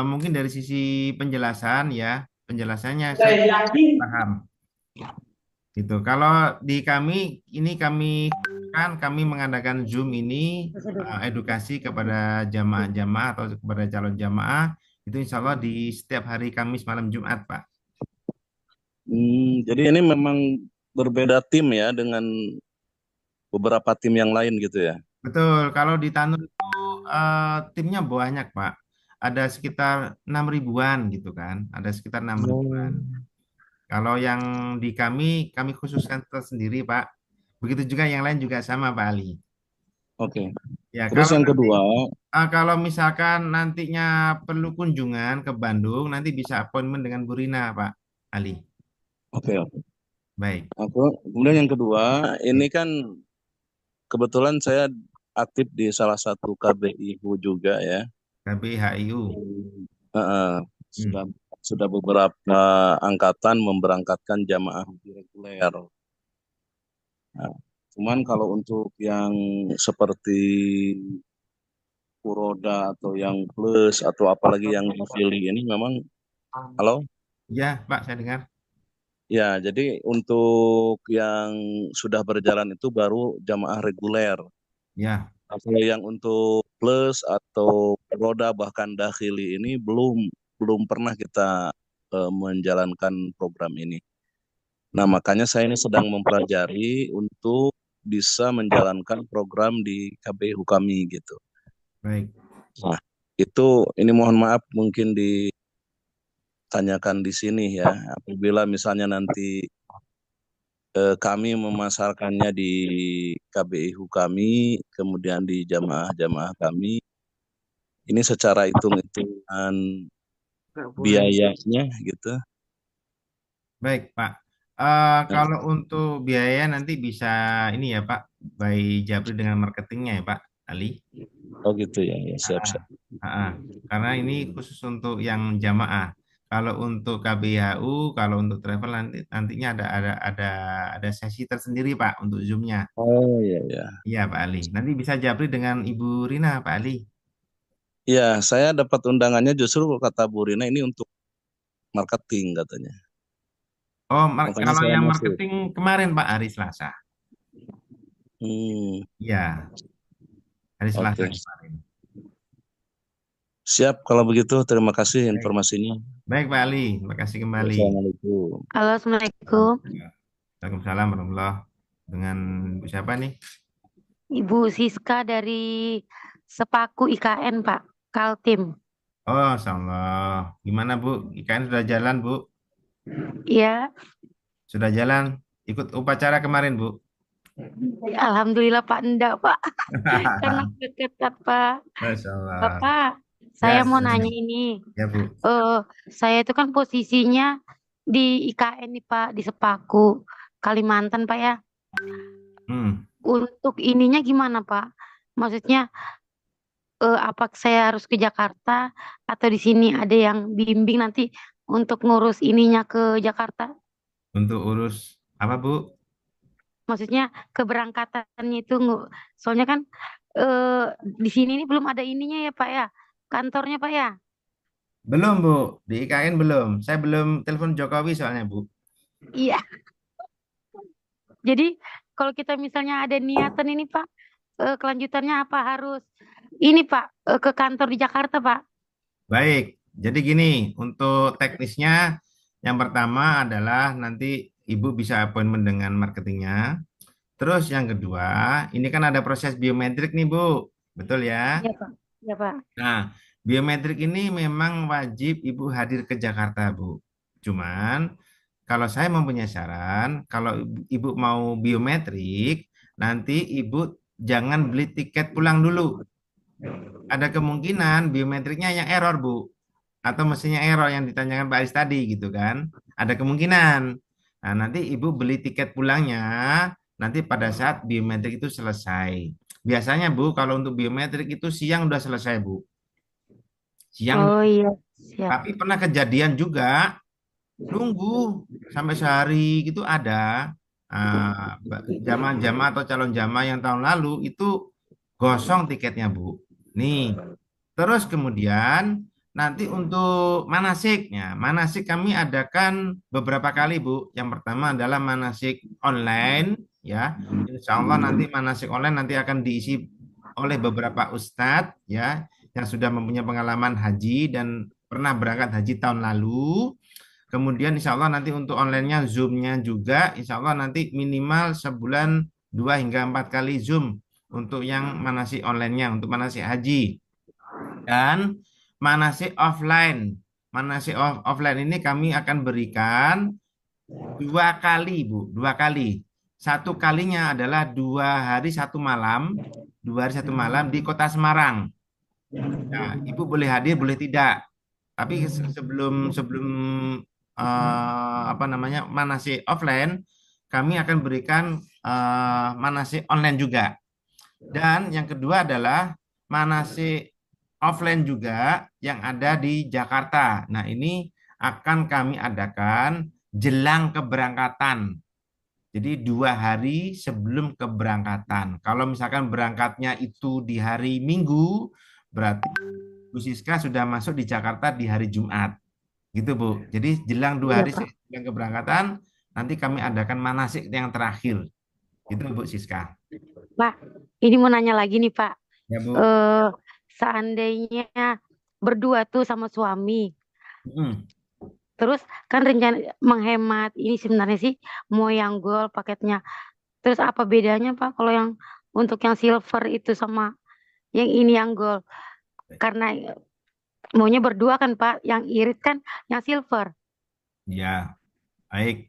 mungkin dari sisi penjelasan ya, penjelasannya saya paham. Gitu. Kalau di kami ini kami mengadakan Zoom ini edukasi kepada jamaah-jamaah atau kepada calon jamaah itu insya Allah di setiap hari Kamis malam Jumat Pak. Jadi ini memang berbeda tim ya dengan beberapa tim yang lain gitu ya. Betul. Kalau di Tanur itu timnya banyak Pak. Ada sekitar 6 ribuan gitu kan. Ada sekitar 6 ribuan. Kalau yang di kami khususkan tersendiri Pak. Begitu juga yang lain juga sama Pak Ali. Oke. Ya, Terus yang kedua, kalau misalkan nantinya perlu kunjungan ke Bandung, nanti bisa appointment dengan Bu Rina, Pak Ali. oke, oke. Baik. Kemudian yang kedua, ini kan kebetulan saya aktif di salah satu KBIU juga ya. KBHIU. Eh, Hmm. sudah beberapa angkatan memberangkatkan jamaah haji reguler. Nah, cuman kalau untuk yang seperti Puroda atau yang plus atau apalagi yang Fili ini memang, halo? Ya, Pak, saya dengar. Ya, jadi untuk yang sudah berjalan itu baru jamaah reguler. Ya, Kalau yang untuk plus atau roda bahkan dakhili ini belum pernah kita menjalankan program ini. Nah, makanya saya ini sedang mempelajari untuk bisa menjalankan program di KBU kami gitu. baik. Nah, ini mohon maaf mungkin ditanyakan di sini ya. Apabila misalnya nanti kami memasarkannya di KBIU kami, kemudian di jamaah-jamaah kami, ini secara hitung-hitungan biayanya gitu. Baik, Pak. Nah, Kalau untuk biaya nanti bisa ini ya, Pak, by Japri dengan marketingnya ya, Pak Ali. oh gitu ya, ya siap-siap. Karena ini khusus untuk yang jamaah. Kalau untuk KBHU, kalau untuk travel nantinya ada sesi tersendiri, Pak, untuk Zoom-nya. Oh iya ya. Iya, Pak Ali. Nanti bisa Japri dengan Ibu Rina, Pak Ali. Ya, saya dapat undangannya justru kata Bu Rina ini untuk marketing katanya. Oh, Makanya kalau saya yang masuk. marketing kemarin, Pak, hari Selasa. Hmm, Iya, hari Selasa oke. kemarin. Siap kalau begitu. Terima kasih Baik, informasinya. baik, Pak Ali. Terima kasih kembali. Assalamualaikum. Halo, Assalamualaikum. Waalaikumsalam warahmatullahi. Dengan Bu siapa nih? Ibu Siska dari Sepaku IKN, Pak. Kaltim. Oh, Allah. Gimana, Bu? IKN sudah jalan, Bu? Ya, Sudah jalan? Ikut upacara kemarin, Bu? alhamdulillah Pak, enggak, Pak. Karena ketat, Pak. Masya Allah. Bapak, Ya, saya mau silakan. nanya ini. Ya, Bu. Saya itu kan posisinya di IKN nih, Pak, di Sepaku, Kalimantan, Pak ya. Hmm. Untuk ininya gimana, Pak? Maksudnya, apa saya harus ke Jakarta atau di sini ada yang bimbing nanti untuk ngurus ininya ke Jakarta? Untuk urus apa, Bu? Maksudnya keberangkatannya itu, soalnya kan di sini ini belum ada ininya ya, Pak ya, kantornya, Pak ya. Belum, Bu. Di IKN belum. Saya belum telepon Jokowi soalnya, Bu. Iya. Jadi kalau kita misalnya ada niatan ini, Pak, kelanjutannya apa harus ini, Pak, ke kantor di Jakarta, Pak? Baik. Jadi gini, untuk teknisnya yang pertama adalah nanti Ibu bisa appointment dengan marketingnya. Terus yang kedua, ini kan ada proses biometrik nih, Bu. Betul ya? Iya, Pak. Iya, Pak. Nah, biometrik ini memang wajib Ibu hadir ke Jakarta, Bu. Cuman, kalau saya mempunyai saran, kalau Ibu mau biometrik, nanti Ibu jangan beli tiket pulang dulu. Ada kemungkinan biometriknya yang error, Bu. Atau mesinnya error yang ditanyakan Pak Aris tadi, gitu kan. Ada kemungkinan. Nah, nanti Ibu beli tiket pulangnya, nanti pada saat biometrik itu selesai. Biasanya, Bu, kalau untuk biometrik itu siang udah selesai, Bu. Siang, Oh iya, siap. tapi pernah kejadian juga nunggu sampai sehari gitu ada jamaah-jamaah atau calon jamaah yang tahun lalu itu gosong tiketnya, Bu. Nih, terus kemudian nanti untuk manasiknya, manasik kami adakan beberapa kali, Bu. Yang pertama adalah manasik online, ya. Insya Allah nanti manasik online nanti akan diisi oleh beberapa ustadz, ya, yang sudah mempunyai pengalaman haji dan pernah berangkat haji tahun lalu. Kemudian insya Allah nanti untuk online-nya, Zoom-nya juga, insya Allah nanti minimal sebulan 2 hingga 4 kali Zoom untuk yang manasik online-nya, untuk manasik haji. Dan manasik offline. Manasik offline ini kami akan berikan 2 kali, Bu. 2 kali. Satu kalinya adalah 2 hari 1 malam. 2 hari 1 malam di Kota Semarang. Nah, Ibu boleh hadir, boleh tidak. Tapi sebelum sebelum apa namanya manasik offline, kami akan berikan manasik online juga. Dan yang kedua adalah manasik offline juga yang ada di Jakarta. Nah, ini akan kami adakan jelang keberangkatan. Jadi 2 hari sebelum keberangkatan. Kalau misalkan berangkatnya itu di hari Minggu, berarti Bu Siska sudah masuk di Jakarta di hari Jumat. Gitu, Bu. Jadi jelang dua Iya, hari Pak. sebelum keberangkatan, nanti kami adakan manasik yang terakhir. Gitu, Bu Siska. Pak, ini mau nanya lagi nih, Pak. Ya, Bu. Eh, Seandainya berdua tuh sama suami, Mm. terus kan rencana menghemat ini sebenarnya sih mau yang gold paketnya. Terus apa bedanya, Pak, kalau yang untuk yang silver itu sama yang ini yang gold? Karena maunya berdua kan, Pak, yang irit kan yang silver. Ya, baik.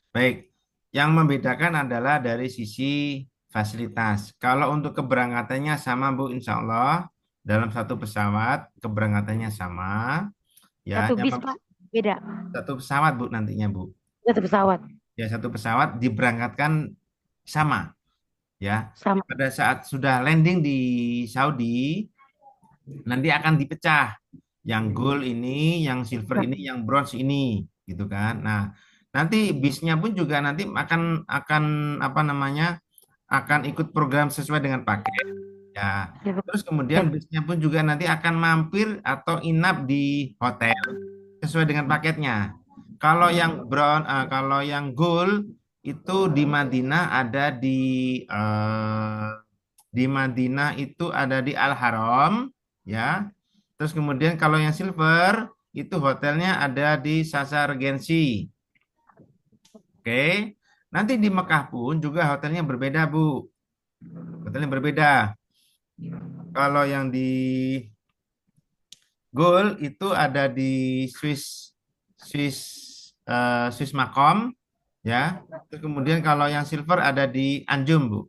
Baik. Yang membedakan adalah dari sisi fasilitas. Kalau untuk keberangkatannya sama, Bu, insya Allah. dalam satu pesawat keberangkatannya sama, ya, Satu bis, Pak. Beda. satu pesawat Bu nantinya Bu. Satu pesawat. Ya, satu pesawat diberangkatkan sama, ya. Sama. Pada saat sudah landing di Saudi, nanti akan dipecah. Yang gold ini, yang silver ini, yang bronze ini, gitu kan. Nah, nanti bisnya pun juga nanti akan apa namanya? Akan ikut program sesuai dengan paket. Ya. Ya, Pak. Terus kemudian Ya. bisnya pun juga nanti akan mampir atau inap di hotel sesuai dengan paketnya. Kalau yang gold itu di Madinah ada di Madinah itu ada di Al Haram, ya. Terus kemudian kalau yang silver itu hotelnya ada di Sasa Regency. Oke. Nanti di Mekah pun juga hotelnya berbeda, Bu. Hotelnya berbeda. Kalau yang di Gold itu ada di Swiss Swiss Makom, ya. Terus kemudian kalau yang silver ada di Anjum, Bu.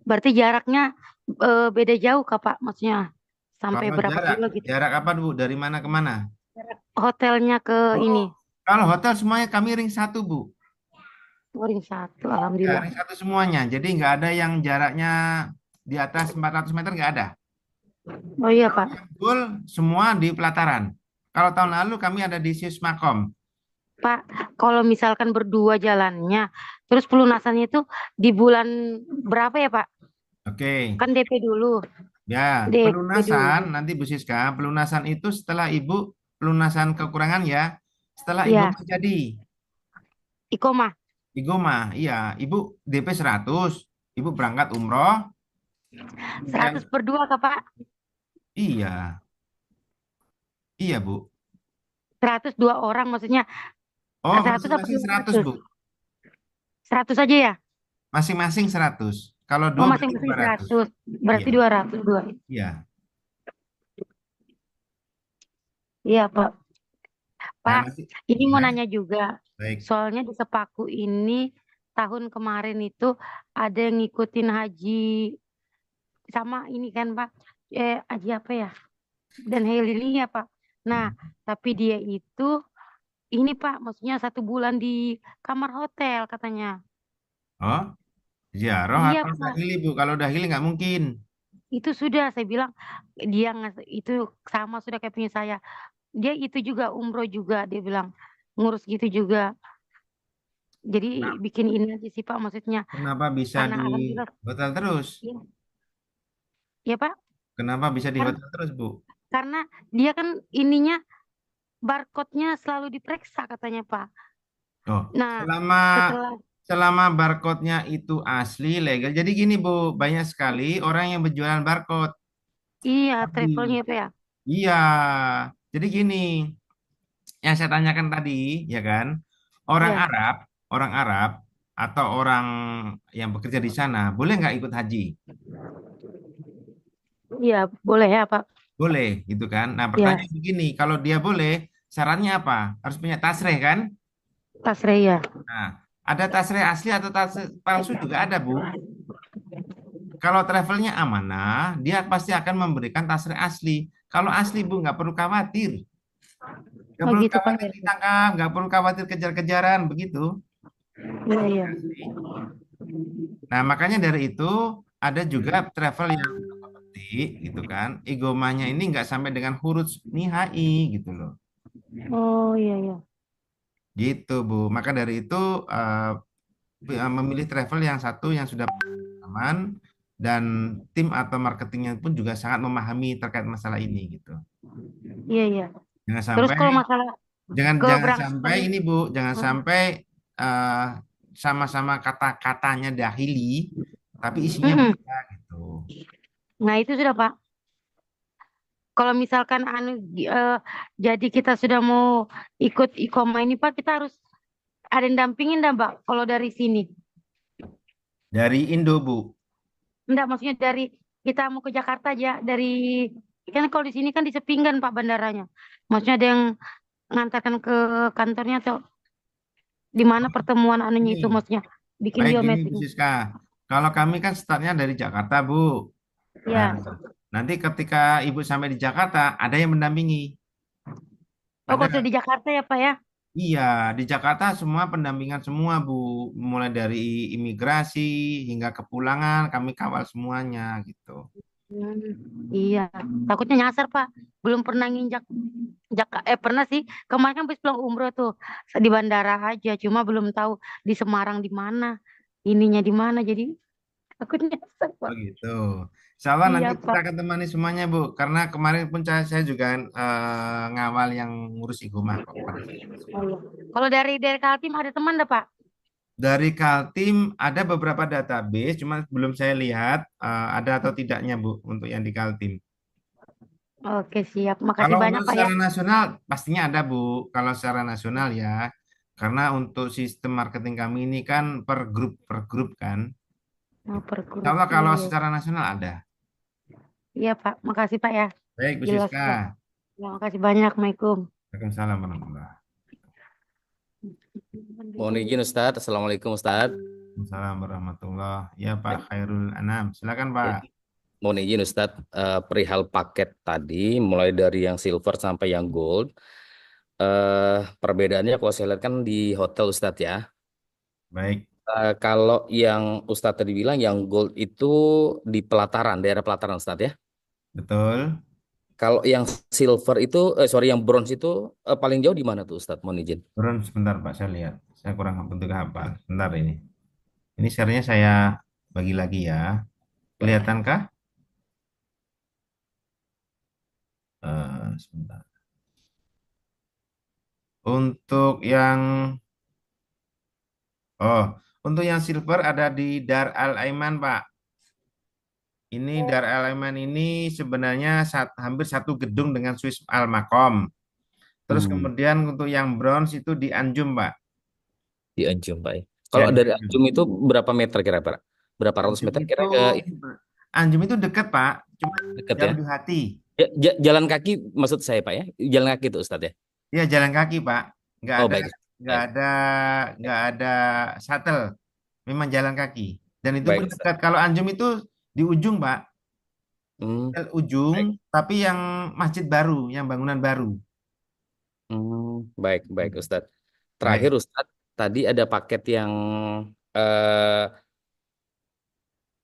Berarti jaraknya beda jauh, Kak, Pak? Maksudnya sampai Kalau berapa kilo gitu? jarak apa, Bu? Dari mana ke mana? Hotelnya ke ini. Kalau hotel semuanya kami ring satu, Bu. Ring 1, Ya, alhamdulillah. ring satu semuanya. Jadi nggak ada yang jaraknya di atas 400 meter, nggak ada. Oh iya, Pak. Gold semua di pelataran. Kalau tahun lalu kami ada di Swiss Makom. Pak, kalau misalkan berdua jalannya, terus pelunasannya itu di bulan berapa ya, Pak? Oke. Kan DP dulu. Ya, DP pelunasan dulu. nanti Bu Siska, pelunasan itu setelah Ibu pelunasan kekurangan ya, setelah Ibu Ya, menjadi Ikomah. Igoma, iya, Ibu DP 100, Ibu berangkat umroh, 100 per 2, Kak, Pak. iya, iya Bu. 102 orang maksudnya. Oh, 100 apa masing-masing 100 200? Bu, 100 aja ya? masing-masing 100. Kalau Oh, dua berarti masing-masing 200. 100. Berarti Iya, 202. iya. Iya, Pak. Nah, Pak, nanti, ini mau ya, nanya juga. baik. Soalnya di Sepaku ini tahun kemarin itu ada yang ngikutin haji sama ini kan, Pak. Haji apa ya? Dan Heli ini ya, Pak. Nah, tapi dia itu ini, Pak, maksudnya 1 bulan di kamar hotel katanya. Oh, ziarah Iya, atau Pak. dahili Bu? Kalau dahili nggak mungkin. Itu sudah saya bilang dia itu sama sudah kayak punya saya. Dia itu juga umroh juga, dia bilang ngurus gitu juga. Jadi Nah, bikin ini aja sih, Pak, maksudnya kenapa bisa karena di alhamdulillah. hotel terus? Iya, ya, Pak. Kenapa bisa di Kan hotel terus, Bu? karena dia kan ininya barcode-nya selalu diperiksa katanya, Pak. Oh, Nah, selama setelah selama barcode-nya itu asli legal. Jadi gini, Bu, banyak sekali orang yang berjualan barcode. iya Tapi travelnya, Pak ya. iya. Jadi gini, yang saya tanyakan tadi, ya kan? Orang Iya, Arab, orang Arab atau orang yang bekerja di sana boleh nggak ikut haji? iya boleh ya, Pak. Boleh, gitu kan? Nah, Iya, pertanyaan begini, kalau dia boleh, syaratnya apa? Harus punya tasreh kan? tasreh ya. Nah, ada tasreh asli atau tasreh palsu juga ada, Bu. Kalau travelnya amanah, dia pasti akan memberikan tasreh asli. Kalau asli, Bu, nggak perlu khawatir. Nggak Oh perlu gitu, Pak khawatir ya. ditangkap, nggak perlu khawatir kejar-kejaran, begitu. Iya, iya. Nah, makanya dari itu ada juga travel yang petik, gitu kan. Igomanya ini nggak sampai dengan huruf nihai, gitu loh. Oh iya, iya. Gitu, Bu. Maka dari itu memilih travel yang satu yang sudah aman dan tim atau marketingnya pun juga sangat memahami terkait masalah ini, gitu. Iya, iya. Jangan Terus sampai kalau masalah jangan sampai keberangkatan, ini Bu, jangan oh, sampai eh, sama-sama kata-katanya dahili tapi isinya mm-mm. beda gitu. Nah itu sudah, Pak. Kalau misalkan jadi kita sudah mau ikut Iqomah ini, Pak, kita harus ada yang dampingin dah, Pak. Kalau dari sini, Dari Indo, Bu. enggak, maksudnya dari kita mau ke Jakarta aja, dari kan kalau di sini kan di Sepinggan, Pak, bandaranya. Maksudnya ada yang ngantarkan ke kantornya atau di mana pertemuan anunya itu, Ini, maksudnya bikin baik gini Bu biometrik. Siska. Kalau kami kan startnya dari Jakarta, Bu. Nah, Ya, Nanti ketika Ibu sampai di Jakarta, ada yang mendampingi. Oh, kalau Ada. sudah di Jakarta ya Pak ya? Iya, di Jakarta semua pendampingan semua, Bu. Mulai dari imigrasi hingga kepulangan, kami kawal semuanya gitu. Iya, takutnya nyasar Pak. Belum pernah nginjak pernah sih. Kemarin kan habis pulang umroh tuh di bandara aja. Cuma belum tahu di Semarang di mana, ininya di mana. Jadi takutnya nyasar Pak. Oh gitu. Insya Allah Iya nanti kita Pak. akan temani semuanya, Bu. Karena kemarin pun saya juga ngawal yang ngurus Igomah kok pada saat itu. Oh, iya. Kalau dari Kaltim ada teman dah Pak? Dari Kaltim ada beberapa database, cuma belum saya lihat ada atau tidaknya, Bu, untuk yang di Kaltim. Oke siap. Makasih Kalau banyak untuk Pak ya. secara nasional pastinya ada, Bu. Kalau secara nasional ya, karena untuk sistem marketing kami ini kan per grup kan. Oh, per Insya grup. Allah Iya, kalau iya. secara nasional ada. Iya Pak. Makasih Pak ya. Baik, Bu Jelas Siska. Pak. Ya, makasih banyak. Assalamualaikum. Waalaikumsalam warahmatullahi. Mohon izin Ustadz. Assalamualaikum Ustadz. Waalaikumsalam warahmatullahi. Ya Pak Khairul Anam. Silakan Pak. Mohon izin Ustadz, perihal paket tadi, mulai dari yang silver sampai yang gold. Perbedaannya kalau saya lihat kan di hotel Ustadz ya. Baik, Kalau yang Ustadz tadi bilang yang gold itu di pelataran, daerah pelataran Ustadz ya. betul. Kalau yang silver itu, sorry yang bronze itu paling jauh di mana tuh Ustadz? Mohon izin. Turun sebentar Pak, saya lihat. Saya kurang bentuk hafal. Sebentar ini. Ini share-nya saya bagi lagi ya. Kelihatankah? Sebentar. Untuk yang untuk yang silver ada di Dar Al Aiman, Pak. Ini Dar Al Aiman ini sebenarnya hampir satu gedung dengan Swiss Al Makom. Terus kemudian untuk yang bronze itu di Anjum, Pak. Di Anjum Pak ya. Ya, Kalau di dari Anjum. Anjum itu berapa meter kira-kira? Berapa ratus Anjum meter itu kira ke Anjum itu dekat, Pak. Cuma dekat ya? jauh di hati. Jalan kaki maksud saya Pak ya? Jalan kaki itu Ustadz ya? Ya, jalan kaki, Pak. Nggak Oh ada baik. nggak Baik. ada nggak ada shuttle. Memang jalan kaki. Dan itu pun Baik, Ustadz. dekat. Kalau Anjum itu di ujung, Pak. Hmm, Ujung, baik. tapi yang masjid baru, yang bangunan baru. Baik, baik Ustadz. Baik, Terakhir Ustadz, tadi ada paket yang eh,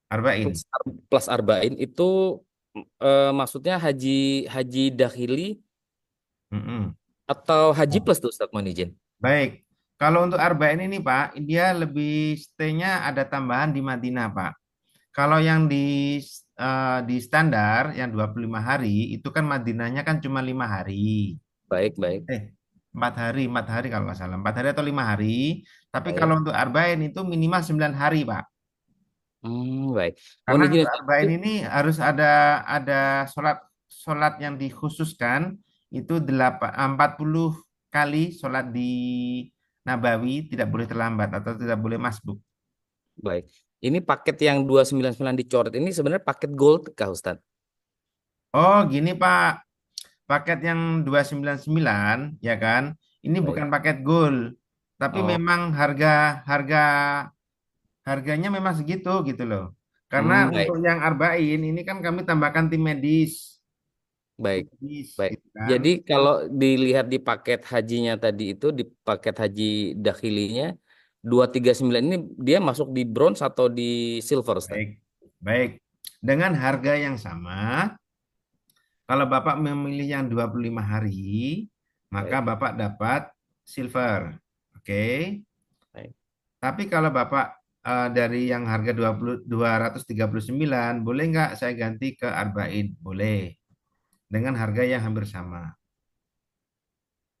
Arba'in. plus Arba'in itu maksudnya haji haji dakhili Mm-mm. atau haji plus tuh Ustadz mohon izin. Baik. Kalau untuk Arba'in ini, Pak, dia lebih stay-nya ada tambahan di Madinah, Pak. Kalau yang di standar, yang 25 hari, itu kan Madinahnya kan cuma 5 hari. Baik, baik. 4 hari kalau nggak salah. 4 hari atau 5 hari. Tapi Baik. kalau untuk Arba'in itu minimal 9 hari, Pak. Baik. Karena Mohon izin untuk Ustadz. Arba'in ini harus ada sholat yang dikhususkan itu 40 kali sholat di Nabawi tidak boleh terlambat atau tidak boleh masbuk. Baik. Ini paket yang 299 dicoret ini sebenarnya paket gold kah Ustadz? Oh, gini Pak. Paket yang 299 ya kan. Ini Baik. bukan paket gold, tapi Oh, memang harganya memang segitu gitu loh. Karena baik, untuk yang Arba'in ini kan kami tambahkan tim medis. baik, baik. Gitu kan. Jadi kalau dilihat di paket hajinya tadi itu di paket haji dakhilinya 239 ini dia masuk di bronze atau di silver Ustaz? Baik, baik. Dengan harga yang sama, kalau Bapak memilih yang 25 hari, maka Baik, Bapak dapat silver. Oke. baik. Tapi kalau Bapak dari yang harga 239, boleh nggak saya ganti ke Arba'in? Boleh. Dengan harga yang hampir sama.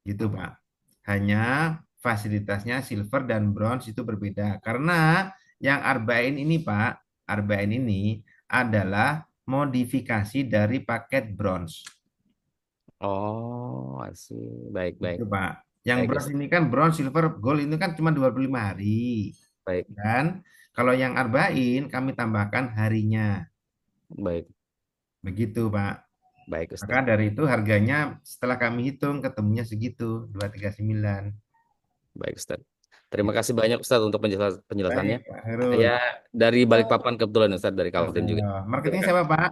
Gitu, Pak. Hanya fasilitasnya silver dan bronze itu berbeda. Karena yang Arba'in ini, Pak, Arba'in ini adalah modifikasi dari paket bronze. Oh, asih. Baik, baik. Itu, Pak. Yang Baik, bronze Ustaz. ini kan bronze, silver, gold itu kan cuma 25 hari. Baik, Dan kalau yang Arba'in kami tambahkan harinya. baik, Begitu, Pak. baik Maka Ustaz. dari itu harganya setelah kami hitung ketemunya segitu, 239. Baik Ustaz. Terima kasih banyak Ustaz untuk penjelasannya. Baik, Pak Heru. Saya dari Balikpapan kebetulan Ustaz dari Kaltim juga. Marketing siapa, Pak?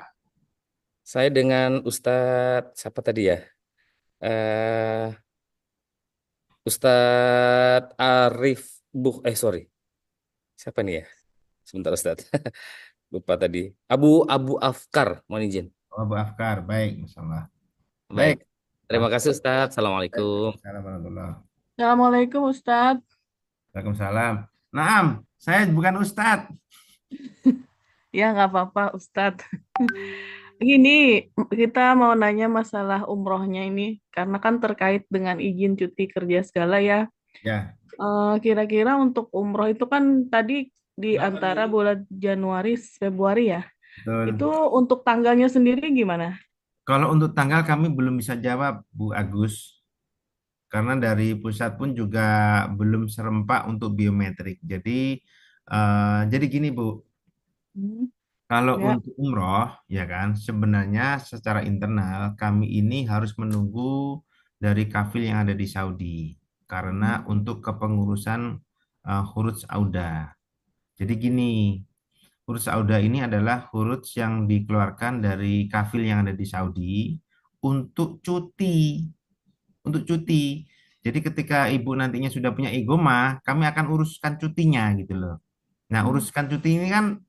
Saya dengan Ustadz siapa tadi ya? Eh Ustadz Arif sorry. Siapa nih ya? Sebentar Ustadz. Lupa tadi. Abu Afkar, mohon izin. Oh, Bu Afkar, baik, masalah. Baik. Baik. Terima kasih Ustadz. Assalamualaikum. Assalamualaikum warahmatullahi. Assalamualaikum Ustadz. Waalaikumsalam. Naam, saya bukan Ustadz. Ya nggak apa-apa Ustadz. Gini, kita mau nanya masalah umrohnya ini, karena kan terkait dengan izin cuti kerja segala ya. Ya, Kira-kira untuk umroh itu kan tadi di antara bulan Januari, Februari ya. betul. Itu untuk tanggalnya sendiri gimana? Kalau untuk tanggal kami belum bisa jawab, Bu Agus. Karena dari pusat pun juga belum serempak untuk biometrik. Jadi gini Bu, Hmm, kalau ya. untuk umroh, ya kan, sebenarnya secara internal kami ini harus menunggu dari kafil yang ada di Saudi. Karena untuk kepengurusan huruf Auda. Jadi gini, huruf Auda ini adalah huruf yang dikeluarkan dari kafil yang ada di Saudi untuk cuti. Untuk cuti. Jadi ketika ibu nantinya sudah punya igoma, kami akan uruskan cutinya gitu loh. Nah, uruskan cuti ini kan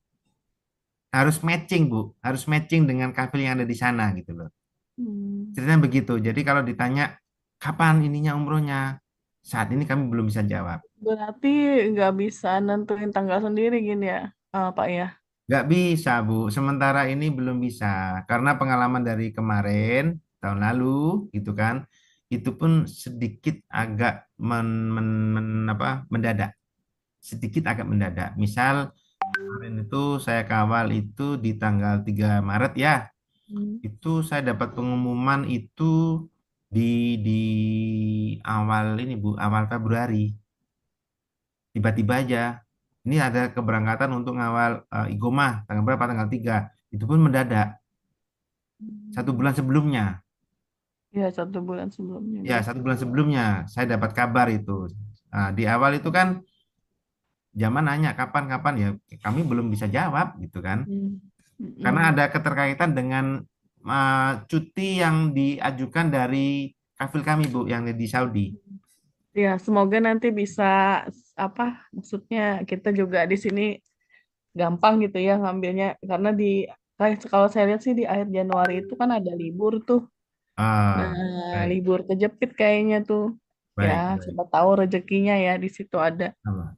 harus matching, Bu. Harus matching dengan kafil yang ada di sana gitu loh. Hmm. Ceritanya begitu. Jadi kalau ditanya kapan ininya umrohnya, saat ini kami belum bisa jawab. Berarti nggak bisa nentuin tanggal sendiri gini ya, Pak ya? Nggak bisa, Bu. Sementara ini belum bisa. Karena pengalaman dari kemarin, tahun lalu, gitu kan, itu pun sedikit agak mendadak. Sedikit agak mendadak. Misal, kemarin itu saya kawal itu di tanggal 3 Maret ya. Hmm. Itu saya dapat pengumuman itu di awal ini, Bu, awal Februari. Tiba-tiba aja. Ini ada keberangkatan untuk ngawal Igomah tanggal berapa? Tanggal 3. Itu pun mendadak. 1 bulan sebelumnya. Ya, 1 bulan sebelumnya Ya, berarti. 1 bulan sebelumnya saya dapat kabar itu. Nah, di awal itu kan zaman nanya kapan-kapan ya kami belum bisa jawab gitu kan. Hmm. Karena Mm-mm. ada keterkaitan dengan cuti yang diajukan dari kafil kami Bu yang di Saudi. Ya, semoga nanti bisa apa maksudnya kita juga di sini gampang gitu ya ngambilnya karena kalau saya lihat sih di akhir Januari itu kan ada libur tuh. Nah, Baik, libur kejepit kayaknya tuh. Ya, baik, baik. siapa tahu rezekinya ya di situ ada. Allah.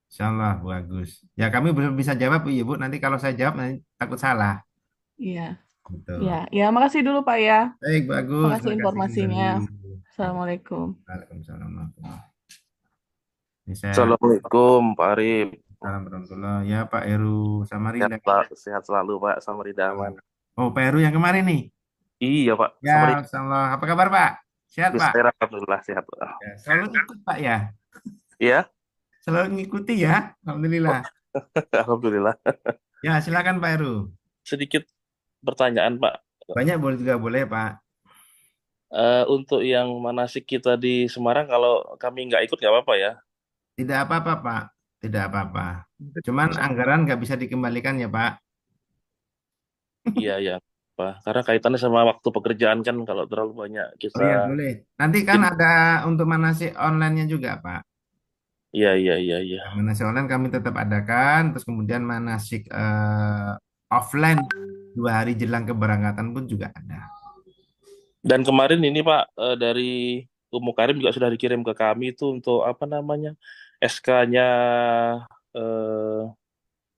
Insya Allah bagus. Ya kami belum bisa jawab Bu, ya Bu. Nanti kalau saya jawab nanti takut salah. Iya, ya, Betul. ya, makasih dulu Pak ya. Baik, bagus. Makasih Terima kasih informasinya. kembali. Assalamualaikum. Waalaikumsalam warahmatullahi wabarakatuh. Ini saya Assalamualaikum Pak Arif. salam warahmatullahi. Ya Pak Heru Sehat, Samarinda. sehat selalu Pak, Samarinda aman. Oh Pak Heru yang kemarin nih. Iya Pak, Ya, Samarinda. Insyaallah. Apa kabar Pak? Sehat Pak? Saya alhamdulillah sehat Pak. Ya, selalu ikut Pak ya. Iya, Selalu ngikuti ya. Alhamdulillah. alhamdulillah. Ya, silakan Pak Heru. Sedikit pertanyaan Pak. Banyak boleh juga boleh Pak. Untuk yang manasik kita di Semarang, kalau kami nggak ikut nggak apa-apa ya? Tidak apa-apa Pak. Tidak apa-apa. Cuman anggaran nggak bisa dikembalikan ya Pak. Iya, iya. Pak. Karena kaitannya sama waktu pekerjaan kan kalau terlalu banyak Oh kita. iya boleh. Nanti kan ada untuk manasik online-nya juga Pak. Iya, iya, iya, iya. Nah, manasik online kami tetap adakan. Terus kemudian manasik offline 2 hari jelang keberangkatan pun juga ada. Dan kemarin ini Pak, dari Umu Karim juga sudah dikirim ke kami itu untuk apa namanya SK-nya eh,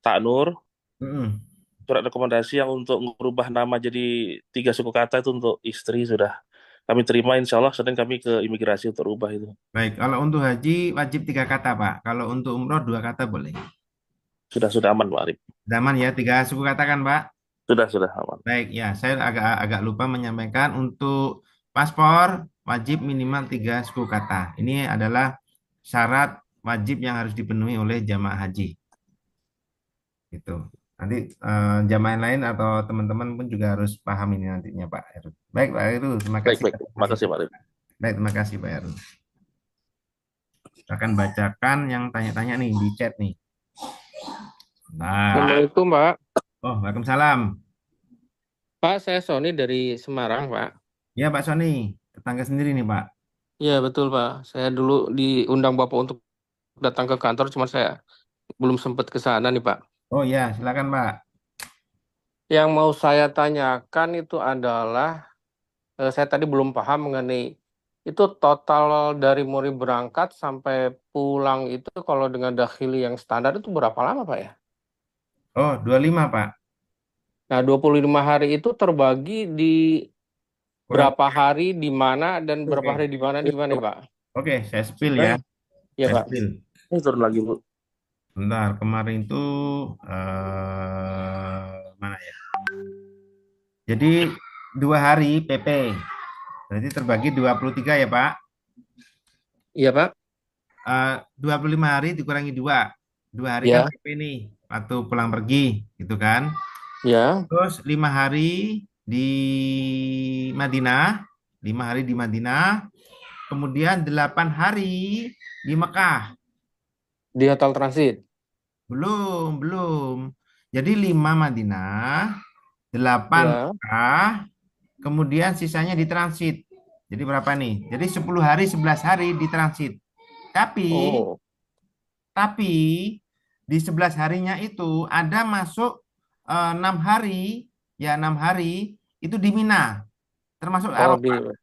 Tak Nur, Mm-mm. surat rekomendasi yang untuk merubah nama jadi 3 suku kata itu untuk istri sudah kami terima, insya Allah sedang kami ke imigrasi untuk rubah itu. Baik, kalau untuk haji wajib 3 kata Pak. Kalau untuk umroh 2 kata boleh. Sudah aman Pak Arif. Daman ya 3 suku kata kan Pak? Sudah aman. Baik, ya saya agak lupa menyampaikan untuk paspor wajib minimal 3 suku kata. Ini adalah syarat wajib yang harus dipenuhi oleh jamaah haji. Gitu. Nanti jamaah yang lain atau teman-teman pun juga harus paham ini nantinya Pak Heru. Baik Pak Heru, terima Baik, kasih. baik. Terima kasih Pak Arif. Baik, terima kasih Pak Heru. Akan bacakan yang tanya-tanya nih di chat nih. Nah, Assalamualaikum, Pak. oh, Waalaikumsalam. Pak, saya Sony dari Semarang, Pak. Ya, Pak Sony, tetangga sendiri nih, Pak. Iya, betul, Pak. Saya dulu diundang Bapak untuk datang ke kantor, cuma saya belum sempat ke sana nih, Pak. Oh ya, silakan, Pak. Yang mau saya tanyakan itu adalah, saya tadi belum paham mengenai itu total dari mulai berangkat sampai pulang itu kalau dengan dakhili yang standar itu berapa lama, Pak ya? Oh, 25, Pak. Nah, 25 hari itu terbagi di Kurang. berapa hari di mana dan berapa Oke. hari di mana, Pak? Oke, saya spill ya. Iya, Saya Pak. spill. Ini turun lagi, Bu. Bentar, kemarin itu mana ya? Jadi 2 hari PP. Berarti terbagi 23 ya, Pak. Iya, Pak. 25 hari dikurangi 2. 2 hari kan Ya, PP nih, waktu pulang pergi, gitu kan. ya. Terus 5 hari di Madinah, 5 hari di Madinah, kemudian 8 hari di Mekah. Di hotel transit. Belum. Jadi 5 Madinah, 8 Ya. Mekah, kemudian sisanya di transit. Jadi berapa nih? Jadi 10 hari, 11 hari di transit. Tapi Oh, di 11 harinya itu ada masuk 6 hari, ya 6 hari itu di Mina, termasuk oh di Arafah.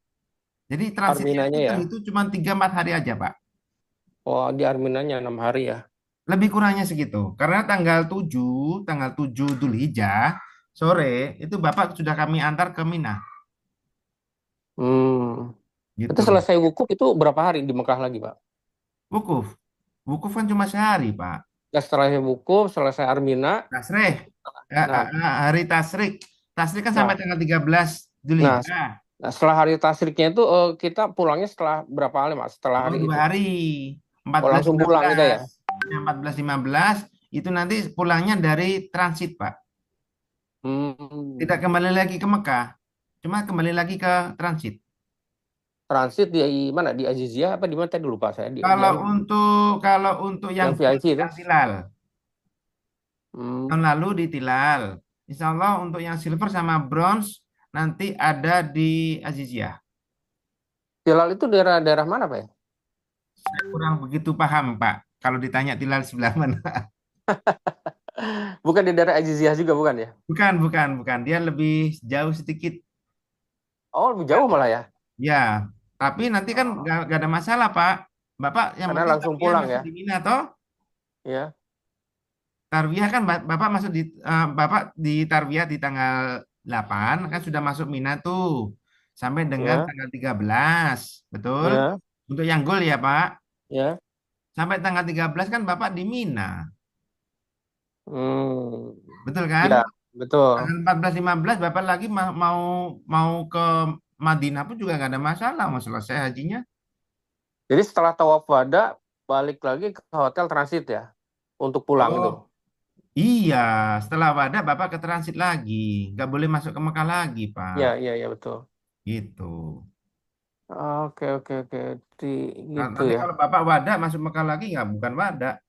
Jadi transitnya Arminanya ya. itu cuma 3-4 hari aja, Pak. Oh, di Arminanya 6 hari ya. Lebih kurangnya segitu. Karena tanggal 7 Dzulhijjah sore itu Bapak sudah kami antar ke Mina, Hmm. Itu gitu. selesai wukuf itu berapa hari di Mekah lagi, Pak? Wukuf. Wukuf kan cuma sehari, Pak. Nah, setelah wukuf, selesai Armina. Tasrih. Nah, Hari Tasrik. Tasrik kan sampai nah, tanggal 13 nah, Dzulhijjah. nah, setelah hari tasriknya itu kita pulangnya setelah berapa hari, Mas? Setelah Oh, hari 2 itu. hari. Oh, langsung pulang kita ya. 14-15 itu nanti pulangnya dari transit, Pak. Tidak Hmm. kembali lagi ke Mekah, cuma kembali lagi ke transit. Transit di mana? Di Azizia apa di mana tadi lupa saya. Kalau untuk yang yang VIP itu. tilal, Hmm. tahun lalu di Tilal. Insya Allah untuk yang silver sama bronze nanti ada di Azizia. Hilal itu daerah mana, Pak ya? Saya kurang begitu paham, Pak. Kalau ditanya Tilal sebelah mana? Bukan di daerah Azizia juga, bukan ya? Bukan. Dia lebih jauh sedikit. Oh, lebih jauh malah ya. Ya, tapi nanti kan nggak ada masalah, Pak. Bapak yang Karena penting langsung tarwiyah pulang masuk ya. di Mina toh? Ya. Tarwiyah kan Bapak masuk Bapak di Tarwiyah di tanggal 8 kan sudah masuk Mina tuh sampai dengan Ya. tanggal 13, betul? Ya. Untuk yang gol ya, Pak. Ya. Sampai tanggal 13 kan Bapak di Mina. Hmm. Betul kan? Ya, betul. Tanggal 14 15 Bapak lagi mau ke Madinah pun juga nggak ada masalah, mau selesai hajinya. Jadi setelah tawaf wada balik lagi ke hotel transit ya untuk pulang itu. Oh, iya, setelah wada Bapak ke transit lagi, nggak boleh masuk ke Mekah lagi, Pak. Ya, betul. Gitu. Oke. Nah, Gitu nanti ya. kalau Bapak wada masuk Mekah lagi nggak bukan wada.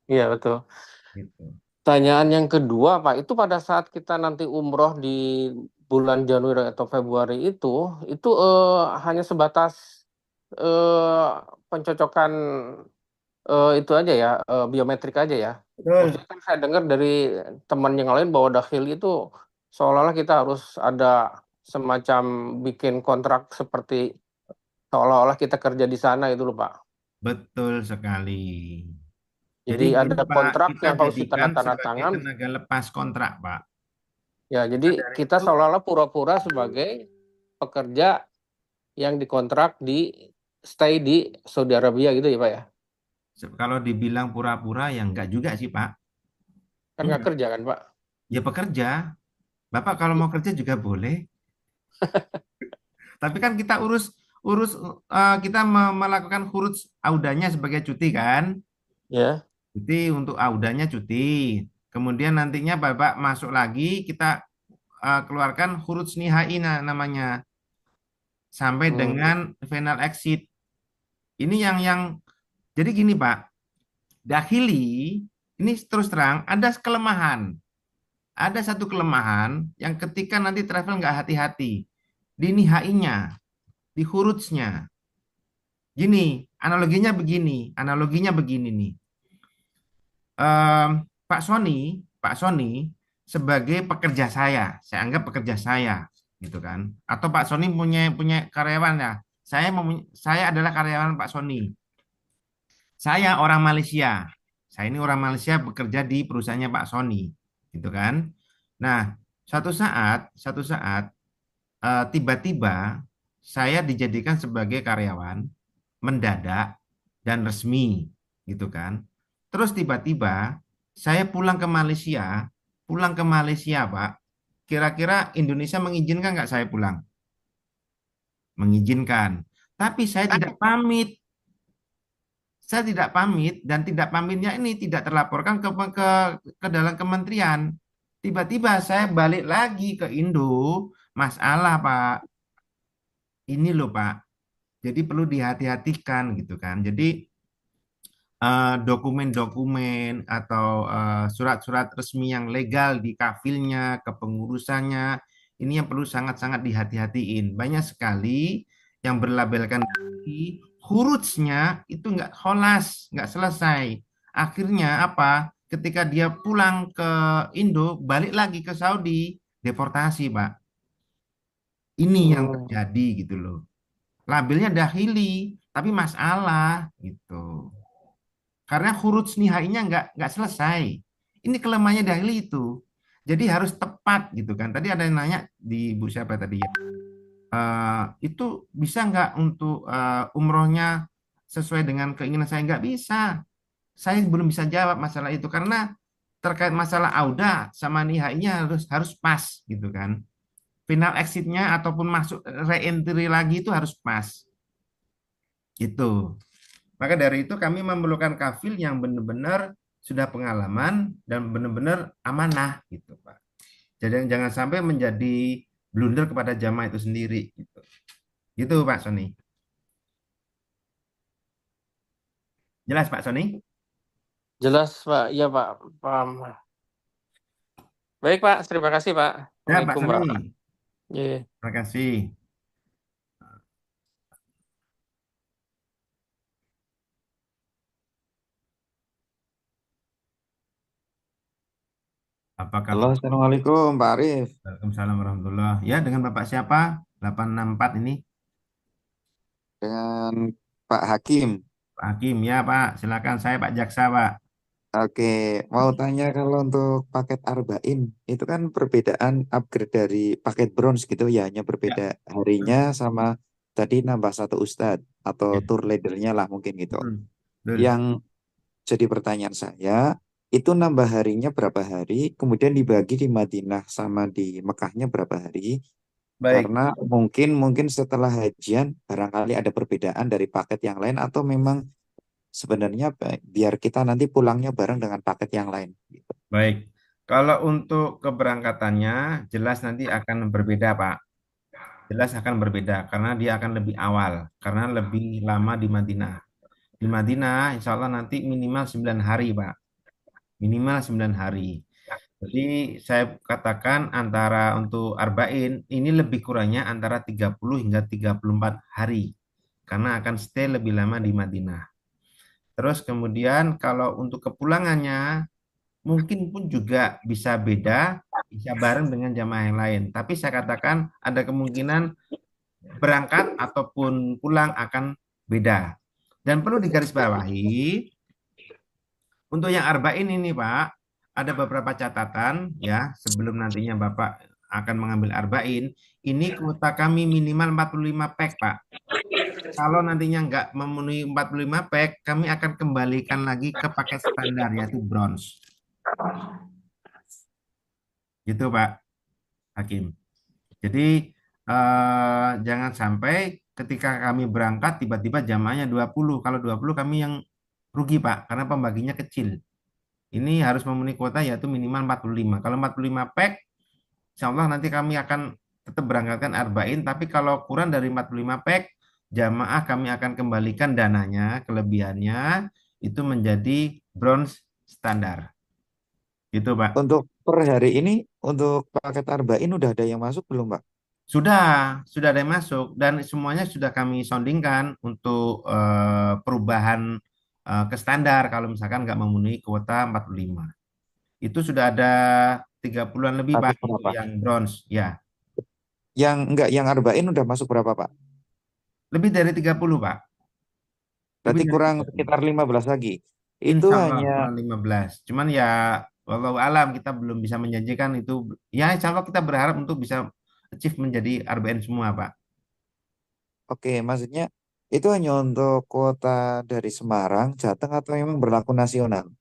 Iya, betul. Gitu. Pertanyaan yang kedua, Pak, itu pada saat kita nanti umroh di bulan Januari atau Februari itu hanya sebatas pencocokan itu aja ya, biometrik aja ya. Betul. Maksudnya kan saya dengar dari teman yang lain bahwa dakhili itu seolah-olah kita harus ada semacam bikin kontrak seperti seolah-olah kita kerja di sana itu loh, Pak. Betul sekali. Jadi Jadi gini, ada Pak, kontrak kita yang harus kita jadikan tanda sebagai tangan. tenaga lepas kontrak, Pak. Ya, jadi Dari kita itu, seolah-olah pura-pura sebagai pekerja yang dikontrak stay di Saudi Arabia gitu ya, Pak ya. kalau dibilang pura-pura ya enggak juga sih, Pak. Kan nggak Enggak. kerja kan, Pak? Ya pekerja. Bapak kalau mau kerja juga boleh. Tapi kan kita urus urus kita melakukan huruf audanya sebagai cuti kan? Ya. Cuti untuk audanya cuti. Kemudian nantinya Bapak masuk lagi, kita keluarkan huruf nihai namanya sampai Hmm. dengan final exit. Ini yang jadi gini, Pak. Dakhili ini terus terang ada kelemahan. ada satu kelemahan yang ketika nanti travel nggak hati-hati di NIHI-nya, di hurufnya. Gini, analoginya begini nih. Pak Sony sebagai pekerja saya anggap pekerja saya, gitu kan? Atau Pak Sony punya karyawan ya. Saya adalah karyawan Pak Sony. Saya orang Malaysia. Saya ini orang Malaysia bekerja di perusahaannya Pak Sony, gitu kan? Nah, satu saat tiba-tiba saya dijadikan sebagai karyawan mendadak dan resmi, gitu kan? Terus tiba-tiba saya pulang ke Malaysia, Pak. Kira-kira Indonesia mengizinkan nggak saya pulang? Mengizinkan. Tapi saya tidak pamit. Saya tidak pamit dan tidak pamitnya ini tidak terlaporkan ke dalam kementerian. Tiba-tiba saya balik lagi ke Indo, masalah Pak. Ini loh Pak. Jadi perlu dihati-hatikan gitu kan. Jadi dokumen-dokumen atau surat-surat resmi yang legal di kafilnya, kepengurusannya, ini yang perlu sangat-sangat dihati-hatiin. Banyak sekali yang berlabelkan dari hurufnya itu nggak holas, nggak selesai. Akhirnya apa? Ketika dia pulang ke Indo, balik lagi ke Saudi, deportasi, Pak. Ini yang terjadi gitu loh. Labelnya dahili, tapi masalah gitu. Karena huruf nihainya nggak selesai. Ini kelemahannya dahili itu. Jadi harus tepat gitu kan. Tadi ada yang nanya di Bu siapa tadi ya. Itu bisa nggak untuk umrohnya sesuai dengan keinginan saya? Nggak bisa. Saya belum bisa jawab masalah itu karena terkait masalah auda sama nihainya harus pas gitu kan. Final exitnya ataupun masuk re-entry lagi itu harus pas. Gitu. Maka dari itu kami memerlukan kafil yang benar-benar sudah pengalaman dan benar-benar amanah gitu, Pak. Jadi jangan sampai menjadi blunder kepada jamaah itu sendiri gitu. Gitu Pak Sony. Jelas Pak Sony? Jelas Pak, iya Pak, paham. Baik Pak, terima kasih Pak. Ya Pak Assalamualaikum Pak. Sony. Iya. Terima kasih. Apakah Halo, Assalamualaikum Pak Arif. Waalaikumsalam warahmatullahi. Ya, dengan Bapak siapa? 864 ini. Dengan Pak Hakim. Pak Hakim, ya Pak. Silakan saya Pak Jaksa, Pak. Oke, mau tanya kalau untuk paket Arbain, itu kan perbedaan upgrade dari paket bronze gitu ya, hanya berbeda harinya sama tadi nambah satu ustadz atau Ya. tour leadernya lah mungkin gitu. Betul. Yang jadi pertanyaan saya, itu nambah harinya berapa hari, kemudian dibagi di Madinah sama di Mekahnya berapa hari? Baik. Karena mungkin setelah hajian barangkali ada perbedaan dari paket yang lain atau memang sebenarnya biar kita nanti pulangnya bareng dengan paket yang lain gitu. Baik. Kalau untuk keberangkatannya jelas nanti akan berbeda, Pak. Jelas akan berbeda karena dia akan lebih awal, karena lebih lama di Madinah. Di Madinah insya Allah nanti minimal 9 hari, Pak. Minimal 9 hari. Jadi saya katakan antara untuk Arba'in ini lebih kurangnya antara 30 hingga 34 hari. Karena akan stay lebih lama di Madinah. Terus kemudian kalau untuk kepulangannya mungkin pun juga bisa beda, bisa bareng dengan jamaah yang lain. Tapi saya katakan ada kemungkinan berangkat ataupun pulang akan beda. Dan perlu digarisbawahi, untuk yang Arba'in ini Pak, ada beberapa catatan ya sebelum nantinya Bapak akan mengambil Arba'in. Ini kuota kami minimal 45 pack Pak. Kalau nantinya nggak memenuhi 45 pack, kami akan kembalikan lagi ke paket standar yaitu bronze. Gitu Pak Hakim. Jadi jangan sampai ketika kami berangkat tiba-tiba jamaahnya 20. Kalau 20 kami yang rugi Pak karena pembaginya kecil. Ini harus memenuhi kuota yaitu minimal 45. Kalau 45 pack, insya Allah nanti kami akan tetap berangkatkan Arba'in. Tapi kalau kurang dari 45 pack, jamaah kami akan kembalikan dananya, kelebihannya, itu menjadi bronze standar. Gitu Pak. per hari ini untuk paket Arba'in udah ada yang masuk belum, Pak? Sudah ada yang masuk dan semuanya sudah kami soundingkan untuk perubahan ke standar kalau misalkan nggak memenuhi kuota 45. Itu sudah ada 30-an lebih Pak Masuk untuk berapa? yang bronze ya. Yang enggak, yang Arba'in udah masuk berapa, Pak? Lebih dari 30 Pak. Lebih Berarti dari kurang 30. sekitar 15 lagi. Itu Insya Allah hanya, kurang 15. Cuman ya walau alam kita belum bisa menjanjikan itu. Ya insya Allah kita berharap untuk bisa achieve menjadi RBN semua Pak. oke, maksudnya itu hanya untuk kuota dari Semarang, Jateng, atau memang berlaku nasional?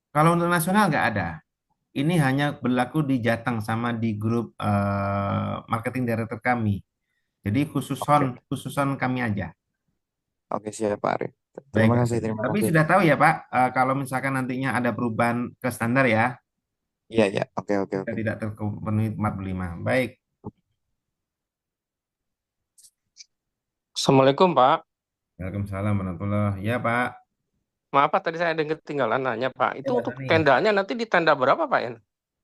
Kalau untuk nasional nggak ada. Ini hanya berlaku di Jateng sama di grup marketing director kami. Jadi khususon Oke, khususon kami aja. oke siap Pak Arif. Baik, Terima kasih, Arvin. terima Tapi kasih. sudah tahu ya Pak, kalau misalkan nantinya ada perubahan ke standar ya, Iya, ya, oke, oke, kita oke. tidak terpenuhi 45. Baik. Assalamualaikum Pak. Waalaikumsalam warahmatullahi. Ya Pak. Maaf Pak, tadi saya ada yang ketinggalan nanya Pak. Ya Itu Pak untuk Soni. tendanya nanti di tenda berapa Pak ya?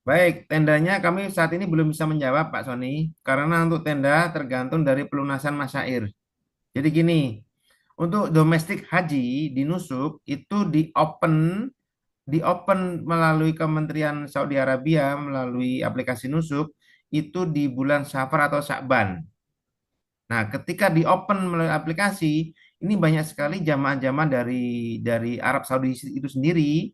Baik, tendanya kami saat ini belum bisa menjawab Pak Soni, karena untuk tenda tergantung dari pelunasan masyair. Jadi gini, untuk domestik haji di Nusuk itu di open melalui Kementerian Saudi Arabia melalui aplikasi Nusuk itu di bulan Safar atau Syakban. Nah, ketika di open melalui aplikasi, ini banyak sekali jamaah-jamaah dari Arab Saudi itu sendiri,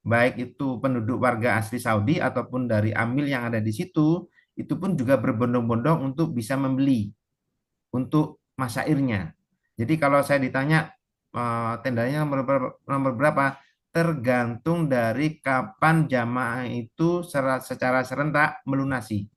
baik itu penduduk warga asli Saudi ataupun dari amil yang ada di situ, itu pun juga berbondong-bondong untuk bisa membeli untuk masyairnya. Jadi kalau saya ditanya tendanya nomor berapa, tergantung dari kapan jamaah itu secara serentak melunasi.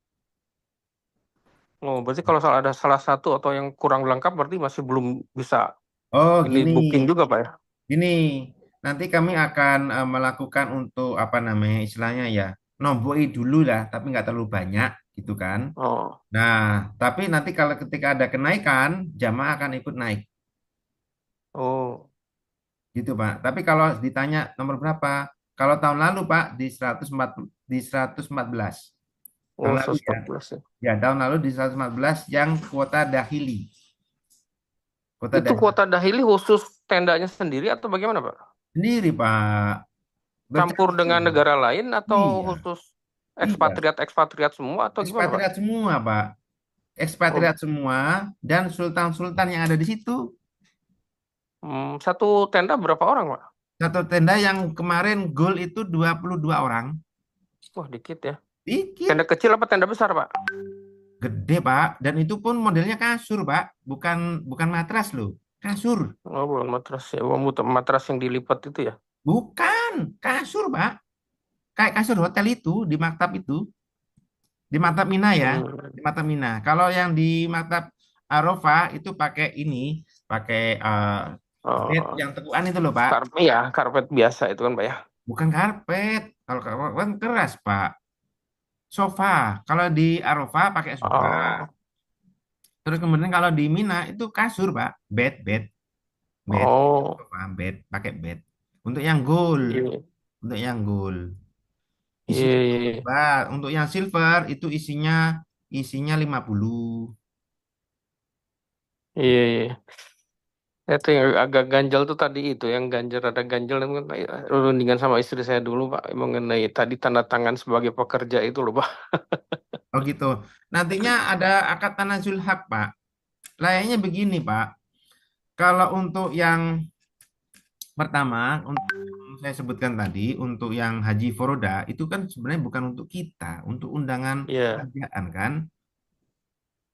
Oh, berarti kalau ada salah satu atau yang kurang lengkap berarti masih belum bisa Oh, ini booking juga Pak ya? gini. Nanti kami akan melakukan untuk apa namanya istilahnya ya, nomboi dulu lah, tapi nggak terlalu banyak gitu kan. Oh, Nah, tapi nanti kalau ketika ada kenaikan, jamaah akan ikut naik. oh, Gitu, Pak. Tapi kalau ditanya nomor berapa? Kalau tahun lalu, Pak, di 114. Tahun oh, lalu ya. 114 ya. Ya, tahun lalu di 114 yang kuota dahili. Kuota Itu dahili kuota dahili khusus tendanya sendiri atau bagaimana Pak? sendiri, Pak. Campur dengan Bercampur. negara lain atau Iya, khusus iya. ekspatriat semua atau gimana Pak? Ekspatriat semua, Pak. Oh, Ekspatriat semua dan sultan-sultan yang ada di situ. satu tenda berapa orang Pak? Satu tenda yang kemarin goal itu 22 orang. Wah dikit ya. Dikit. Tenda kecil apa tenda besar Pak? Gede, Pak. Dan itu pun modelnya kasur, Pak. Bukan bukan matras loh. Kasur. Oh bukan matras ya, matras yang dilipat itu ya. Bukan. Kasur, Pak. Kayak kasur hotel itu, di maktab itu. Di maktab Mina ya. Di Hmm. maktab Mina. Kalau yang di maktab Arafah itu pakai ini. Pakai bed Oh, yang tekuan itu loh, Pak. iya, karpet biasa itu kan Pak ya. Bukan karpet. Kalau karpet kan keras, Pak. Sofa. Kalau di Arafah pakai sofa. Oh, Terus kemudian kalau di Mina itu kasur, Pak. Bed. oh, Sofa, bed. Pakai bed. Untuk yang gold. iya, Untuk yang gold. iya, Isinya iya, iya. lebar. Untuk yang silver itu isinya 50. Iya, iya. Itu yang agak ganjal tuh tadi itu, yang ganjal ada ganjal itu kan rundingan sama istri saya dulu Pak mengenai tadi tanda tangan sebagai pekerja itu loh Pak. Oh gitu. Nantinya ada akad tanazul hak, Pak. Layaknya begini, Pak. Kalau untuk yang pertama, untuk yang saya sebutkan tadi, untuk yang haji foroda, itu kan sebenarnya bukan untuk kita, untuk undangan Iya, kerajaan kan.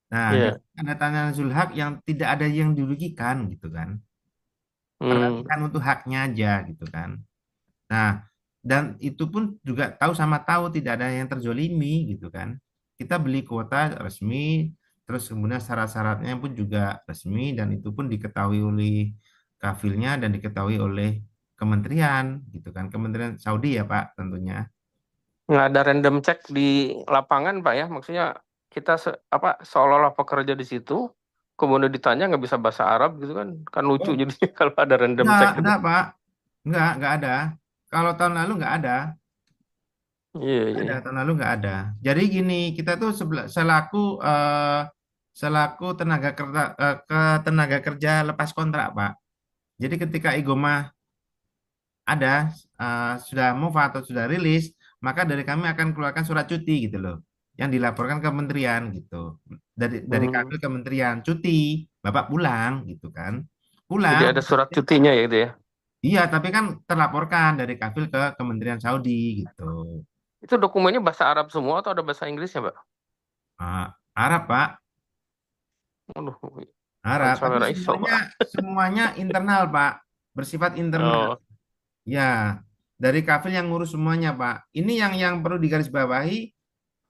Nah, di iya. ada tanazul hak yang tidak ada yang dirugikan gitu kan. Hmm. Perhatikan untuk haknya aja gitu kan. Nah, dan itu pun juga tahu sama tahu tidak ada yang terzolimi gitu kan. Kita beli kuota resmi, terus kemudian syarat-syaratnya pun juga resmi dan itu pun diketahui oleh kafilnya dan diketahui oleh kementerian gitu kan. Kementerian Saudi ya Pak tentunya. Nggak ada random check di lapangan Pak ya, maksudnya kita seolah-olah pekerja di situ, kemudian ditanya nggak bisa bahasa Arab gitu kan lucu Oh, jadi kalau ada random check gitu. enggak Pak. Enggak ada. Kalau tahun lalu enggak ada. Iya, Nggak ada, iya. tahun lalu nggak ada. Jadi gini, kita tuh selaku tenaga kerja lepas kontrak, Pak. Jadi ketika Igoma ada sudah move atau sudah rilis, maka dari kami akan keluarkan surat cuti gitu loh, yang dilaporkan ke kementerian gitu. Dari kami Hmm. kementerian cuti, Bapak pulang gitu kan. Jadi Pulang. ada surat cutinya ya gitu ya. Iya, tapi kan terlaporkan dari Kafil ke Kementerian Saudi gitu. Itu dokumennya bahasa Arab semua atau ada bahasa Inggrisnya, Pak? Arab, Pak. Aduh, Arab, tapi sampai iso, semuanya Pak. semuanya internal, Pak. Bersifat internal. Oh, Ya, dari Kafil yang ngurus semuanya, Pak. Ini yang perlu digarisbawahi,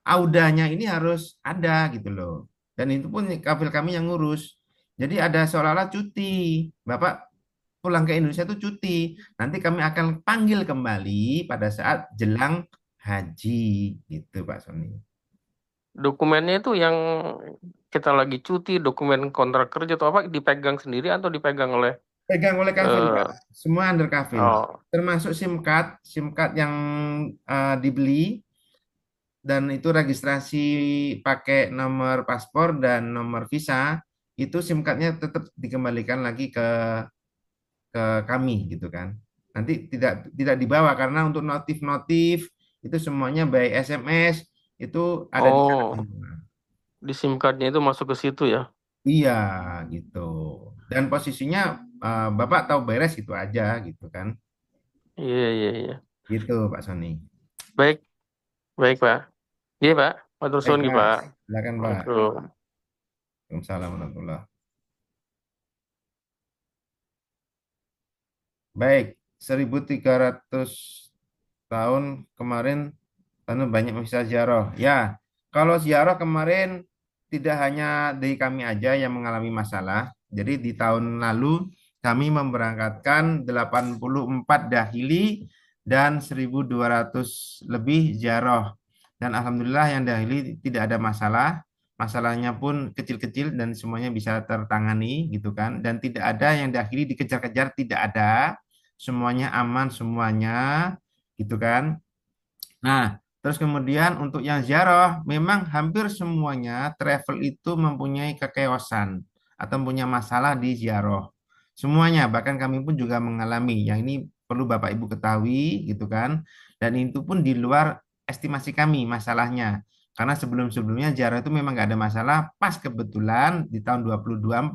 audanya ini harus ada gitu loh. Dan itu pun Kafil kami yang ngurus. Jadi ada seolah-olah cuti. Bapak pulang ke Indonesia itu cuti. Nanti kami akan panggil kembali pada saat jelang haji gitu, Pak Sony. dokumennya itu yang kita lagi cuti, dokumen kontrak kerja atau apa dipegang sendiri atau dipegang oleh Pegang oleh Kafil, eh Pak. Semua under Kafil. oh, Termasuk SIM card yang dibeli dan itu registrasi pakai nomor paspor dan nomor visa, itu SIM cardnya tetap dikembalikan lagi ke kami gitu kan. Nanti tidak dibawa karena untuk notif-notif itu semuanya by SMS itu ada di sana oh, semua. di SIM cardnya itu masuk ke situ ya. Iya gitu. Dan posisinya Bapak tahu beres itu aja gitu kan. Iya, iya, iya. Gitu Pak Sony. Baik, baik, Pak. Iya, Pak. Matur Baik suwun ki, Pak, Pak. silakan Pak. Waalaikumsalam. Waalaikumsalam warahmatullahi. Baik, 1300 tahun kemarin karena banyak bisa ziarah. Ya, kalau ziarah kemarin tidak hanya dari kami aja yang mengalami masalah. Jadi di tahun lalu kami memberangkatkan 84 dahili dan 1.200 lebih ziarah. Dan alhamdulillah yang dahili tidak ada masalah. Masalahnya pun kecil-kecil dan semuanya bisa tertangani gitu kan. Dan tidak ada yang dahili dikejar-kejar, tidak ada. Semuanya aman semuanya gitu kan. Nah, terus kemudian untuk yang ziarah, memang hampir semuanya travel itu mempunyai kekeosan atau punya masalah di ziarah. Semuanya, bahkan kami pun juga mengalami. Yang ini perlu Bapak Ibu ketahui gitu kan. Dan itu pun di luar estimasi kami masalahnya. Karena sebelum-sebelumnya ziarah itu memang nggak ada masalah. Pas kebetulan di tahun 2024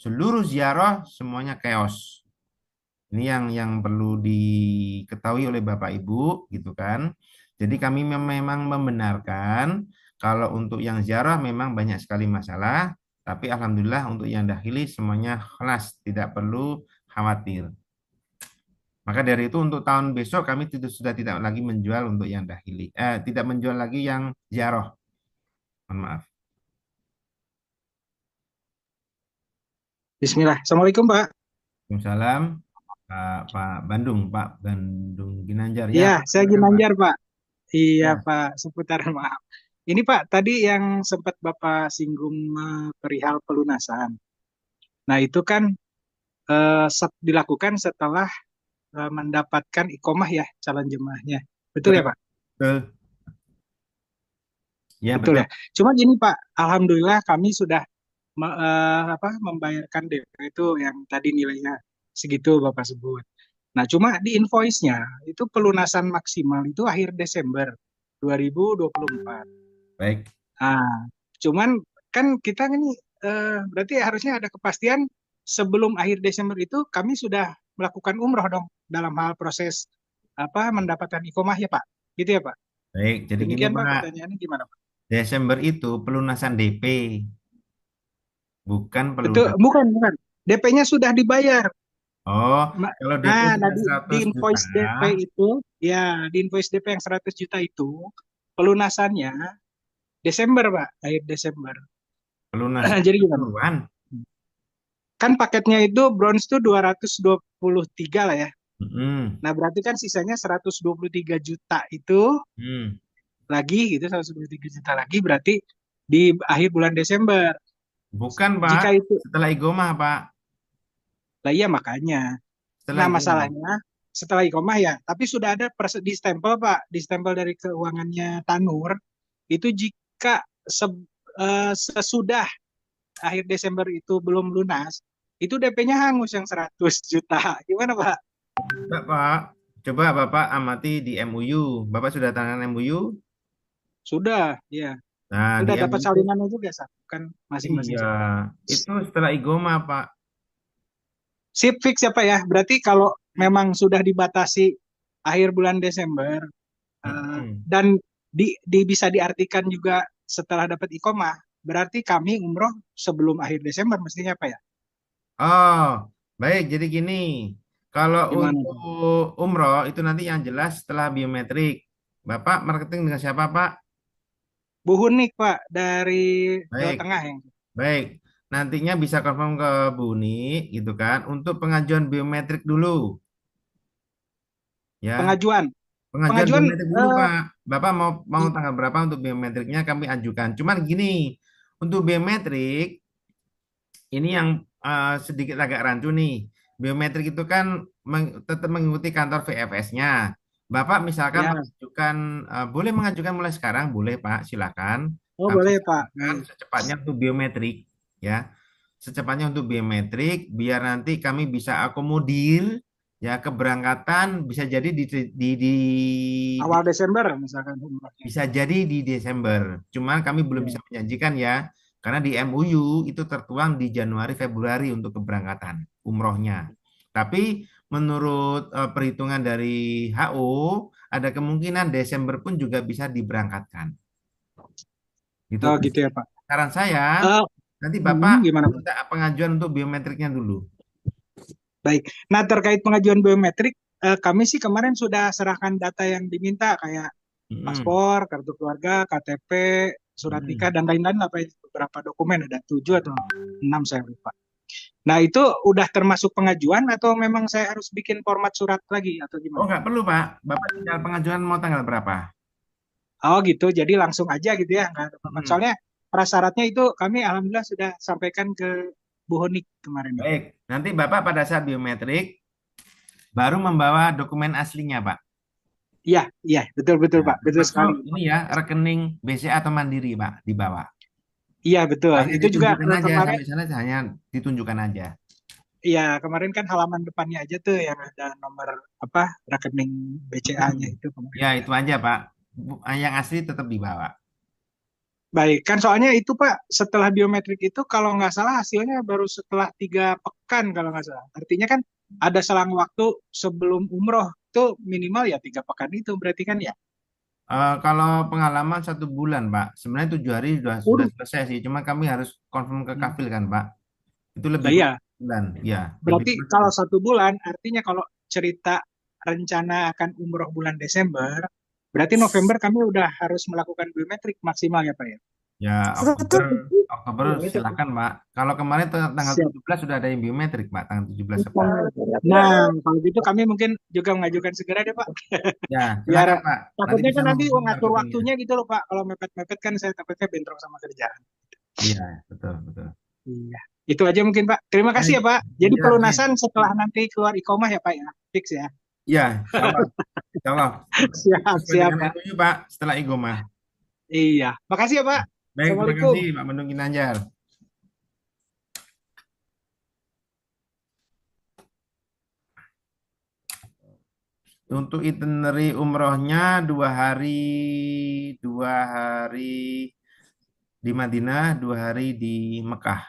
seluruh ziarah semuanya chaos. Ini yang perlu diketahui oleh Bapak Ibu gitu kan. Jadi kami memang membenarkan kalau untuk yang ziarah memang banyak sekali masalah, tapi alhamdulillah untuk yang dahili semuanya kelas, tidak perlu khawatir. Maka dari itu untuk tahun besok kami sudah tidak lagi menjual untuk yang dahili, tidak menjual lagi yang ziarah. Mohon maaf. Bismillah. Assalamualaikum, Pak. Waalaikumsalam. Pak Bandung Ginanjar ya. Iya, Pak, saya silakan, Pak. Ginanjar, Pak. Iya, Ya. Pak, seputar maaf. Ini, Pak, tadi yang sempat Bapak singgung perihal pelunasan. Nah, itu kan dilakukan setelah mendapatkan ikomah ya, calon jemaahnya. Betul ya, Pak? Betul. Ya, Betul betul. ya. Cuma gini, Pak, alhamdulillah kami sudah membayarkan DP itu yang tadi nilainya segitu Bapak sebut. Nah, cuma di invoice-nya itu pelunasan maksimal itu akhir Desember 2024. Baik. Nah, cuman kan kita ini berarti harusnya ada kepastian sebelum akhir Desember itu kami sudah melakukan umroh dong dalam hal proses mendapatkan ikomah ya Pak. Gitu ya Pak. Baik, jadi gini Demikian Pak Pak, pertanyaannya gimana Pak? Desember itu pelunasan DP, bukan Betul, pelunasan. bukan. DP-nya sudah dibayar. Oh, kalau DP Nah, sudah di 100 juta, invoice DP itu, ya di invoice DP yang 100 juta itu, pelunasannya Desember, Pak, akhir Desember. pelunasan Jadi gimana? duluan. Kan paketnya itu bronze itu 223 lah ya. Mm-mm. Nah, berarti kan sisanya 123 juta itu Hmm. lagi gitu, 123 juta lagi berarti di akhir bulan Desember. Bukan Pak, Jika itu, setelah igomah Pak, lah iya makanya. setelah Nah, igomah. masalahnya setelah iqomah ya, tapi sudah ada di stempel Pak, di stempel dari keuangannya Tanur itu jika sesudah akhir Desember itu belum lunas, itu DP-nya hangus yang 100 juta. Gimana Pak? Pak, coba Bapak amati di MOU. Bapak sudah tangan MOU? Sudah, ya. Nah, di Sudah dapat MOU, salinannya juga, kan masing-masing. iya, itu setelah igoma, Pak. Sip fix ya Pak ya. Berarti kalau memang sudah dibatasi akhir bulan Desember dan bisa diartikan juga setelah dapat iqomah, berarti kami umroh sebelum akhir Desember mestinya Pak ya. Oh, baik. Jadi gini, kalau Gimana, untuk umroh itu nanti yang jelas setelah biometrik. Bapak marketing dengan siapa, Pak? Bu Hunik Pak dari Jawa Baik, Tengah yang baik. Nantinya bisa confirm ke Bu Uni, gitu kan, untuk pengajuan biometrik dulu, ya. pengajuan. Pengajuan Pengajuan biometrik dulu, Pak. Bapak mau tanggal berapa untuk biometriknya kami ajukan. Cuman gini, untuk biometrik ini yang sedikit agak rancu nih. Biometrik itu kan tetap mengikuti kantor VFS-nya. Bapak misalkan ya. mengajukan, boleh mengajukan mulai sekarang, boleh Pak, silakan. Oh Tapi boleh Pak. silakan secepatnya untuk biometrik, ya. Secepatnya untuk biometrik, biar nanti kami bisa akomodir, ya, keberangkatan bisa jadi Awal Desember misalkan. bisa jadi di Desember. Cuman kami belum bisa menjanjikan ya, karena di MOU itu tertuang di Januari Februari untuk keberangkatan umrohnya. Tapi menurut perhitungan dari HO, ada kemungkinan Desember pun juga bisa diberangkatkan. Gitu. Oh gitu ya Pak. Saran saya, nanti Bapak minta pengajuan untuk biometriknya dulu. Baik. Nah terkait pengajuan biometrik, kami sih kemarin sudah serahkan data yang diminta kayak paspor, kartu keluarga, KTP, surat nikah dan lain-lain apa beberapa dokumen, ada 7 atau 6 saya lupa. Nah itu udah termasuk pengajuan atau memang saya harus bikin format surat lagi atau gimana? Oh nggak perlu Pak, Bapak tinggal pengajuan mau tanggal berapa? Oh gitu, jadi langsung aja gitu ya, nggak ada format. Soalnya prasyaratnya itu kami alhamdulillah sudah sampaikan ke Bu Honik kemarin. Baik, nanti Bapak pada saat biometrik baru membawa dokumen aslinya Pak. Iya, iya, betul Pak, betul sekali. Ini ya rekening BCA atau Mandiri Pak dibawa. Iya betul. Hanya Itu juga ditunjukkan aja kemarin. sampai sana hanya ditunjukkan aja. Iya, kemarin kan halaman depannya aja tuh yang ada nomor apa rekening BCA-nya itu kemarin. Ya itu aja Pak. Yang asli tetap dibawa. Baik, kan soalnya itu Pak, setelah biometrik itu kalau nggak salah hasilnya baru setelah 3 pekan kalau nggak salah. Artinya kan ada selang waktu sebelum umroh itu minimal ya 3 pekan itu berarti kan ya? Kalau pengalaman 1 bulan Pak, sebenarnya 7 hari sudah selesai sih. Cuma kami harus confirm ke kafil kan Pak. Itu lebih Iya. bulan, ya. Berarti kalau 1 bulan, artinya kalau cerita rencana akan umroh bulan Desember, berarti November kami udah harus melakukan biometrik maksimal ya Pak ya? Ya, Oktober silakan Pak. Kalau kemarin tanggal 17 sudah ada yang biometrik Pak, tanggal 17 September. Nah, kalau gitu kami mungkin juga mengajukan segera deh Pak. Ya, Biar silakan Pak. takutnya kan nanti menghubungi ngatur marketingnya. waktunya gitu loh Pak. Kalau mepet-mepet kan saya takutnya bentrok sama kerjaan. Iya, betul. Iya. Itu aja mungkin Pak. Terima kasih ya Pak. Jadi pelunasan setelah nanti keluar iqomah ya Pak ya. Fix ya. Iya, insya Allah. Siap Pak. Pak, setelah igomah. Iya. Makasih ya Pak. Baik, terima Assalamualaikum. kasih Pak Mendung Ginanjar. Untuk itinerary umrohnya 2 hari di Madinah, 2 hari di Mekah.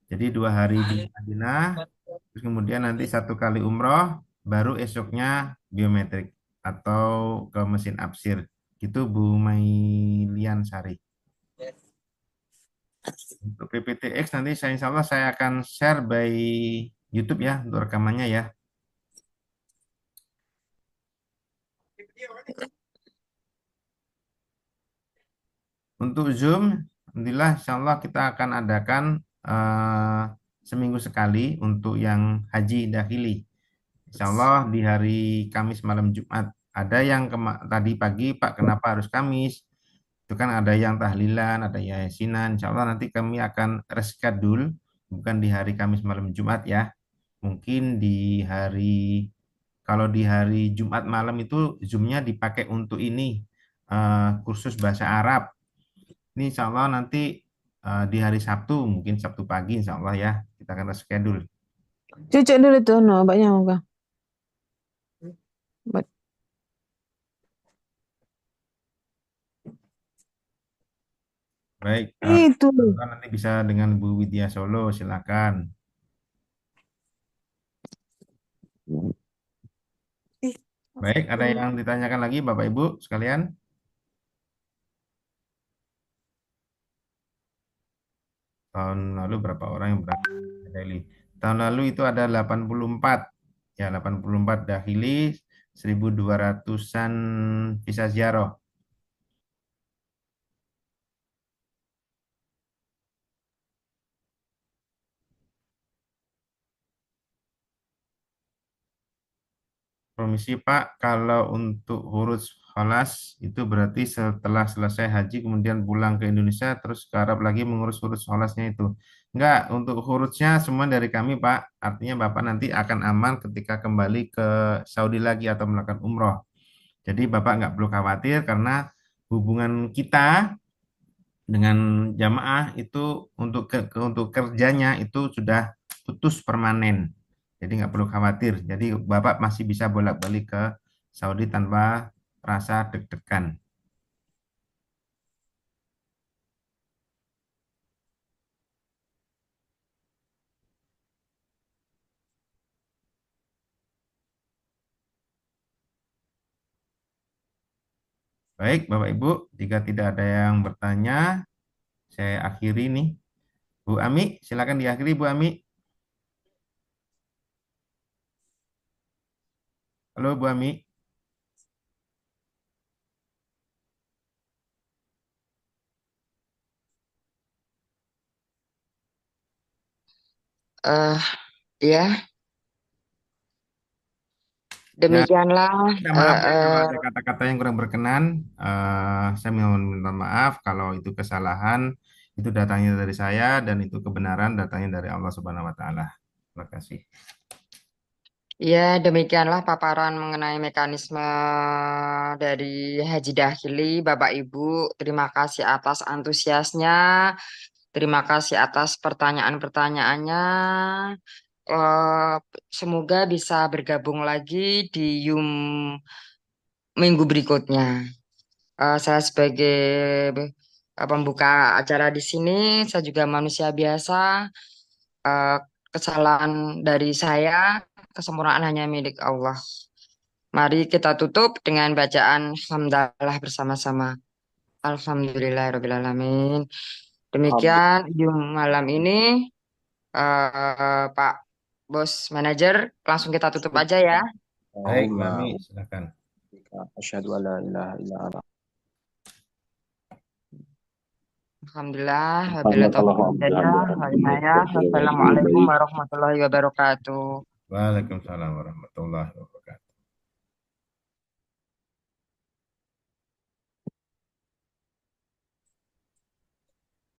Jadi 2 hari di Madinah, terus kemudian nanti 1 kali umroh, baru esoknya biometrik atau ke mesin absir. Gitu Bu Mailian Sari. Untuk PPTX nanti insya Allah saya akan share by YouTube ya untuk rekamannya ya. Untuk Zoom, alhamdulillah insya Allah kita akan adakan seminggu sekali untuk yang haji dakhili. Insya Allah di hari Kamis malam Jumat. Ada yang tadi pagi Pak kenapa harus Kamis? Itu kan ada yang tahlilan, ada yasinan. Insya Allah nanti kami akan reschedule, bukan di hari Kamis malam Jumat ya. Mungkin di hari kalau di hari Jumat malam itu Zoom-nya dipakai untuk ini kursus bahasa Arab. Ini insya Allah nanti di hari Sabtu, mungkin Sabtu pagi insya Allah ya, kita akan schedule. Cucuk dulu tuh, no, banyak enggak? Baik, Itu. nanti bisa dengan Bu Widya Solo, silakan. Baik, ada yang ditanyakan lagi Bapak Ibu sekalian? Tahun lalu berapa orang yang berangkat daily? Tahun lalu itu ada 84. Ya, 84 dahili, 1.200-an visa ziarah. Permisi Pak, kalau untuk huruf kholas itu berarti setelah selesai haji kemudian pulang ke Indonesia terus ke Arab lagi mengurus huruf kholasnya itu. Enggak, untuk hurufnya semua dari kami Pak. Artinya Bapak nanti akan aman ketika kembali ke Saudi lagi atau melakukan umroh. Jadi Bapak nggak perlu khawatir karena hubungan kita dengan jamaah itu untuk kerjanya itu sudah putus permanen. Jadi nggak perlu khawatir. Jadi Bapak masih bisa bolak-balik ke Saudi tanpa rasa deg-degan. Baik, Bapak Ibu, jika tidak ada yang bertanya, saya akhiri nih. Bu Ami, silakan diakhiri Bu Ami. Halo Bu Ami. Ya, demikianlah. Minta maaf ya kalau ada kata-kata yang kurang berkenan. Saya mohon minta maaf kalau itu kesalahan, itu datangnya dari saya dan itu kebenaran datangnya dari Allah Subhanahu wa taala. Terima kasih. Ya, demikianlah paparan mengenai mekanisme dari Haji Dahili. Bapak Ibu, terima kasih atas antusiasnya. Terima kasih atas pertanyaan-pertanyaannya. Semoga bisa bergabung lagi di Yum minggu berikutnya. Saya sebagai pembuka acara di sini, saya juga manusia biasa. Kesalahan dari saya, kesempurnaan hanya milik Allah. Mari kita tutup dengan bacaan hamdalah bersama-sama. Alhamdulillahirrahmanirrahim. Demikian Yum malam ini. Pak Bos Manajer, langsung kita tutup aja ya. Baik, Mami, silakan. Asyhadu an la ilaha illa Allah. Alhamdulillah, wabillahi taufiq wal hidayah. Wassalamualaikum warahmatullahi wabarakatuh. Waalaikumsalam warahmatullahi wabarakatuh.